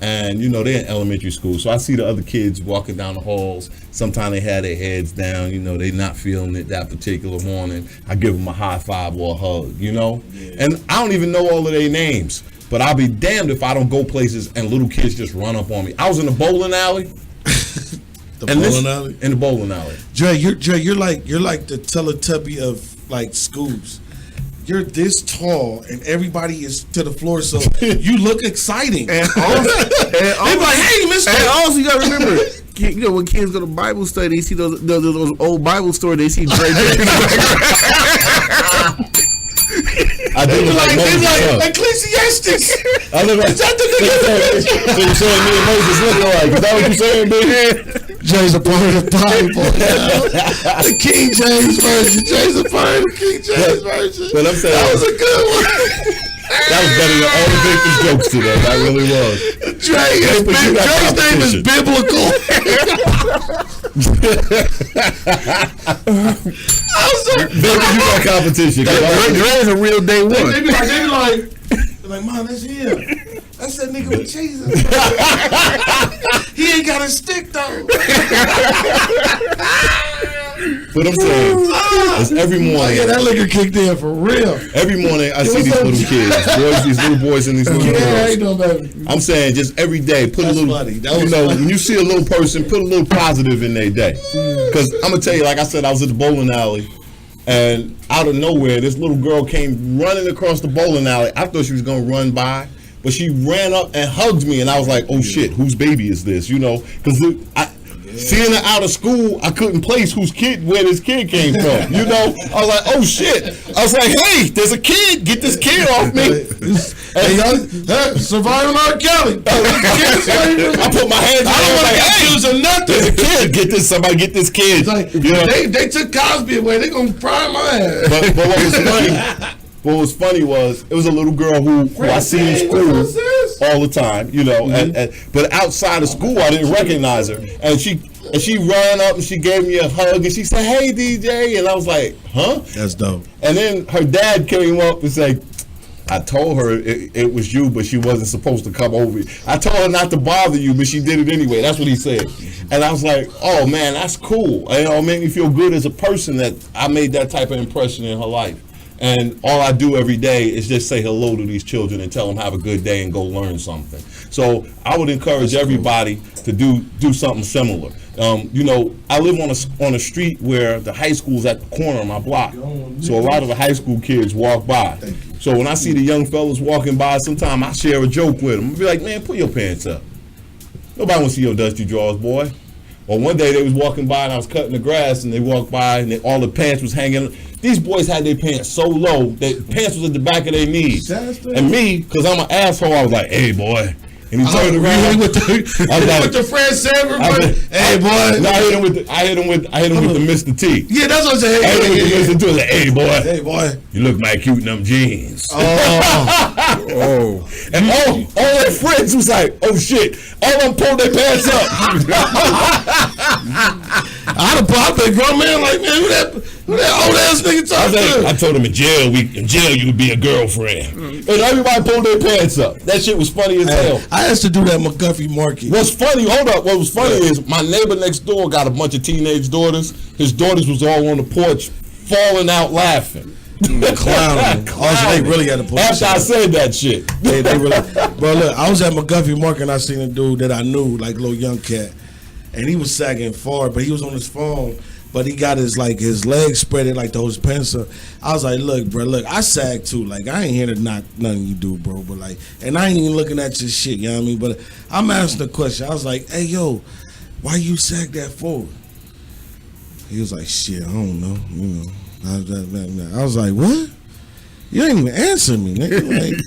And, you know, they're in elementary school. So I see the other kids walking down the halls. Sometimes they have their heads down. You know, they not feeling it that particular morning. I give them a high five or a hug, you know. Yeah. And I don't even know all of their names. But I'll be damned if I don't go places and little kids just run up on me. I was in the bowling alley. In the bowling alley. Dre, you're like the Teletubby of, like, schools. You're this tall and everybody is to the floor, so you look exciting. And also, they're like, "Hey, mister." And also, you gotta remember, you know, when kids go to Bible study, they see those old Bible stories. They see Dre. I do look like Moses. Like Ecclesiastes. I look like. So you're saying me and Moses look alike? Is that what you're saying, baby? Jay's a part of the Bible. The King James version. Jay's a part of the King James version. But I'm saying that was a good one. That was better than all the Victor's jokes today. That really was. Dre's name is biblical. Baby, you got competition. Dre is a real day one. They be like, "Mom, that's him. That's that nigga with Jesus. He ain't got a stick though." What I'm saying is every morning. Yeah, that liquor kicked in for real. Every morning I see these little kids, these little boys and these little girls. I'm saying just every day, put a little. When you see a little person, put a little positive in their day. Because I'm gonna tell you, like I said, I was at the bowling alley, and out of nowhere, this little girl came running across the bowling alley. I thought she was gonna run by. But she ran up and hugged me, and I was like, "Oh shit, whose baby is this?" You know, because seeing her out of school, I couldn't place where this kid came from. You know, I was like, "Oh shit!" I was like, "Hey, there's a kid. Get this kid off me!" Surviving R. Kelly. I put my hands. I don't want to get accused of nothing. There's a kid. Somebody get this kid. Like, you know? They took Cosby away. They gonna pry my ass. But what was funny? What was funny was it was a little girl who I see in school all the time, you know. But outside of school, I didn't recognize her, and she ran up and she gave me a hug and she said, "Hey, DJ," and I was like, "Huh?" That's dope. And then her dad came up and said, "I told her it was you, but she wasn't supposed to come over. I told her not to bother you, but she did it anyway." That's what he said. And I was like, "Oh man, that's cool." And it made me feel good as a person that I made that type of impression in her life. And all I do every day is just say hello to these children and tell them have a good day and go learn something. So I would encourage everybody to do something similar. You know, I live on a street where the high school's at the corner of my block. So a lot of the high school kids walk by. So when I see the young fellas walking by, sometimes I share a joke with them. I'll be like, man, pull your pants up. Nobody wants to see your dusty drawers, boy. Well, one day they was walking by and I was cutting the grass and they walked by and all the pants was hanging. These boys had their pants so low, their pants was at the back of their knees. And me, because I'm an asshole, I was like, hey, boy. And he turned around with the Fred Sanford. Hey, boy. No, I hit him with the Mr. T. Yeah, that's what I'm saying. I hit him with the Mr. T. I was like, hey, boy. Hey, boy. You look mighty cute in them jeans. Oh. And all their friends was like, oh, shit. All of them pulled their pants up. I'd have been a grown man like, man, who that old ass nigga talking to? I told him in jail you would be a girlfriend. And everybody pulled their pants up. That shit was funny as hell. I used to do that McGuffey market. What's funny, hold up, what was funny is my neighbor next door got a bunch of teenage daughters. His daughters was all on the porch falling out laughing. Clowning. Also, they really had to pull after I said that shit. They really, bro, look, I was at McGuffey Market and I seen a dude that I knew, like a little young cat, and he was sagging forward, but he was on his phone, but he got his legs spread like those pencil. I was like, look, bro, look, I sag too. Like, I ain't here to knock nothing you do, bro, but like, and I ain't even looking at your shit, you know what I mean? But I'm asking the question. I was like, hey, yo, why you sag that forward? He was like, shit, I don't know, you know. I was like, what? You ain't even answer me, nigga. Like,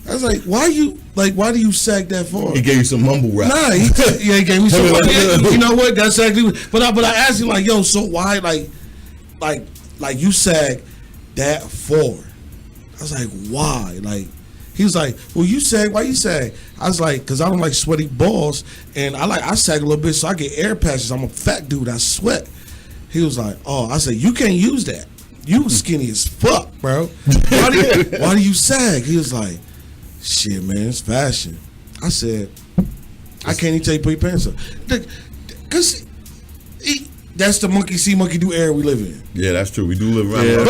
I was like, why do you sag that for? He gave you some mumble rap. Nah, he gave me some. You know what? That's exactly. But I asked him like, yo, so why like you sag that for? I was like, why? Like, he was like, well, you sag. Why you sag? I was like, cause I don't like sweaty balls, and I sag a little bit so I get air patches. I'm a fat dude. I sweat. He was like, oh, I said, you can't use that. You skinny as fuck, bro. Why do you sag? He was like, shit, man, it's fashion. I said, I can't even tell you put your pants up. Because that's the monkey see, monkey do era we live in. Yeah, that's true. We do live around. Yeah.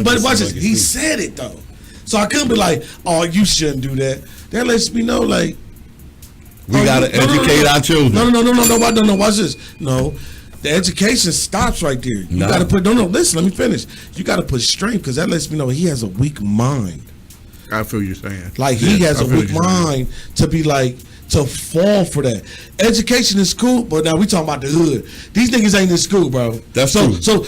But watch this. He said it, though. So I couldn't be like, oh, you shouldn't do that. That lets me know, like. We got to educate our children. No, watch this. No. The education stops right there. You got to put, listen, let me finish. You got to put strength because that lets me know he has a weak mind. I feel you're saying. Like, he has a weak mind to be like, to fall for that. Education is cool, but now we talking about the hood. These niggas ain't in school, bro. That's true. So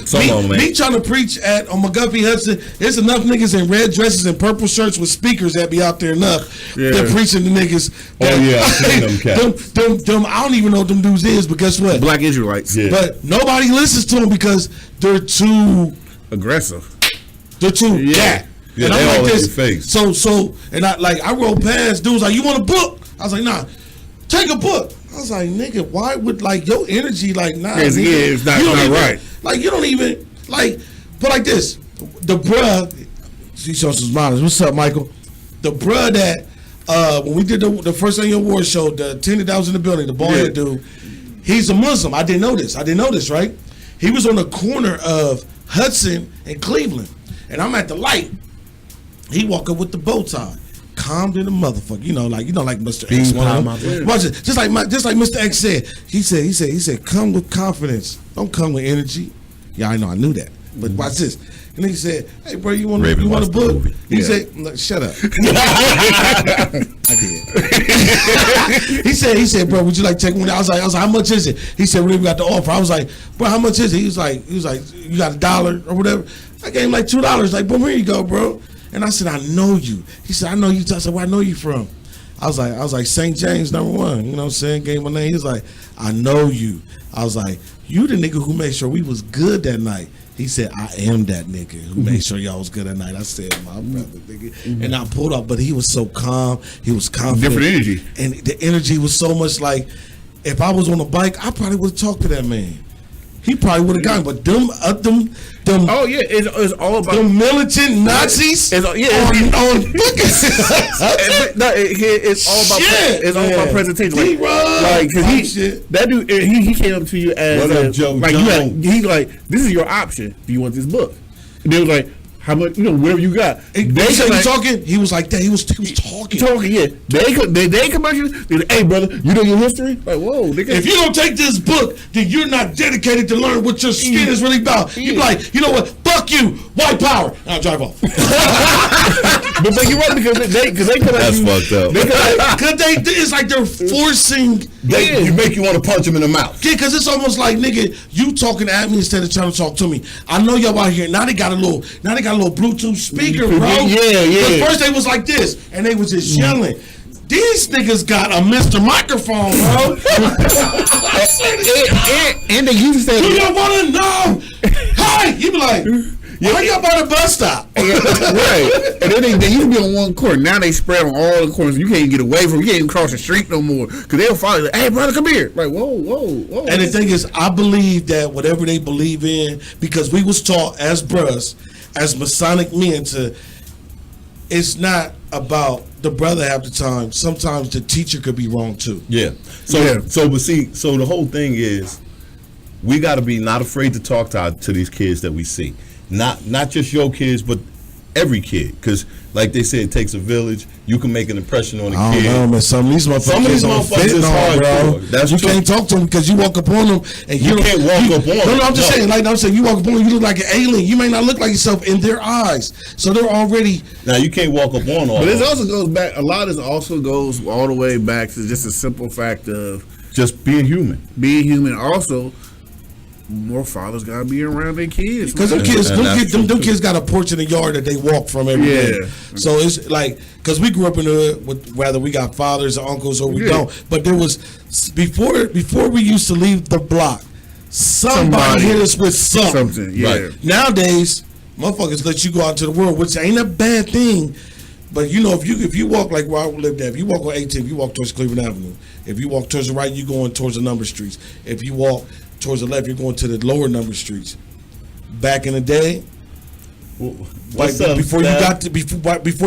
me trying to preach on McGuffey Hudson, there's enough niggas in red dresses and purple shirts with speakers that be out there enough. They're preaching to niggas. I've seen them cats. Them, I don't even know what them dudes is, but guess what? Black Israelites. Yeah. But nobody listens to them because they're too aggressive. They're too Yeah, and they I'm all like in this. your face. So, and I rolled past dudes like, you want a book? I was like, nah, take a book. I was like, nigga, why would like your energy like nah? It's not right. Like you don't even like put like this. The bruh, she shows some smiles. What's up, Michael? The bruh that when we did the first annual award show, the attendant that was in the building, the bald-head dude, he's a Muslim. I didn't know this, right? He was on the corner of Hudson and Cleveland, and I'm at the light. He walk up with the bow tie. Calm to the motherfucker, like Mr. X. Watch it, just like Mr. X said. He said, come with confidence. Don't come with energy. Yeah, I know, I knew that. But watch this. And he said, hey, bro, you want a book? He said, shut up. I did. he said, bro, would you like to take one? I was like, how much is it? He said, we got the offer. I was like, bro, how much is it? He was like, you got $1 or whatever. I gave him like $2. Like, boom, here you go, bro. And I said, I know you. He said, I know you. I said, where I know you from? I was like, St. James #1. You know what I'm saying? Gave my name. He was like, I know you. I was like, you the nigga who made sure we was good that night. He said, I am that nigga who made sure y'all was good that night. I said, my brother, nigga. And I pulled up, but he was so calm. He was confident. Different energy. And the energy was so much like, if I was on a bike, I probably would have talked to that man. He probably would have gotten, but them. Oh yeah, it's all about them militant Nazis. It's all about it's all about presentation. Like that dude, he came up to you as what up, Joe? Like he's like, this is your option. Do you want this book? And they was like, how much, whatever you got. They said he talking. He was like that. He was talking. Yeah. They come at you. Hey, brother, you know your history? Like, whoa, nigga. If you don't take this book, then you're not dedicated to learn what your skin is really about. You be like, you know what? Fuck you, white power. I'll drive off. but you're right because they come at you. That's fucked up. Because it's like they're forcing. You make you want to punch him in the mouth. Yeah, because it's almost like, nigga, you talking at me instead of trying to talk to me. I know y'all out here. Now they got a little Bluetooth speaker, bro. Yeah. But first they was like this, and they was just yelling. These niggas got a Mr. Microphone, bro. and they used to say, "Do you want to know?" Hey, you be like, "Why you up on the bus stop?" Right. And then they used to be on one corner. Now they spread on all the corners. You can't even get away from. You can't even cross the street no more because they'll follow you. Like, hey, brother, come here. Like, whoa. And the thing is, I believe that whatever they believe in, because we was taught as bruhs, as Masonic men, it's not about the brother half the time. Sometimes the teacher could be wrong too. Yeah. So the whole thing is, we got to be not afraid to talk to these kids that we see. Not just your kids, but every kid. Because, like they say, it takes a village. You can make an impression on a kid. I don't know, man. Some of these motherfuckers is hard, bro. You can't talk to them because you walk up on them and you can't walk up on them. No, I'm just saying. Like I'm saying, you walk up on them, you look like an alien. You may not look like yourself in their eyes, so they're already. Now you can't walk up on all. But it also goes back. A lot of this also goes all the way back to just a simple fact of just being human. Being human. Also, more fathers gotta be around their kids because them kids got a porch in the yard that they walk from every day. So it's like because we grew up in the hood with whether we got fathers or uncles or we don't. But there was before we used to leave the block, somebody hit us with something. Yeah. Right. Nowadays, motherfuckers let you go out to the world, which ain't a bad thing. But if you walk like where I lived at, if you walk on 18, you walk towards Cleveland Avenue. If you walk towards the right, you going towards the number streets. If you walk towards the left, you're going to the lower number streets. Back in the day, before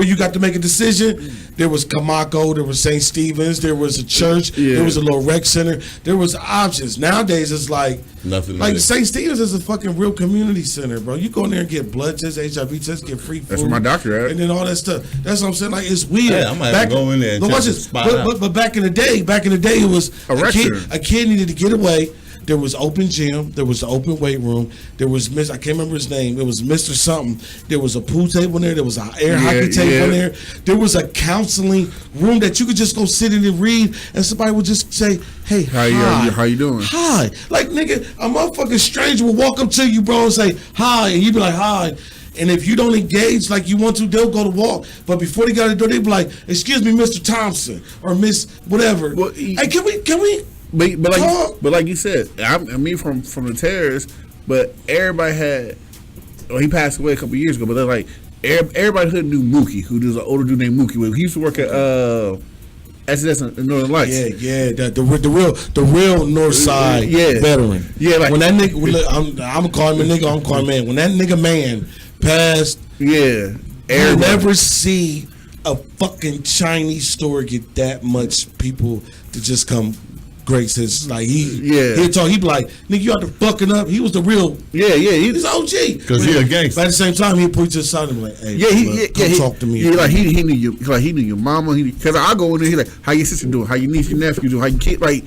you got to make a decision, there was Kamako, there was St. Stephen's, there was a church, there was a little rec center, there was options. Nowadays, it's like nothing. Like St. Stephen's is a fucking real community center, bro. You go in there and get blood tests, HIV tests, get free food. That's where my doctor at. And then all that stuff. That's what I'm saying. Like it's weird. Yeah, I might have to go in there and check the spot out. But back in the day, it was a kid needed to get away. There was open gym. There was the open weight room. There was I can't remember his name. It was Mr. Something. There was a pool table in there. There was an air hockey table in there. There was a counseling room that you could just go sit in and read, and somebody would just say, "Hey, how you doing? Hi." Like nigga, a motherfucking stranger will walk up to you, bro, and say hi, and you be like hi. And if you don't engage like you want to, they'll go to walk. But before they got to the door, they be like, "Excuse me, Mr. Thompson or Miss whatever." Well, hey, can we? But like you said, I mean from the terrorists, but everybody had. Well, he passed away a couple years ago, but they're like everybody hood knew Mookie, who was an older dude named Mookie. He used to work at SDS in Northern Lights. Yeah, the real North Side veteran. Yeah, like when that nigga, I'm gonna call him a nigga. I'm calling man. When that nigga man passed, you never see a fucking Chinese store get that much people to just come. Grace his like he'd talk. He'd be like, "Nigga, you out there fucking up." He was the real. He's OG because he a gangster. But at the same time, he'd put to the side and be like, "Hey, come talk to me." Yeah, like he knew you. Like he knew your mama. Because I go in there, he like, "How your sister doing? How your niece, your nephew doing? How your kid?" Like,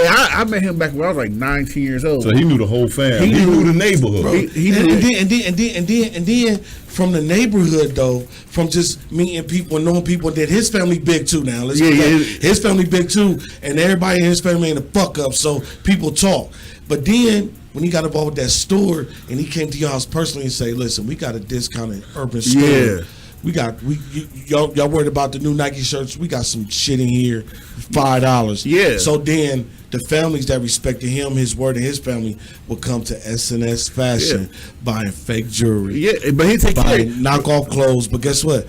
and I met him back when I was like 19 years old. So he knew the whole family. He knew the neighborhood. Bro, and then from the neighborhood though, from just meeting people and knowing people, that his family big too now. His family big too, and everybody in his family ain't a fuck up, so people talk. But then when he got involved with that store and he came to your house personally and say, "Listen, we got a discounted urban store. Yeah. Y'all worried about the new Nike shirts? We got some shit in here, $5. Yeah. So then the families that respected him, his word, and his family would come to SNS Fashion buying fake jewelry. Yeah, but he take buying knockoff clothes. But guess what?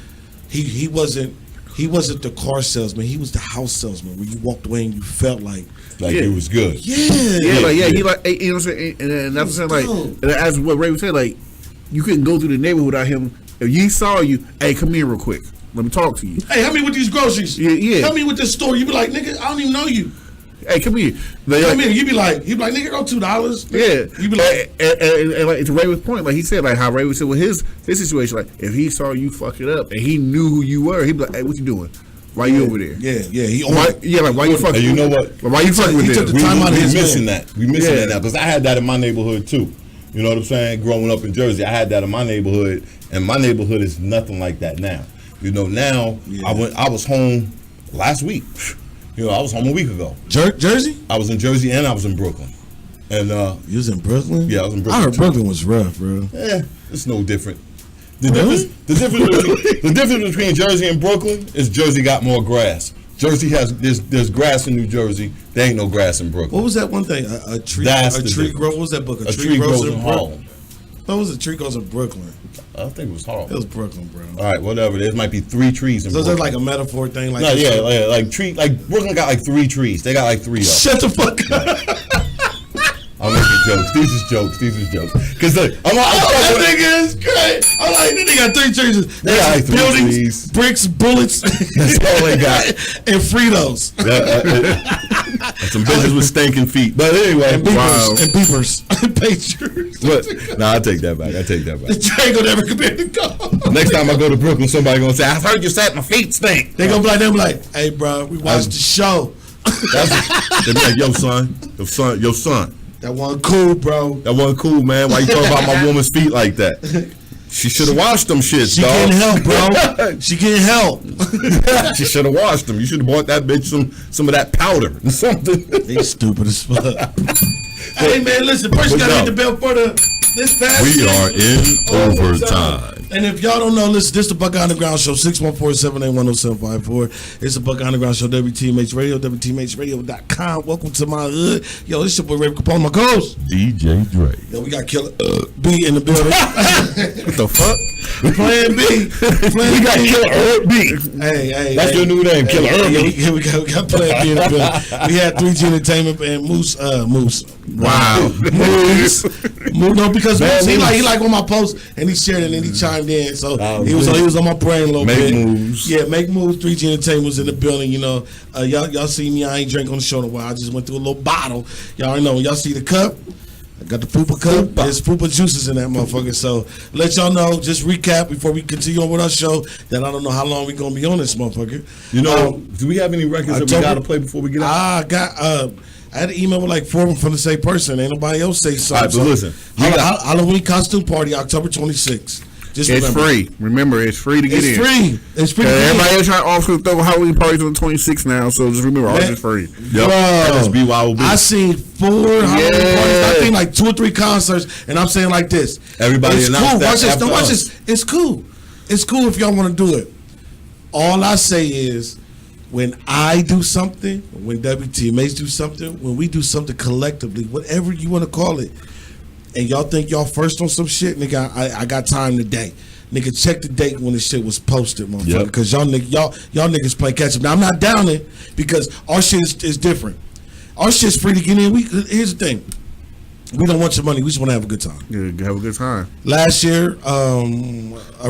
He wasn't the car salesman. He was the house salesman. Where you walked away and you felt like it was good. He like, you know what I'm saying. And that's what I'm saying. Like, as what Ray was saying, like you couldn't go through the neighborhood without him. If he saw you, hey, come here real quick. Let me talk to you. Hey, help me with these groceries. Yeah. Help me with this store. You be like, nigga, I don't even know you. hey, come here. Come here. You be like, nigga, go $2. Yeah. You be like, and like to Ray's point, like he said, like how Ray said with his situation, like if he saw you fuck it up and he knew who you were, he'd be like, hey, what you doing? Why you over there? Yeah. Why you fucking? And you know what? Why you fucking with took them? the time out of his missing man. that. We missing that now because I had that in my neighborhood too. You know what I'm saying? Growing up in Jersey, I had that in my neighborhood, and my neighborhood is nothing like that now. You know, now I was home last week. You know, I was home a week ago. Jersey? I was in Jersey and I was in Brooklyn. And you was in Brooklyn? Yeah, I was in Brooklyn. I heard Brooklyn was rough, bro. It's no different. The difference between Jersey and Brooklyn is Jersey got more grass. Jersey has there's grass in New Jersey. There ain't no grass in Brooklyn. What was that one thing? A tree grows. What was that book? A tree grows in Harlem. What was a tree grows in Brooklyn? I think it was Harlem. It was Brooklyn, bro. All right, whatever. There might be 3 trees in Brooklyn. So is that like a metaphor thing? Like like Brooklyn got like 3 trees. They got like 3 of them. Shut the fuck up. I'm making jokes. These is jokes. Because look, that nigga is great. I'm like, they got 3 trees. They got like 3 buildings, trees. bricks, bullets. That's all they got. And Fritos. And some bitches with stinking feet. But anyway, and beepers. And pagers. But I'll take that back. The train gonna never compare to go. Next time I go to Brooklyn, somebody gonna say, I heard you said my feet stink. They gonna be like, them like, hey bro, we watched the show. They be like, yo son. That wasn't cool, bro. That wasn't cool, man. Why you talking about my woman's feet like that? She should have washed them shits, dog. She getting help, bro. She getting help. She should have washed them. You should have bought that bitch some of that powder or something. They stupid as fuck. Hey man, listen. First you gotta hit the bell for this past. We are in overtime. And if y'all don't know, listen, this is the Buckeye Underground Show, 614-781-0754. It's the Buckeye Underground Show, WTMH Radio, WTMHradio.com. Welcome to my hood. Yo, this your boy Ray Capone, my co-host. DJ Dre. Yo, we got Killer B in the building. What the fuck? Plan B. We got Killer B. Hey. That's your new name, Killer B. Here we go. We got Plan B in the building. We had 3G Entertainment and Moose. Wow. Moose. No, because Moose, he like on my post and he shared it and he chimed in. So he was on my brain a little bit. Make moves. Yeah, make moves. 3G Entertainment was in the building. You know, y'all see me. I ain't drink on the show in a while. I just went through a little bottle. Y'all already know. Y'all see the cup. I got the Fupa cup. There's Fupa juices in that motherfucker. So let y'all know, just recap before we continue on with our show, that I don't know how long we gonna be on this motherfucker. You know, do we have any records that we gotta play before we get out? I had an email with like 4 of them from the same person. Ain't nobody else say something. All right, but listen. Halloween costume party, October 26th. It's free. Remember, it's free to get in. It's free. Everybody else trying to offer throw Halloween parties on the 26th now, so just remember, all is free. Yep. That is BYOB. I seen 4 Halloween parties. I think like 2 or 3 concerts, and I'm saying like this. Everybody it's announced cool. that. Watch this. It's cool. It's cool if y'all want to do it. All I say is, when I do something, when WTMH do something, when we do something collectively, whatever you want to call it, and y'all think y'all first on some shit, nigga, I got time today. Nigga, check the date when the shit was posted, motherfucker. Because y'all niggas play catch up. Now, I'm not down it because our shit is different. Our shit's free to get in. Here's the thing. We don't want your money. We just want to have a good time. Yeah, have a good time. Last year, a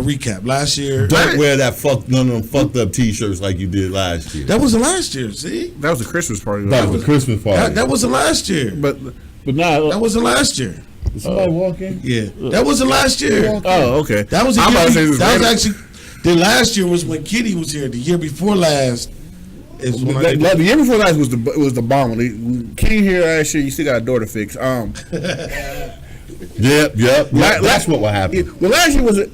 recap. Last year, don't wear that none of them fucked up T-shirts like you did last year. That wasn't last year. See, that was a Christmas party. That was a Christmas party. That wasn't last year. But now that wasn't last year. Somebody walk in? Yeah, that wasn't last year. Oh, okay. That was actually. The last year was when Kitty was here. The year before last. The year before last was the bomb. Kitty here last year. You still got a door to fix. Yep. That's what happened. Well, last year was a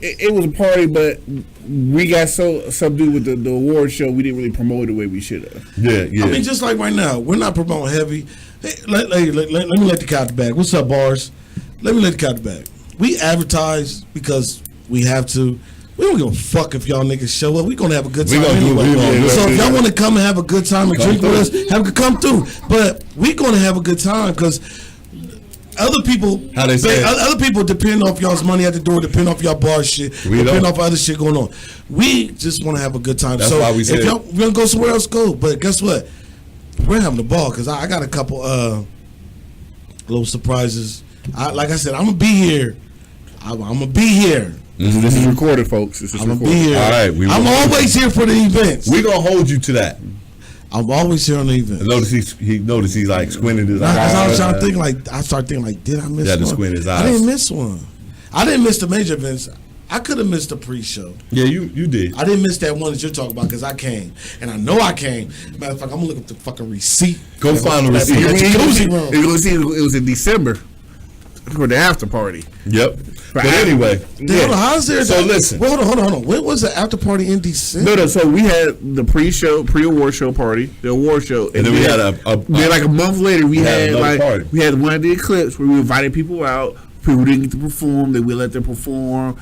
party, but we got so subdued with the award show. We didn't really promote it the way we should have. Yeah. I mean, just like right now, we're not promoting heavy. Hey, let me let the cat the bag. What's up, bars? Let me let the cat the bag. We advertise because we have to. We don't give a fuck if y'all niggas show up. We gonna have a good time anyway. So if y'all want to come and have a good time and drink with us, come through. But we gonna have a good time because other people, other people depend off y'all's money at the door, depend off y'all bar shit, depend off other shit going on. We just want to have a good time. That's so why we said if y'all we're gonna go somewhere else, go. But guess what? We're having a ball because I got a couple little surprises. Like I said, I'm gonna be here. I'm gonna be here. Mm-hmm. This is recorded, folks. This is I'm recorded. Gonna be here. All right, I'm always here for the events. We're gonna hold you to that. I'm always here on the event. He noticed he's like squinting his eyes. Because I was trying to think I started thinking like, did I miss He had to one? squint his eyes. I didn't miss one. I didn't miss the major events. I could have missed the pre-show. Yeah, you did. I didn't miss that one that you're talking about because I came. And I know I came. Matter of fact, I'm going to look up the fucking receipt. Go find the receipt. It was in December for the after party. Yep. But anyway. Damn, how's there? So listen. Well, hold on. When was the after party in December? No. So we had the pre-award show party, the award show, And then we had like a month later. We had another party. We had one of the Eclipse where we invited people out. People didn't get to perform. Then we let them perform.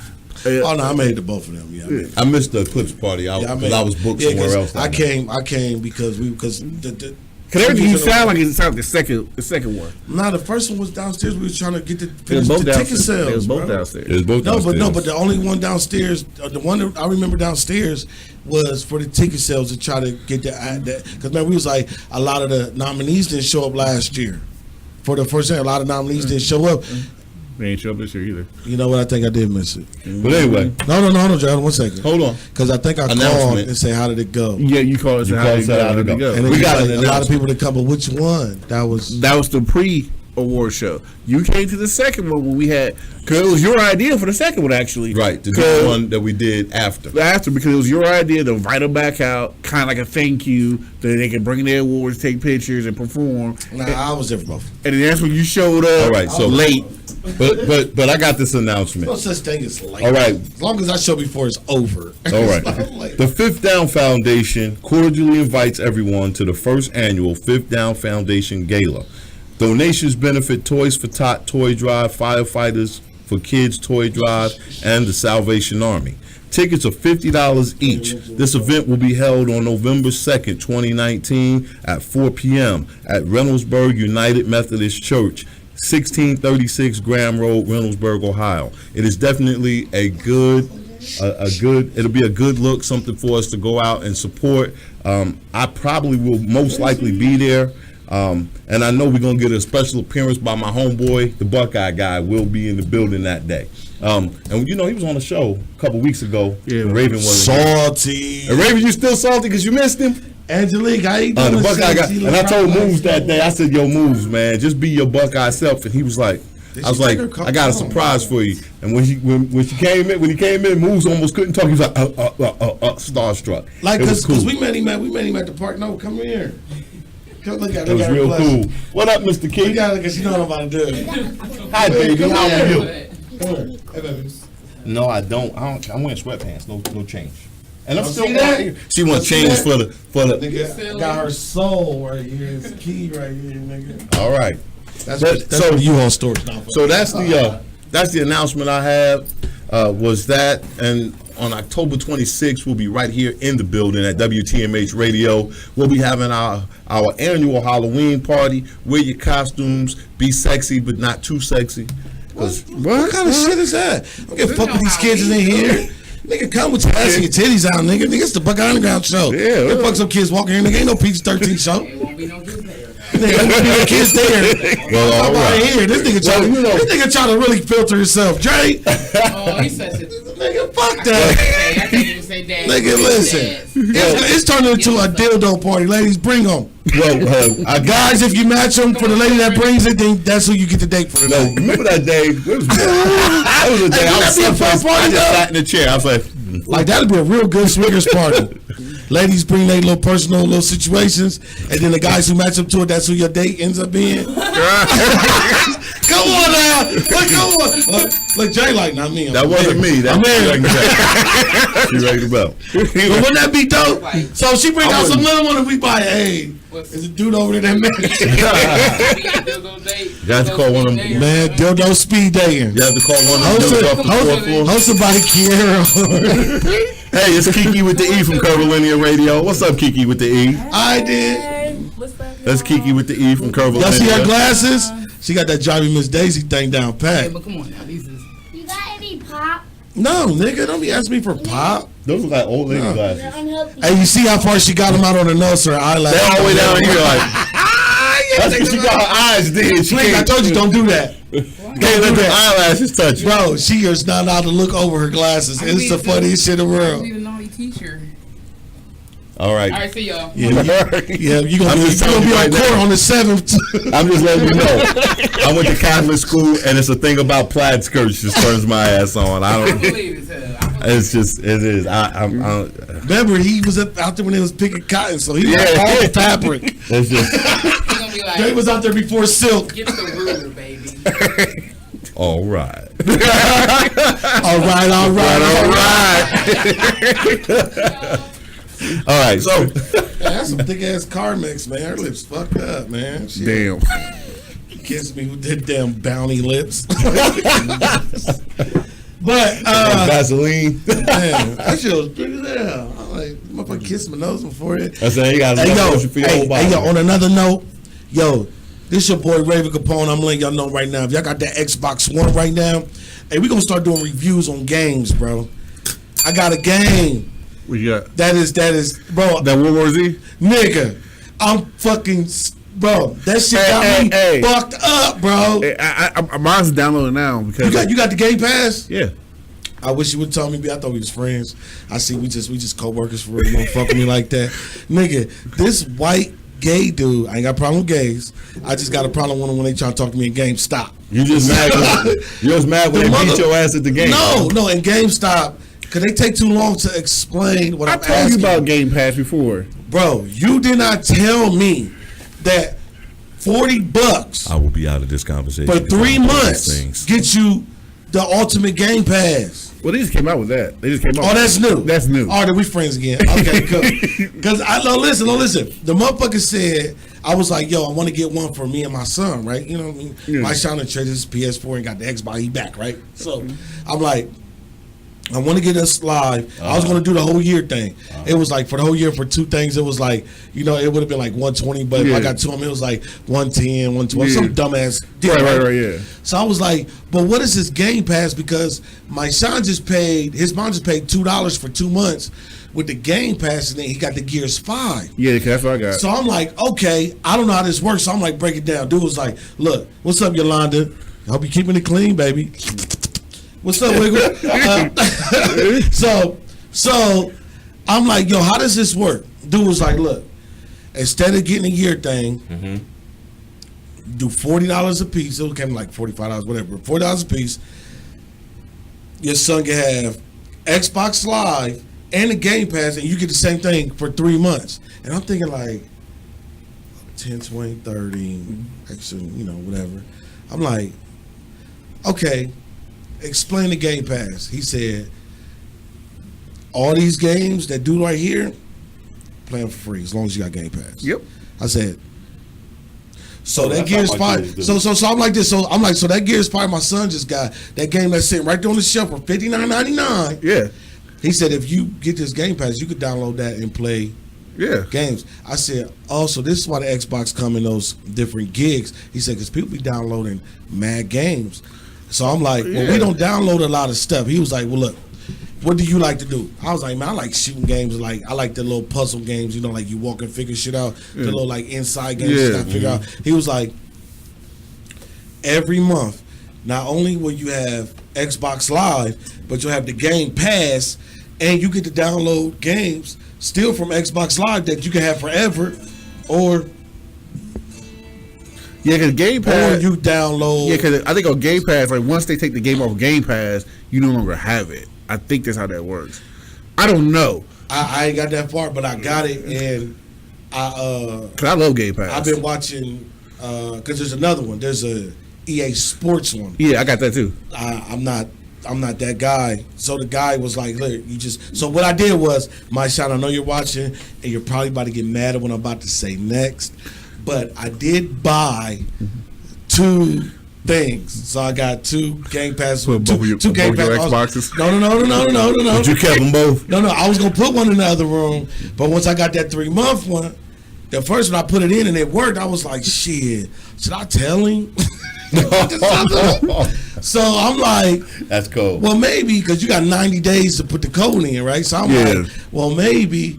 Oh no, I made it to both of them. Yeah, I missed the Eclipse party. I was booked somewhere else. I came because the everything you sound like it sounded the second one. Nah, the first one was downstairs. We was trying to get the It ticket sales. was both downstairs. But the only one downstairs, the one that I remember downstairs was for the ticket sales to try to get that. Because man, we was like a lot of the nominees didn't show up last year. For the first time, a lot of nominees didn't show up. They ain't show up this year either. You know what? I think I did miss it. But anyway. No, John. 1 second. Hold on. Because I think I called and say, how did it go? Yeah, you called and said, how did it go? And we got a lot of people to come, but which one? That was the pre-award show. You came to the second one when we had, because it was your idea for the second one, actually. Right, the one that we did after. Because it was your idea to invite them back out, kind of like a thank you, that they could bring their awards, take pictures, and perform. I was there for both. And then that's when you showed up. All right, so late. But I got this announcement. No such thing as late. All right. As long as I show before it's over. All right. The Fifth Down Foundation cordially invites everyone to the first annual Fifth Down Foundation Gala. Donations benefit Toys for Tot Toy Drive, Firefighters for Kids Toy Drive, and the Salvation Army. Tickets are $50 each. This event will be held on November 2nd, 2019 at 4 p.m. at Reynoldsburg United Methodist Church, 1636 Graham Road, Reynoldsburg, Ohio. It is definitely it'll be a good look, something for us to go out and support. I probably will most likely be there. And I know we're going to get a special appearance by my homeboy, the Buckeye guy, will be in the building that day. And he was on the show a couple weeks ago. Yeah, Raven was salty. And Raven, you still salty because you missed him? Angelique, how you doing? The Buckeye guy. And I told Moves that day, I said, yo, Moves, man, just be your Buckeye self. And he was like, I was like, I got a surprise for you. And when he came in, Moves almost couldn't talk. He was like, starstruck. Like, because we met him at the park. No, come here. Look at it was real cool. What up, Mr. King? Because you know what I'm about to do. Hi, baby. How are you? Hey, baby. No, I don't. I'm wearing sweatpants. No change. And I'm Oh, still see that? She wants change for the. Nigga, got her soul right here. It's key right here, nigga. All right. That's what you on stores now. So that's the announcement I have. Was that, and on October 26th, we'll be right here in the building at WTMH Radio. We'll be having our annual Halloween party. Wear your costumes, be sexy but not too sexy. What kind of shit is that? I don't give a fuck with these kids in here. Nigga, come with your ass and your titties out, nigga. Nigga, it's the Buckeye Underground show. Yeah. There fuck some kids walking here, nigga. Ain't no PG-13 show. There won't be no kids there. Nigga, ain't no kids there. Well, all right. Here. This nigga trying to really filter himself. Dre. Oh, he says it. Nigga, fuck that. Nigga, listen. It's turning into a dildo party. Ladies, bring them. Well, guys, if you match them for the lady that brings it, then that's who you get to date for the night. Remember that day? That was a day I just sat in the chair. I was like that'd be a real good swingers party. Ladies bring their little personal little situations, and then the guys who match up to it, that's who your date ends up being. Come on now, come on. Look, Jay, like not me. That wasn't me. That she ready to go. But wouldn't that be dope? So she bring out some little one, and we buy. Hey, there's a dude over there that matches. You have to call one of them. Man, dildo speed dating. You have to call one of them. Hosted by Kiera. Hey, it's Kiki with the E from Curvilinear Radio. What's up, Kiki with the E? I did. That's Kiki with the E from Curvilinear. Y'all see her glasses? She got that Johnny Miss Daisy thing down pat. Hey, but come on now, these is. You got any pop? No, nigga, don't be asking me for pop. Those look like old lady glasses. Hey, you see how far she got them out on her nose or her eyelash? They're all the way down here, like. That's because she got her eyes did. I told you, don't do that. Can't let the eyelashes touch you. Bro, she is not allowed to look over her glasses. It's the funniest shit in the world. Need a naughty t-shirt. All right. All right, see y'all. Yeah, you gonna be on court on the 7th. I'm just letting you know. I went to Catholic school, and it's a thing about plaid skirts just turns my ass on. I don't believe it. It's just it is. I remember he was out there when they was picking cotton, so he was like all the fabric. It's just. Like, they was out there before silk. Get the ruler, baby. All right. all right. All right, so that's some thick ass Kastrenakes, man. Her lips fucked up, man. Shit. Damn. Kiss me with them damn bounty lips. But Vaseline. Man, that shit was pretty hell. I'm like, motherfucker kissed my nose before it. I said, you got hey, yo, on another note, yo, this your boy Raven Capone. I'm letting y'all know right now. If y'all got that Xbox One right now, hey, we gonna start doing reviews on games, bro. I got a game. What you got? That is, bro. That World War Z? Nigga, I'm fucking, bro. That shit got me fucked up, bro. Mine's downloading now because you got the Game Pass? Yeah. I wish you would tell me. I thought we was friends. I see we just co-workers for real. You don't fuck with me like that, nigga. This white gay dude. I ain't got a problem with gays. I just got a problem when they try to talk to me in GameStop. You just mad? You just mad when they beat your ass at the game? No, in GameStop. Cause they take too long to explain what I'm asking. I told you about Game Pass before, bro. You did not tell me that $40. I will be out of this conversation for 3 months. Get you the ultimate Game Pass. Well, they just came out with that. They just came out. Oh, that's new. That's new. All right, we friends again. Okay, cool. Because listen. The motherfucker said, I was like, yo, I want to get one for me and my son, right? You know what I mean? Yeah. My son traded his PS4 and got the Xbox. He back, right? So I'm like, I want to get us live. I was going to do the whole year thing. It was like for the whole year for 2 things. It was like, it would have been like 120, but if I got 2 of them, it was like 110, 120, some dumbass deal. Right, yeah. So I was like, but what is this Game Pass? Because my son his mom just paid $2 for 2 months with the Game Pass, and then he got the Gears 5. Yeah, that's what I got. So I'm like, okay, I don't know how this works. So I'm like, break it down. Dude was like, look, what's up, Yolanda? I hope you keeping it clean, baby. What's up, Wiggle? So I'm like, yo, how does this work? Dude was like, look, instead of getting a year thing, do $40 a piece. It came like $45, whatever. $40 a piece. Your son can have Xbox Live and the Game Pass, and you get the same thing for 3 months. And I'm thinking like 10, 20, 30, actually, whatever. I'm like, okay. Explain the Game Pass. He said, all these games that do right here, play them for free as long as you got Game Pass. Yep. I said, so that Gears 5. So I'm like this. So I'm like, so that Gears 5 my son just got, that game that's sitting right there on the shelf for $59.99. Yeah. He said, if you get this Game Pass, you could download that and play games. I said, so this is why the Xbox come in those different gigs. He said, because people be downloading mad games. So I'm like, well, we don't download a lot of stuff. He was like, well, look, what do you like to do? I was like, man, I like shooting games. Like, I like the little puzzle games, like you walk and figure shit out. The little like inside games you gotta figure out. He was like, every month, not only will you have Xbox Live, but you'll have the Game Pass, and you get to download games still from Xbox Live that you can have forever, or because Game Pass, or you download. Yeah, because I think on Game Pass, like once they take the game off Game Pass, you no longer have it. I think that's how that works. I don't know. I ain't got that far, but I got it, and cause I love Game Pass. I've been watching because there's another one. There's a EA Sports one. Yeah, I got that too. I'm not that guy. So the guy was like, look, so what I did was, my son, I know you're watching, and you're probably about to get mad at what I'm about to say next. But I did buy 2 things. So I got 2 Game Pass. Two Game Pass Xboxes. No. But you kept them both? No. I was going to put one in the other room. But once I got that 3-month one, the first one I put it in and it worked, I was like, shit, should I tell him? So I'm like, that's cool. Well, maybe, because you got 90 days to put the code in, right? So I'm like, well, maybe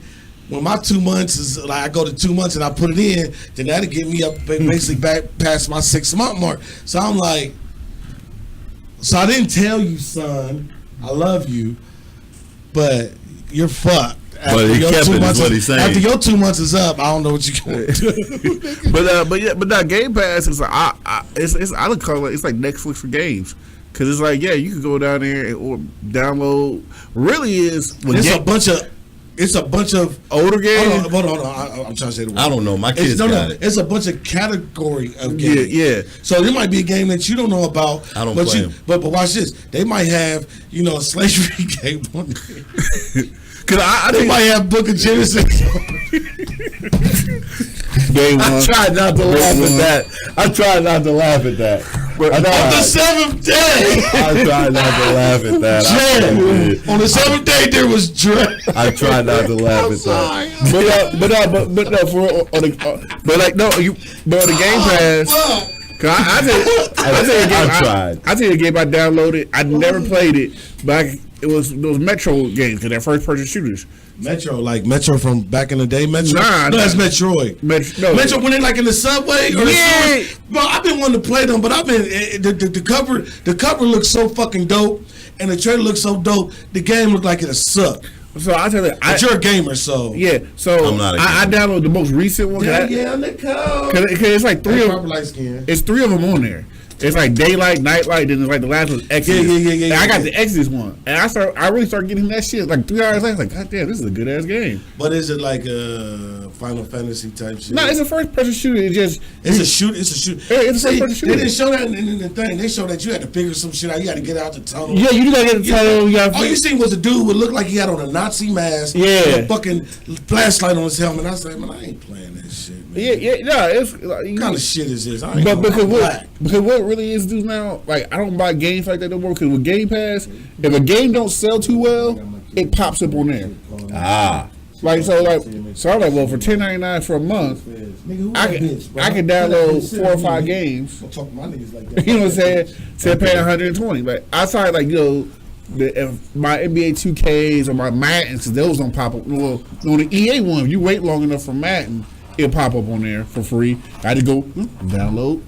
when my 2 months is like, I go to 2 months and I put it in, then that'll get me up basically back past my 6-month mark. So I'm like, so I didn't tell you, son, I love you, but you're fucked. But he kept it, is what he's saying. After your 2 months is up, I don't know what you gonna do. but that Game Pass is like I would call it, it's like Netflix for games. Cause it's like, yeah, you can go down there and or download. Really is it's a bunch of older games. Hold on. I'm trying to say the word. I don't know. My kids got it. It's a bunch of category of games. Yeah. So there might be a game that you don't know about. I don't play them. But watch this. They might have a slavery game on there. Cause they might have Book of Genesis. I tried not to laugh at that. On the seventh day. I tried not to laugh at that. On the seventh day, there was dread. I tried not to laugh at that. But the Game Pass. I tell you a game I downloaded. I never played it, but it was those Metro games because they're first person shooters. Metro from back in the day. Metro. Nah, that's Metroid. Metro when they like in the subway or the sewers. Bro, I've been wanting to play them, but I've been the cover looks so fucking dope, and the trailer looks so dope. The game looked like it'll suck. So I tell you, but you're a gamer, so yeah. So I downloaded the most recent one. Yeah, on the code. Cause it's like three of them. It's three of them on there. It's like Daylight, Nightlight, then it's like the last one's Exodus. Yeah. I got the Exodus one, and I really started getting that shit like 3 hours later. Like, God damn, this is a good ass game. But is it like a Final Fantasy type shit? No, it's a first person shooter. It's a shoot. It's a shoot. Yeah, it's a first person shooter. They didn't show that in the thing. They showed that you had to figure some shit out. You got to get out the tunnel. Yeah, you gotta get the tunnel. All you seen was a dude who looked like he had on a Nazi mask. Yeah, with a fucking flashlight on his helmet. I said, man, I ain't playing that shit. Man. Yeah. No, it's what kind of shit is this? Because what really is do now. Like I don't buy games like that no more because with Game Pass, if a game don't sell too well, it pops up on there. Like so I'm like, well, for $10.99 for a month, I can download 4 or 5 games. You know what I'm saying? To pay $120. But outside, like if my NBA 2Ks or my Maddens, those don't pop up. Well, on the EA one, if you wait long enough for Madden, it'll pop up on there for free. I had to go download.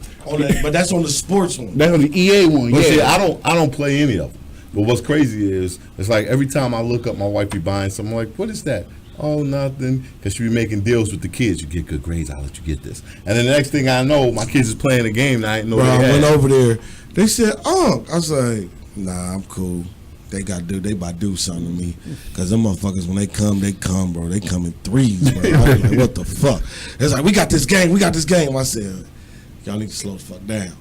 But that's on the sports one. That's on the EA one. But yeah. see, I don't play any of them. But what's crazy is it's like every time I look up, my wife be buying something. I'm like, what is that? Oh, nothing. Because she be making deals with the kids. You get good grades, I'll let you get this. And then the next thing I know, my kids is playing a game that I didn't know they had. I went over there. They said, I was like, nah, I'm cool. They about to do something to me. Because them motherfuckers, when they come, bro. They come in threes, bro. I was like, what the fuck? It's like, we got this game. I said, y'all need to slow the fuck down.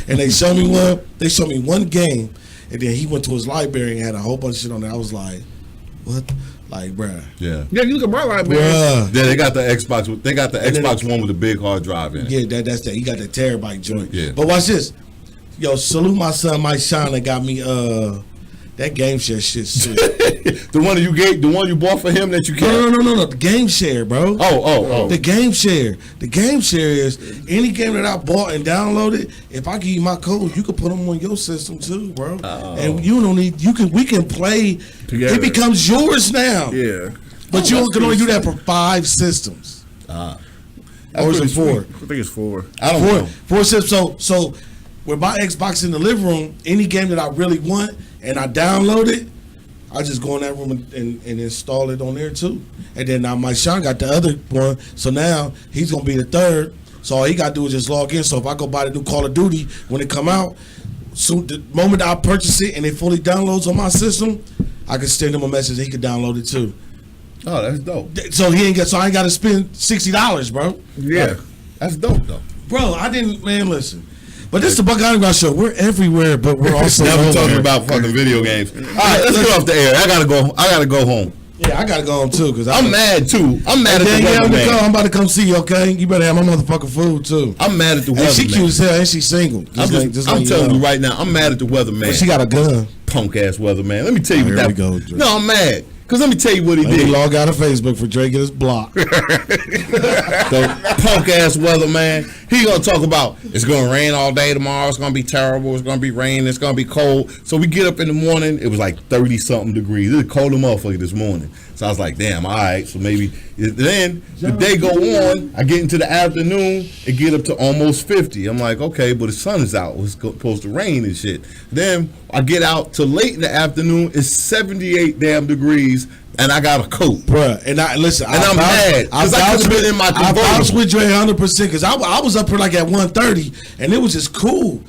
And they showed me one. They showed me one game. And then he went to his library and had a whole bunch of shit on there. I was like, what? Like, bruh. Yeah. Yeah, you look at my library. Yeah, they got the Xbox. They got the Xbox One with the big hard drive in it. Yeah, that's that. He got the terabyte joint. Yeah. But watch this. Yo, salute my son Mike Sean that got me that game share shit. The one you bought for him that you can't. No. The game share, bro. Oh. The game share. The game share is any game that I bought and downloaded. If I give you my code, you can put them on your system too, bro. Oh. And you don't need. We can play together. It becomes yours now. Yeah. But you can only do that for 5 systems. Or is it 4? I think it's 4. I don't know. 4 systems. So with my Xbox in the living room, any game that I really want and I download it, I just go in that room and install it on there too. And then now my Sean got the other one, so now he's gonna be the third. So all he gotta do is just log in. So if I go buy the new Call of Duty when it come out, so the moment I purchase it and it fully downloads on my system, I can send him a message that he can download it too. Oh, that's dope. So I ain't gotta spend $60, bro. Yeah, that's dope though. Bro, listen. But this is the Buckeye Underground Show. We're everywhere, but we're also never talking about fucking video games. All right, let's get off the air. I gotta go home. Yeah, I gotta go home too because I'm mad too. I'm mad at the weatherman. I'm about to come see you. Okay, you better have my motherfucking food too. I'm mad at the weatherman. She cute as hell and she's single. I'm telling you right now. I'm mad at the weatherman. Well, she got a gun. Punk ass weatherman. Let me tell you what that. Here we go. No, I'm mad. Because let me tell you what he did. He logged out of Facebook for Drake and his block. The punk ass weather man. He gonna talk about it's gonna rain all day tomorrow. It's gonna be terrible. It's gonna be rain. It's gonna be cold. So we get up in the morning. It was like 30 something degrees. It was cold as motherfucker this morning. So I was like, damn, all right. So maybe then the day go on. I get into the afternoon. It get up to almost 50. I'm like, okay, but the sun is out. It's supposed to rain and shit. Then I get out to late in the afternoon. It's 78 damn degrees. degrees, and I got a coat, bruh. And I listen, and I'm mad because I could have been in my convertible. I vouched with Dre 100% because I was up here like at 1:30, and it was just cool.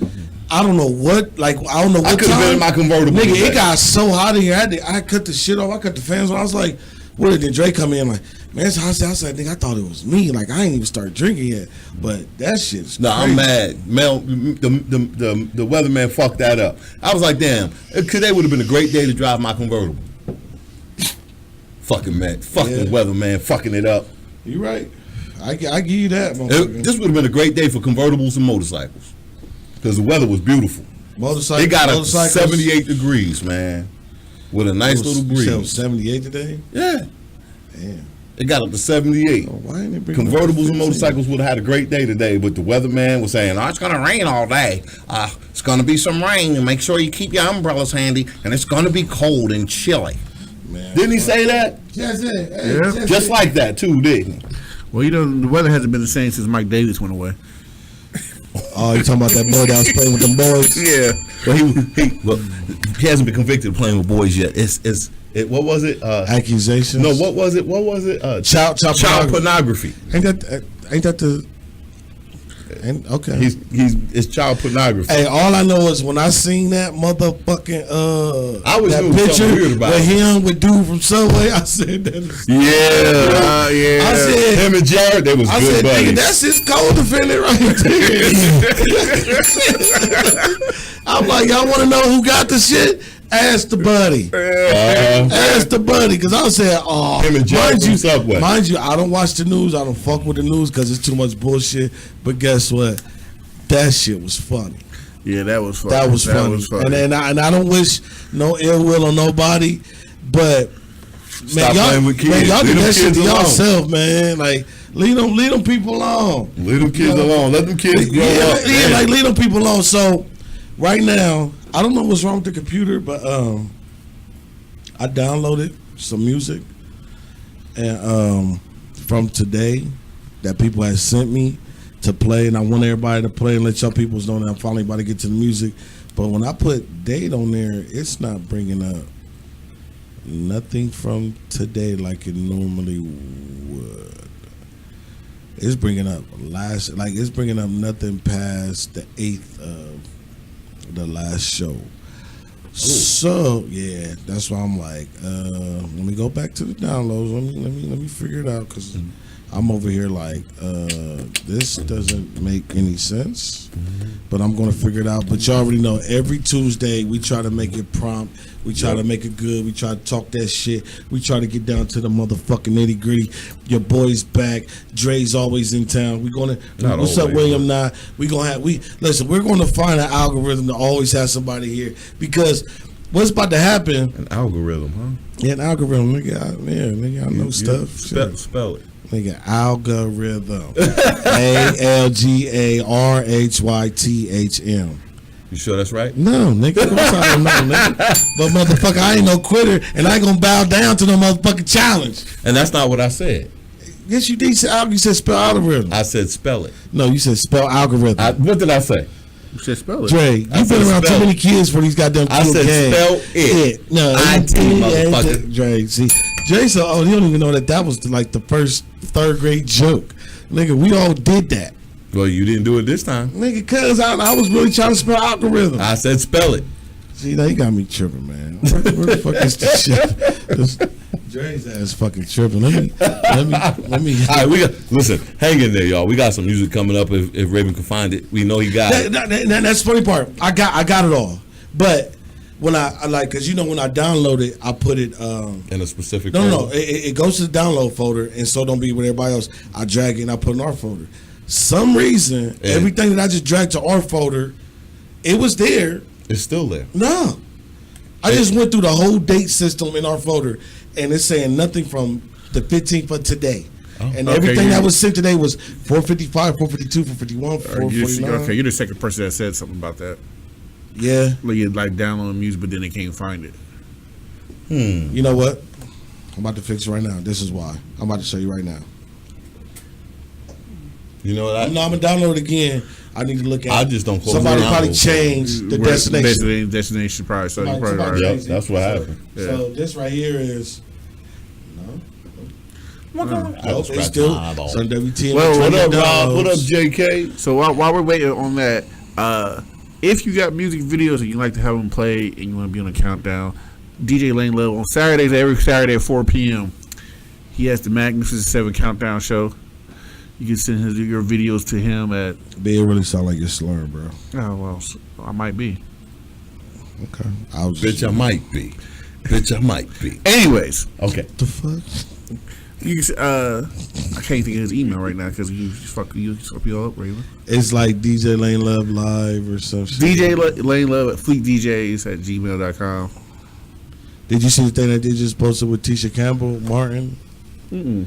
I don't know what, like I don't know what I could have been in my convertible. Nigga, today. it got so hot in here. I cut the shit off. I cut the fans on. I was like, what did Dre come in like? Man, so I said, nigga, I thought it was me. Like I ain't even started drinking yet, but that shit's no, crazy. I'm mad. Mel, the weatherman fucked that up. I was like, damn, today would have been a great day to drive my convertible. Fucking man, fucking weatherman, fucking it up. You right. I give you that. This would have been a great day for convertibles and motorcycles because the weather was beautiful. Motorcycles. It got up to 78 degrees, man, with a nice little breeze. 78 today. Yeah. Damn. It got up to 78. Why ain't it bring Convertibles and motorcycles would have had a great day today, but the weatherman was saying, "Oh, it's going to rain all day. It's going to be some rain, and make sure you keep your umbrellas handy, and it's going to be cold and chilly." Man, didn't he say that? Yes, Yeah. Just like that too, didn't he? Well, you know, the weather hasn't been the same since Mike Davis went away. Oh, you talking about that boy that was playing with them boys? Yeah. Well, he hasn't been convicted of playing with boys yet. What was it? Accusations? No, what was it? Child pornography. Ain't that the? Okay. It's child pornography. Hey, all I know is when I seen that motherfucking I was that doing picture something weird about with it. him with dude from Subway, I said that. Yeah. I said him and Jared, they was I good said, buddies. nigga, that's his co-defendant right there. I'm like, y'all want to know who got the shit? Ask the buddy. Ask the buddy, because I said, oh, him and Jared from Subway. Mind you, I don't watch the news. I don't fuck with the news because it's too much bullshit. But guess what? That shit was funny. Yeah, that was funny. That was funny. And I don't wish no ill will on nobody, but Stop playing with kids. man, y'all do Leave them that shit kids to alone. yourself, man. Like leave them people alone. Leave them kids alone. Let them kids grow up. Yeah, like leave them people alone. So right now, I don't know what's wrong with the computer, but I downloaded some music and from today that people had sent me to play, and I want everybody to play and let y'all people know that I'm finally about to get to the music. But when I put date on there, it's not bringing up nothing from today like it normally would. It's bringing up it's bringing up nothing past the 8th of the last show. Ooh. So yeah, that's why I'm like, let me go back to the downloads. Let me figure it out because I'm over here like, this doesn't make any sense, but I'm gonna figure it out. But y'all already know every Tuesday we try to make it prompt. We try to make it good. We try to talk that shit. We try to get down to the motherfucking nitty gritty. Your boy's back. Dre's always in town. We gonna what's up, William? Nah, we gonna have listen. We're gonna find an algorithm to always have somebody here because what's about to happen? An algorithm, huh? Yeah, an algorithm. Nigga, I know stuff. Spell it. Nigga, algorithm. ALGARHYTHM. You sure that's right? No, nigga. I'm sorry, no, nigga. But motherfucker, I ain't no quitter, and I ain't gonna bow down to no motherfucking challenge. And that's not what I said. Yes, you did. You said spell algorithm. I said spell it. No, you said spell algorithm. What did I say? You said spell it. Dre, you've been around too many kids for these goddamn I said games. spell it. No, IT, motherfucker. Dre, see, Dre said, oh, you don't even know that was like the first third grade joke. Nigga, we all did that. Well, you didn't do it this time. Nigga, cuz I was really trying to spell algorithm. I said spell it. See, now you got me tripping, man. Where the fuck is this shit? Dre's ass fucking tripping. Let me. All right, listen. Hang in there, y'all. We got some music coming up. If Raven can find it, we know he got it. That's the funny part. I got it all, but when I like, cause you know when I download it, I put it in a specific. No. It goes to the download folder, and so don't be with everybody else. I drag it and I put it in our folder. Some reason, everything that I just dragged to our folder, it was there. It's still there. No. I just went through the whole date system in our folder, and it's saying nothing from the 15th of today. Oh, and everything that was sent today was 455, 452, 451, 449. Okay, you're the second person that said something about that. Yeah. Like downloading music, but then they can't find it. You know what? I'm about to fix it right now. This is why. I'm about to show you right now. You know what? I'm gonna download it again. I need to look at. I just don't. Somebody probably changed the destination. Destination probably. So you probably right. Yep, that's what happened. So this right here is They still on WTN. Well, what up, Rob? What up, JK? So while we're waiting on that, if you got music videos and you like to have them play and you want to be on a countdown, DJ Lane Love on Saturdays, every Saturday at 4 p.m. He has the Magnificent 7 Countdown Show. You can send your videos to him at. They really sound like you're slurring, bro. Oh well, I might be. Okay, Bitch, I might be. Bitch, I might be. Anyways, okay. The fuck? You I can't think of his email right now because you fuck you all up, Raven. It's like DJ Lane Love Live or some shit. DJ Lane Love at fleetdjs@gmail.com. Did you see the thing that they just posted with Tisha Campbell Martin? Mm-mm.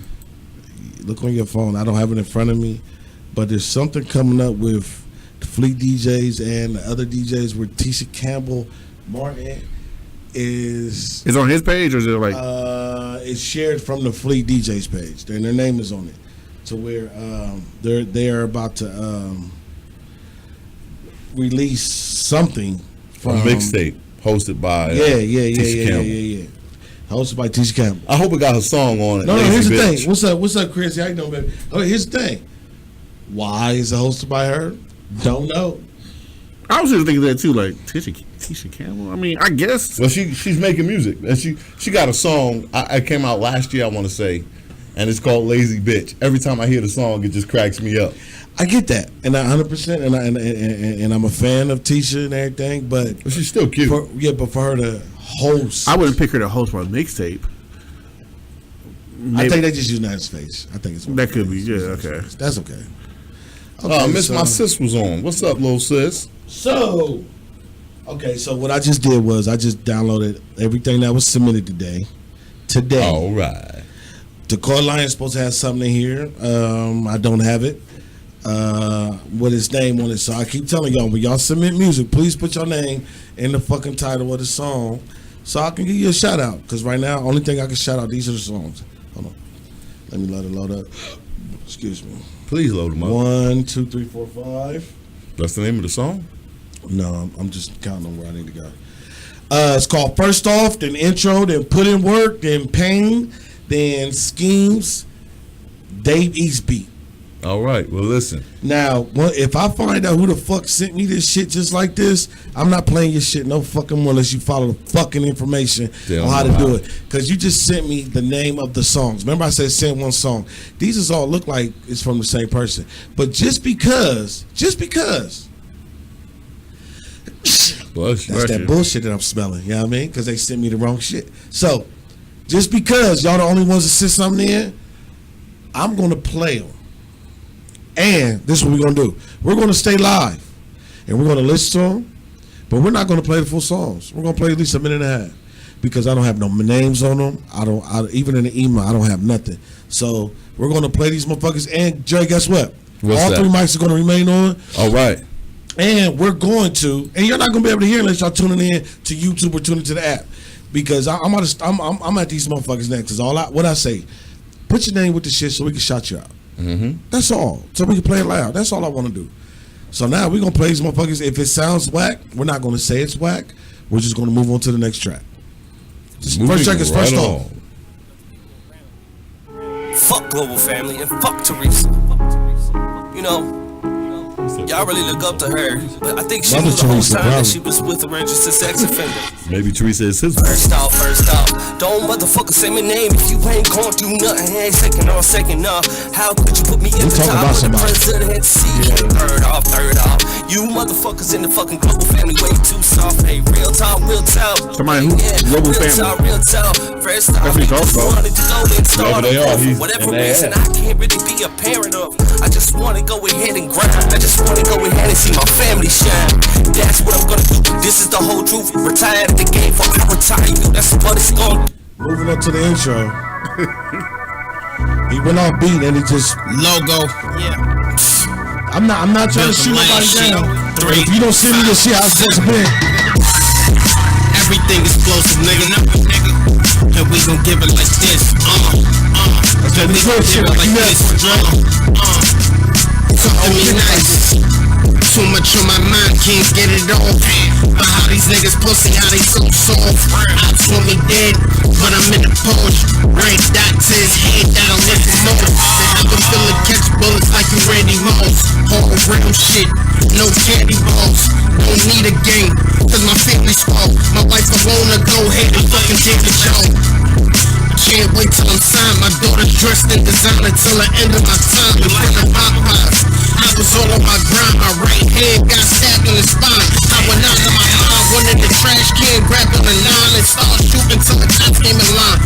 Look on your phone. I don't have it in front of me, but there's something coming up with the Fleet DJs and the other DJs where Tisha Campbell Martin is. It's on his page, or is it like? It's shared from the Fleet DJs page, and their name is on it. To where they're about to release something from a mixtape hosted by Tisha Campbell. Hosted by Tisha Campbell. I hope it got her song on it. No, here's the thing. What's up, Chris? How you doing, baby? Okay, here's the thing. Why is it hosted by her? Don't know. I was just thinking that too, like Tisha Campbell. I mean, I guess. Well, she's making music, and she got a song. I came out last year, I want to say, and it's called "Lazy Bitch." Every time I hear the song, it just cracks me up. I get that, and 100%, and I'm a fan of Tisha and everything, but she's still cute. But for her to host, I wouldn't pick her to host my mixtape. I think they just use Nat's face. I think it's that could be. Yeah, okay, that's okay. Miss My Sis was on. What's up, little sis? So what I just did was I just downloaded everything that was submitted today. All right. The Core Lion's supposed to have something in here. I don't have it. With his name on it. So I keep telling y'all, when y'all submit music, please put your name in the fucking title of the song so I can give you a shout out. Because right now, only thing I can shout out, these are the songs. Hold on. Let me let it load up. Excuse me. Please load them up. 1, 2, 3, 4, 5. That's the name of the song? No, I'm just counting on where I need to go. It's called First Off, then Intro, then Put in Work, then Pain, then Schemes, Dave Eastbeat. All right, well, listen. Now, if I find out who the fuck sent me this shit just like this, I'm not playing your shit no fucking more unless you follow the fucking information on how to do it. Because you just sent me the name of the songs. Remember I said send one song. These is all look like it's from the same person. But just because, that's that bullshit that I'm smelling. You know what I mean? Because they sent me the wrong shit. So, just because y'all the only ones that sent something in, I'm going to play them. And this is what we're going to do. We're going to stay live. And we're going to listen to them. But we're not going to play the full songs. We're going to play at least a minute and a half. Because I don't have no names on them. Even in the email, I don't have nothing. So we're going to play these motherfuckers. And Jay, guess what? All 3 mics are going to remain on. All right. And we're going to, and you're not going to be able to hear unless y'all tuning in to YouTube or tuning to the app. Because I'm at these motherfuckers next. Because what I say, put your name with the shit so we can shout you out. Mm-hmm. That's all. So we can play it loud. That's all I want to do. So now we're going to play these motherfuckers. If it sounds whack, we're not going to say it's whack. We're just going to move on to the next track. First track is First Off. Fuck Global Family and fuck Teresa. You know, y'all really look up to her, but I think she knew the whole time that she was with a registered sex offender. Maybe Teresa is his. First off, don't motherfucker say my name if you ain't gon' do nothing. Hey, second off, how could you put me in the top of the president seat? Third off, you motherfuckers in the fucking Global Family way too soft. Hey, real talk. Somebody who Global Family. Real talk. First off, you wanted to go and start for whatever reason I can't really be a parent of. I just wanna go ahead and grind. I just wanna go ahead and see my family shine. That's what I'm gonna do. This is the whole truth. Retired at the game for I retire you. That's what it's gonna do. Moving up to the intro. He went off beat and he just logo. Yeah. I'm not trying to shoot nobody down. If you don't send me this shit, I'll set some big. Everything explosive, nigga. And we gon' give it like this. Okay, we gon' give it like this. Talk to me nice. Too much on my mind, can't get it off. But how these niggas pussy, how they so soft. Ops want me dead, but I'm in the Porsche. Right dot to his head, that'll lift him more. They have him feeling catch bullets like you Randy Moss. All real shit, no candy balls. Don't need a game, cause my family's small. My wife alone to go ahead and fucking take the job. Can't wait till I'm signed. My daughter's dressed in designer till the end of my time. In front of Buckeye, I was all on my grind. My right hand got stabbed in the spine. I went out of my mind, one in the trash can, grabbed on the 9 and started shooting till the cops came in line.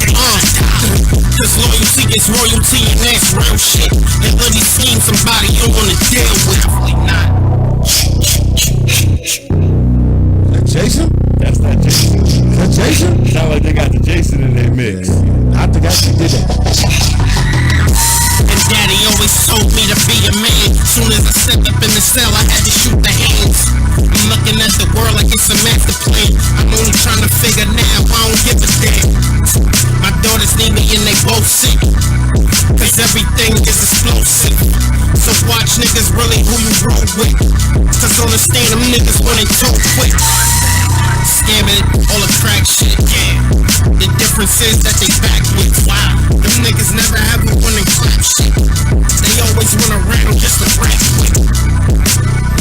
Cause loyalty is royalty and that's real shit. And really seen somebody you wanna deal with. That Jason? That's not Jason. Is that Jason? Sound like they got the Jason in their mix. I think I actually did that. And daddy always told me to be a man. Soon as I stepped up in the cell, I had to shoot the hands. I'm looking at the world like it's a master plan. I'm only trying to figure now, I don't give a damn. My daughters need me and they both sick, cause everything is explosive. So watch niggas really who you roll with, cause understand them niggas when they talk quick. Scamming all the crack shit, yeah. The difference is that they backwards. Wow, them niggas never ever wanna clap shit. They always run around just to rap quick.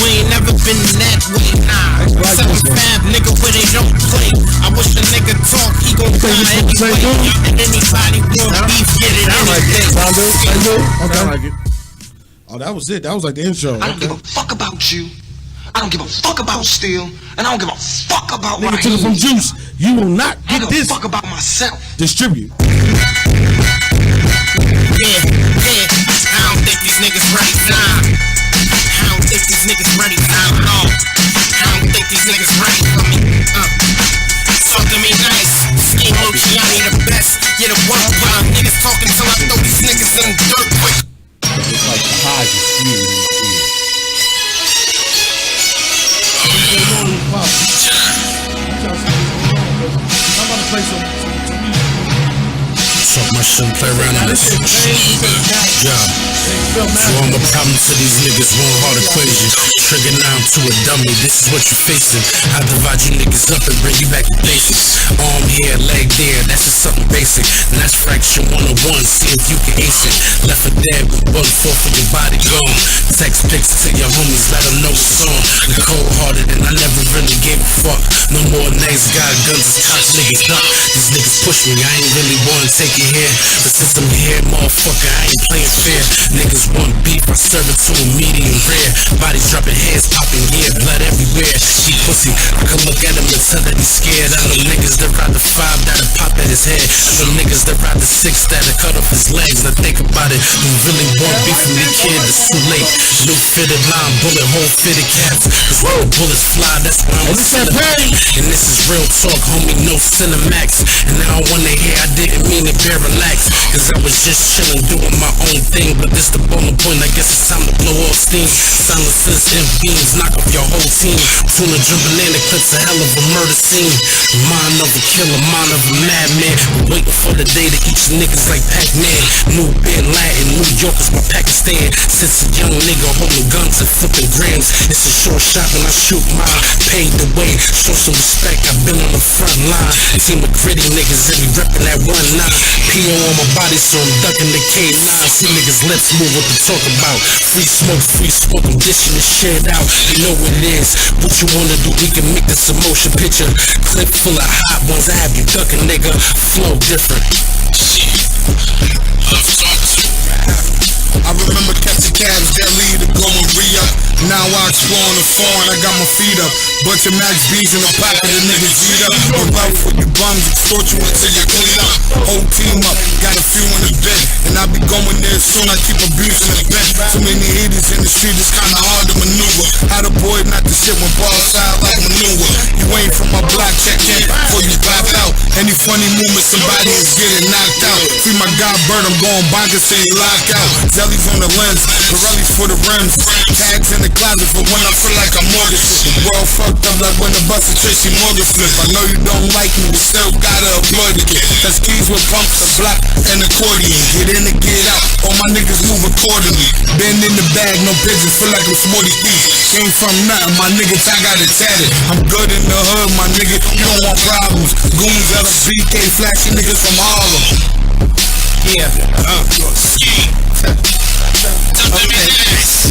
We ain't never been that way, nah. 7-5 nigga where they don't play. I wish a nigga talk, he gon' die anyway. And anybody want beef, get it anything. Okay. Like it. Oh, that was it. That was like the intro. I don't give a fuck about you. I don't give a fuck about Steel, and I don't give a fuck about Nigga took it from Juice. You will not get this. Fuck about myself. Distribute. Yeah. I don't think these niggas ready now. I don't think these niggas ready now at all. I don't think these niggas ready for me. Talk to me nice. Scheme Luciani the best. Get a work while niggas talking till I throw these niggas in the dirt quick. It's like the highs is skewed. Talk my shit and play around on this. Yeah. So I'm a problem to these niggas, one hard equation. Trigger now to a dummy, this is what you're facing. I divide you niggas up and bring you back to basics. Arm here, leg there, that's just something basic. And that's fraction 101, see if you can ace it. Left for dead with bullet for your body gone. Text pics to your homies, let them know what's on. I'm cold hearted and I never really gave a fuck. No more names, got guns, it's cops, niggas duck. These niggas push me, I ain't really wanna take it here. But since I'm here, motherfucker, I ain't playing fair. Niggas want beef, I serve it to a medium rare. Bodies dropping heads, popping, yeah, blood everywhere. She pussy, I can look at him and tell that he's scared. I know niggas that ride the 5 that'll pop at his head. I know niggas that ride the 6 that'll cut off his legs. Now think about it, who really want beef from the kid, it's too late. New fitted line, bullet hole fitted caps. Cause when the bullets fly, that's when I'm celebrating. And this is real talk, homie, no Cinemax. And I don't wanna hear I didn't mean to bear relax. Cause I was just chillin', doing my own thing. But this the bowling point, I guess it's time to blow off steam. Silencers and beams, knock off your whole team. Tuna jumping in the clips, a hell of a murder scene. Mind of a killer, mind of a madman. Waiting for the day to eat you niggas like Pac-Man. New Bin Laden, New York is my Pakistan. Since a young nigga holding guns and flipping grams. It's a short shot when I shoot mine. Paved the way, show some respect, I've been on the front line. Team of gritty niggas, every reppin' that 1-9. P.O. on my body, so I'm ducking the K9. See niggas lips move what to talk about. Free smoke, I'm dishing this shit out. You know what it is, what you wanna do, we can make this a motion picture. Clip full of hot ones, I have you ducking, nigga. Flow different. I remember catching cabs, Delhi to go and re-up. Now I explore on the phone, I got my feet up. Bunch of Max B's in the pocket, the niggas beat up. No love for you bums, extort you until you clean up. Whole team up, got a few in the bed. And I be going there soon, I keep abuse in the bed. Too many hitters in the street, it's kinda hard to maneuver. How the boy not the shit when balls out like maneuver. You ain't from my block, check in before you pop out. Any funny movement, somebody is getting knocked out. Free my God bird, I'm going bonkers, saying lock out. Zellies on the lens, Pirellis for the rims. Tags in the closet for when I feel like I'm mortgaged. The world fucked up like when the bus of Tracy Morgan flip. I know you don't like me, but still gotta applaud the kid. That's keys with pumps, a block, and accordion. Get in and get out, all my niggas move accordingly. Been in the bag, no pigeons, feel like I'm Smarty Thief. Came from nothing, my niggas, I got it tatted. I'm good in the hood, my nigga, you don't want problems. Goons out of BK, flashy niggas from Harlem. Yeah. Okay.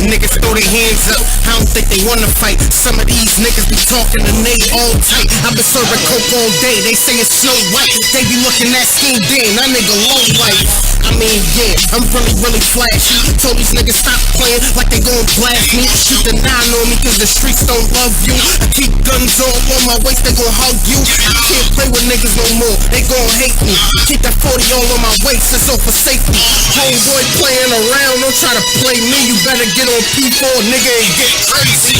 Niggas throw their hands up, I don't think they wanna fight. Some of these niggas be talking and they all tight. I been serving coke all day, they say it's Snow White. They be looking at skin damn, that nigga low life. I mean, yeah, I'm really flashy. Told these niggas stop playing like they gon' blast me. Shoot the 9 on me cause the streets don't love you. I keep guns on my waist, they gon' hug you. I can't play with niggas no more, they gon' hate me. Keep that 40 all on my waist, it's all for safety. Homeboy playing around, don't try to play me. You better get on P4, nigga, and get crazy.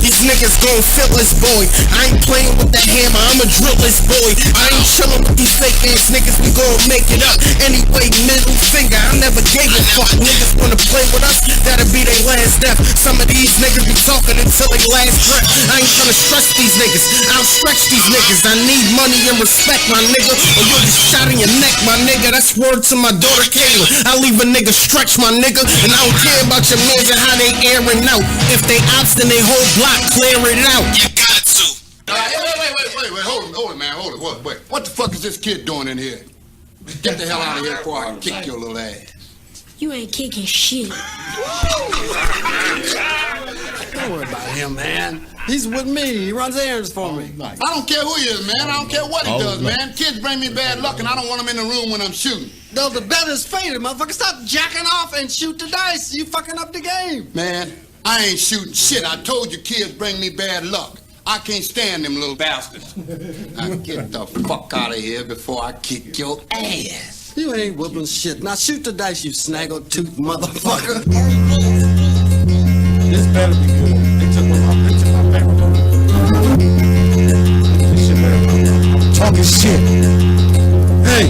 These niggas gon' feel this boy. I ain't playing with that hammer, I'ma drill this boy. I ain't chillin' with these fake ass niggas, we gon' make it up. Anyway, middle finger, I never gave a fuck. Niggas wanna play with us, that'll be their last death. Some of these niggas be talking until they last breath. I ain't tryna stress these niggas, I'll stretch these niggas. I need money and respect, my nigga, or you'll get shot in your neck, my nigga. That's word to my daughter Kayla. I leave a nigga stretch, my nigga, and I don't care about your mans and how they airing out. If they ops, then they whole block clear it out. You got to. Wait, hold it, man, hold it. Wait. What the fuck is this kid doing in here? Get the hell out of here before I kick your little ass. You ain't kicking shit. Don't worry about him, man. He's with me. He runs errands for me. I don't care who he is, man. I don't care what he does, man. Kids bring me bad luck, and I don't want them in the room when I'm shooting. No, the bet is faded, motherfucker. Stop jacking off and shoot the dice. You fucking up the game. Man, I ain't shooting shit. I told you kids bring me bad luck. I can't stand them little bastards. Now get the fuck out of here before I kick your ass. You ain't whooping shit. Now shoot the dice, you snaggle-tooth motherfucker. This better be good. They took my back. This shit better be talking shit. Hey.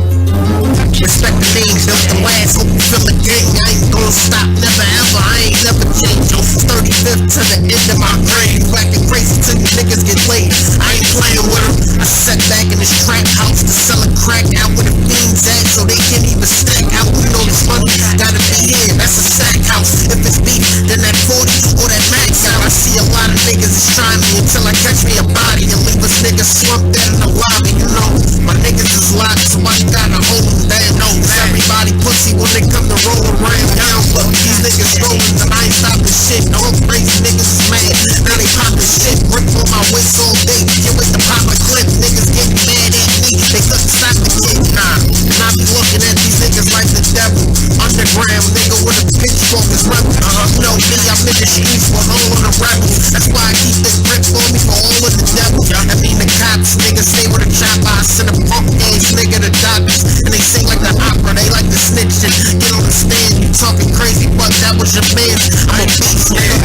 Respect the names, those the last. Hope you feel the gang. I ain't gon' stop, never ever. I ain't never change. 35th to the end of my grave. Whacking crazy till you niggas get laid. I ain't playing with them. I sat back in this trap house to sell a crack out where the fiends at, so they can't even stack out. You know this money gotta be here. That's a sack house. If it's beef, then that 40 or that max out. I see a lot of niggas is trying me until I catch me a body and leave us niggas slumped there in the lobby. You know my niggas is locked, so I gotta hold them down. Everybody pussy when they come to roll around down. Look, these niggas rolling, and I ain't stopping shit. No crazy niggas is mad, now they poppin' shit. Grip on my waist all day, can't wait to pop a clip. Niggas get mad at me, they couldn't stop the kid. Nah, and I be looking at these niggas like the devil. Underground nigga with a pitchfork is rebel. You know me, I'm in the streets for all of the rebels. That's why I keep this grip on me for all of the devil. I mean the cops, niggas stay with a chopper. I send a punk ass nigga to doctors, and they sing like the opera, they like the snitching. Get on the stand, you talking crazy, but that was your man. I'm a beast, nigga.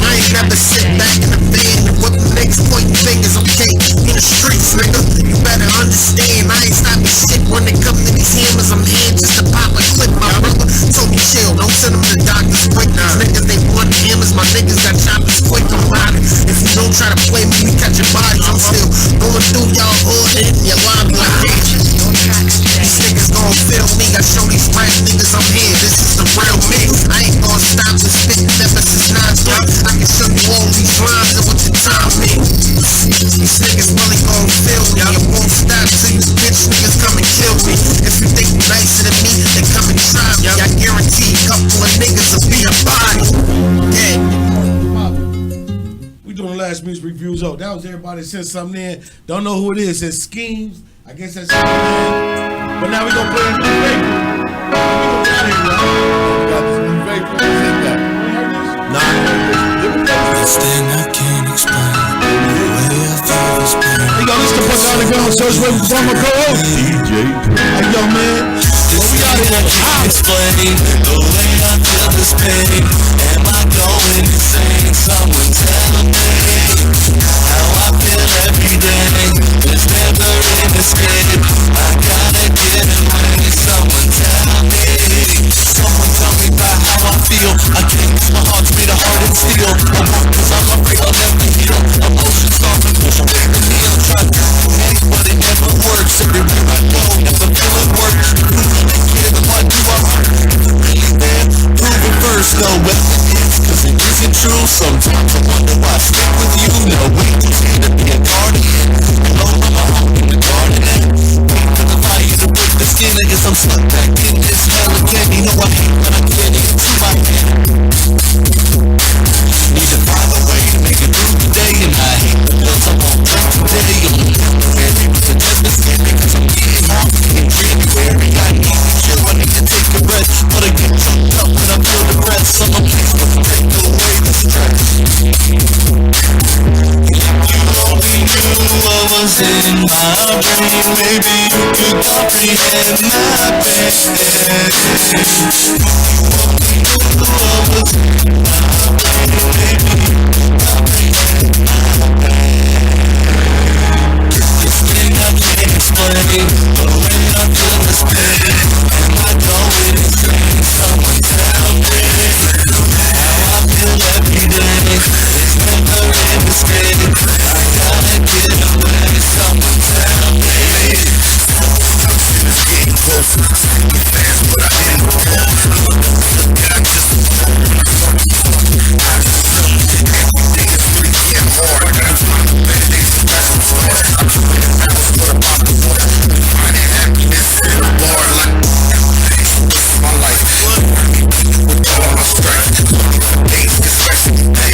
I ain't never sit back in the van and whip the niggas pointing fingers, okay? In the streets, nigga, you better understand. I ain't stopping shit when they come to these hammers. I'm here just to pop a clip. My brother told me chill, don't send them to doctors quick. These niggas, they want hammers, my niggas got choppers quick. I'm riding. If you don't try to play me, we catch your bodies. I'm still going through y'all hood and hitting your lobby like that. These niggas gon' feel me. I show these rap niggas I'm here. This is the real me. I ain't gon' stop and spit never since 9-3. I can show you all these rhymes and what the time means. These niggas really gon' feel me. I won't stop till you bitch niggas come and kill me. If you think you nicer than me, then come and try me. I guarantee a couple of niggas will be a body. Yeah. We doing the last music reviews. Oh, that was everybody that sent something in. Don't know who it is. It's Schemes. I guess that's it. But now we gonna play a new favorite. We gonna get out of here, y'all. We got this new favorite. This thing I can't explain. The way I feel this pain. Hey, y'all, listen to Buckeye on the ground. Search for my co-host. DJ. Hey, yo, man. This thing I can't explain. The way I feel this pain. Am I going insane? Someone tell me how I feel every day. There's never an escape. I gotta get away. Someone tell me. stuck back in this hell again. You know I hate when I get into my head. Need to find a way to make it through the day, and I hate the bills I won't drink today. I'm ready with the deadness skin because I'm getting hot in January. I need to chill, I need to take a rest, but I get choked up when I feel the breath. So I'm pleased to take away the stress. Only knew what was in my brain. Maybe you could comprehend my pain. Only knew what was in my brain. Maybe you could comprehend my pain. This thing I can't explain, the way I feel this pain, and I know it insane. Someone tell me how I feel every day. It's never in the state. I gotta get away. Someone tell me. It's getting closer. It's fast, but I didn't go. I just everything is really getting hard. I gotta find a better day to pass some stars. I'm trying to balance what I'm about to want. Finding happiness in a bar like this is my life. With all my strength, days distressing me.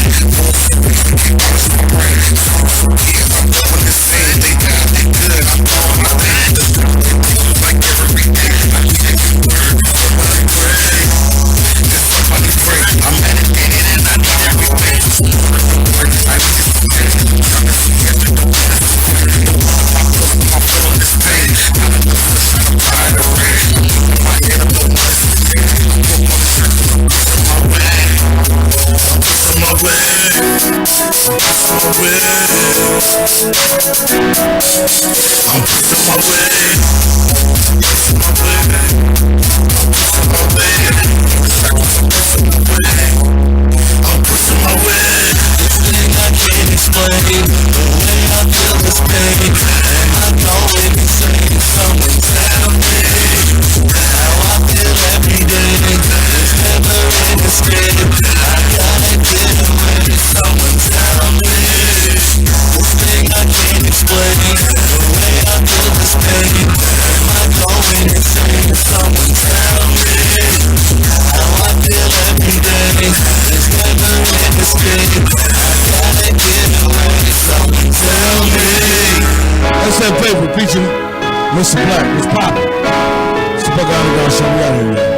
Yeah, I'm doing the same. They got it good. I'm doing my thing. Like every day, I can't get word. Somebody pray. There's somebody pray. I'm meditating and I know everything. I just trying to see if they don't want to I'm feeling this pain. I don't know what's I'm tired of rain. My head up on my skin. I'm pushing my way. I'm pushing my way. I'm pushing my way. I'm pushing my way. Pushing my way. I'm pushing my way. I'm pushing my way. This thing I can't explain, the way I feel this pain, and I know it insane. Someone tell me how I feel every day. It's never in the state. I gotta get away. Someone tell me. This thing I can't explain, the way I feel this pain, am I going insane? Someone tell me how I feel every day. It's never in the state. I gotta get away. Someone tell me. That's that paper featuring Mr. Black. What's poppin'? It's the Buckeye Underground Show. We out here, man.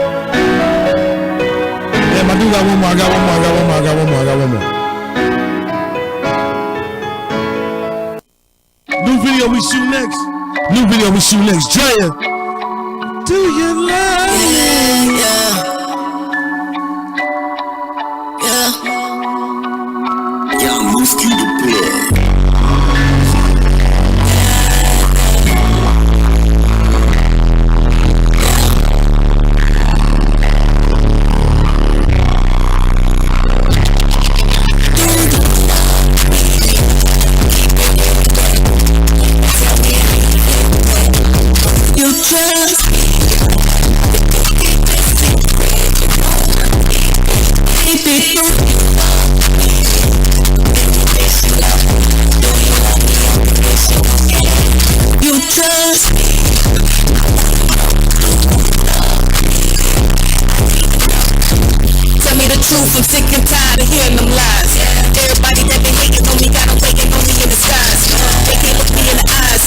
Damn, I do got one more. I got one more. New video we shoot next. Drea, do you love me? Y'all move to the blood. I'm sick and tired of hearing them lies. Everybody that been hating on me got them waiting on me in disguise. They can't look me in the eyes.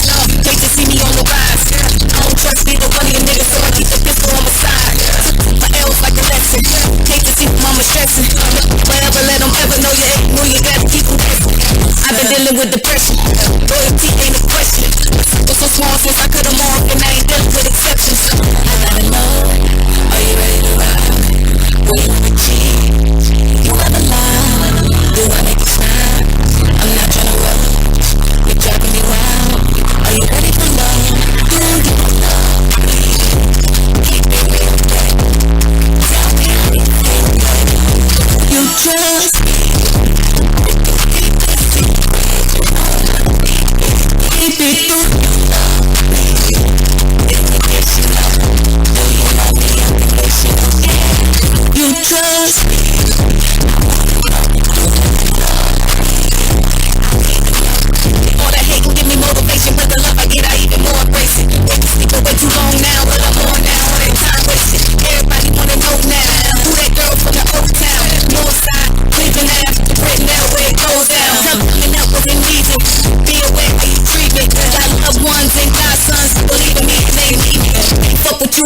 They just see me on the rise. I don't trust neither one of you niggas, so I keep the pistol on my side. My L's like a lesson. Hate to see mama stressing. Whatever, let them ever know you ain't new. You gotta keep them guessing. I've been dealing with depression. Loyalty ain't a question. Was so small since I cut them off, and I ain't dealing with exceptions. I gotta know, are you ready to ride? Will you wanna cheat? You wanna lie? Do I make you snap? I'm not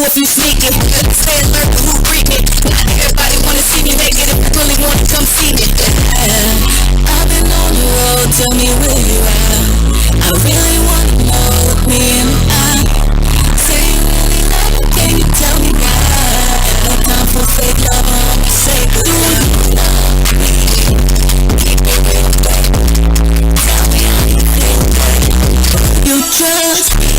if you sneaking. Stay alert to who creeping. Not everybody wanna see me make it. If you really wanna come see me. I've been on the road, tell me where you are. I really wanna know me and I. Say you really love me, can you tell me why? No time for fake love, I'm say goodbye. Tell me how you feel, baby. You trust me.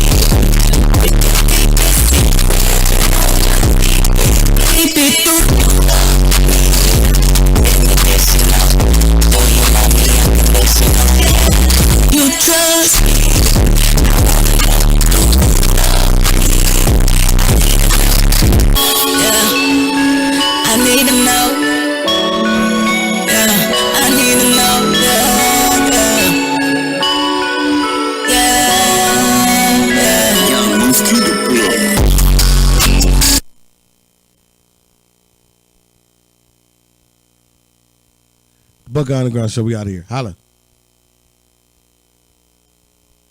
Keep it through. You trust me. Yeah, I need to know. Yeah, I need to know. Buckeye Underground Show. We out of here. Holla.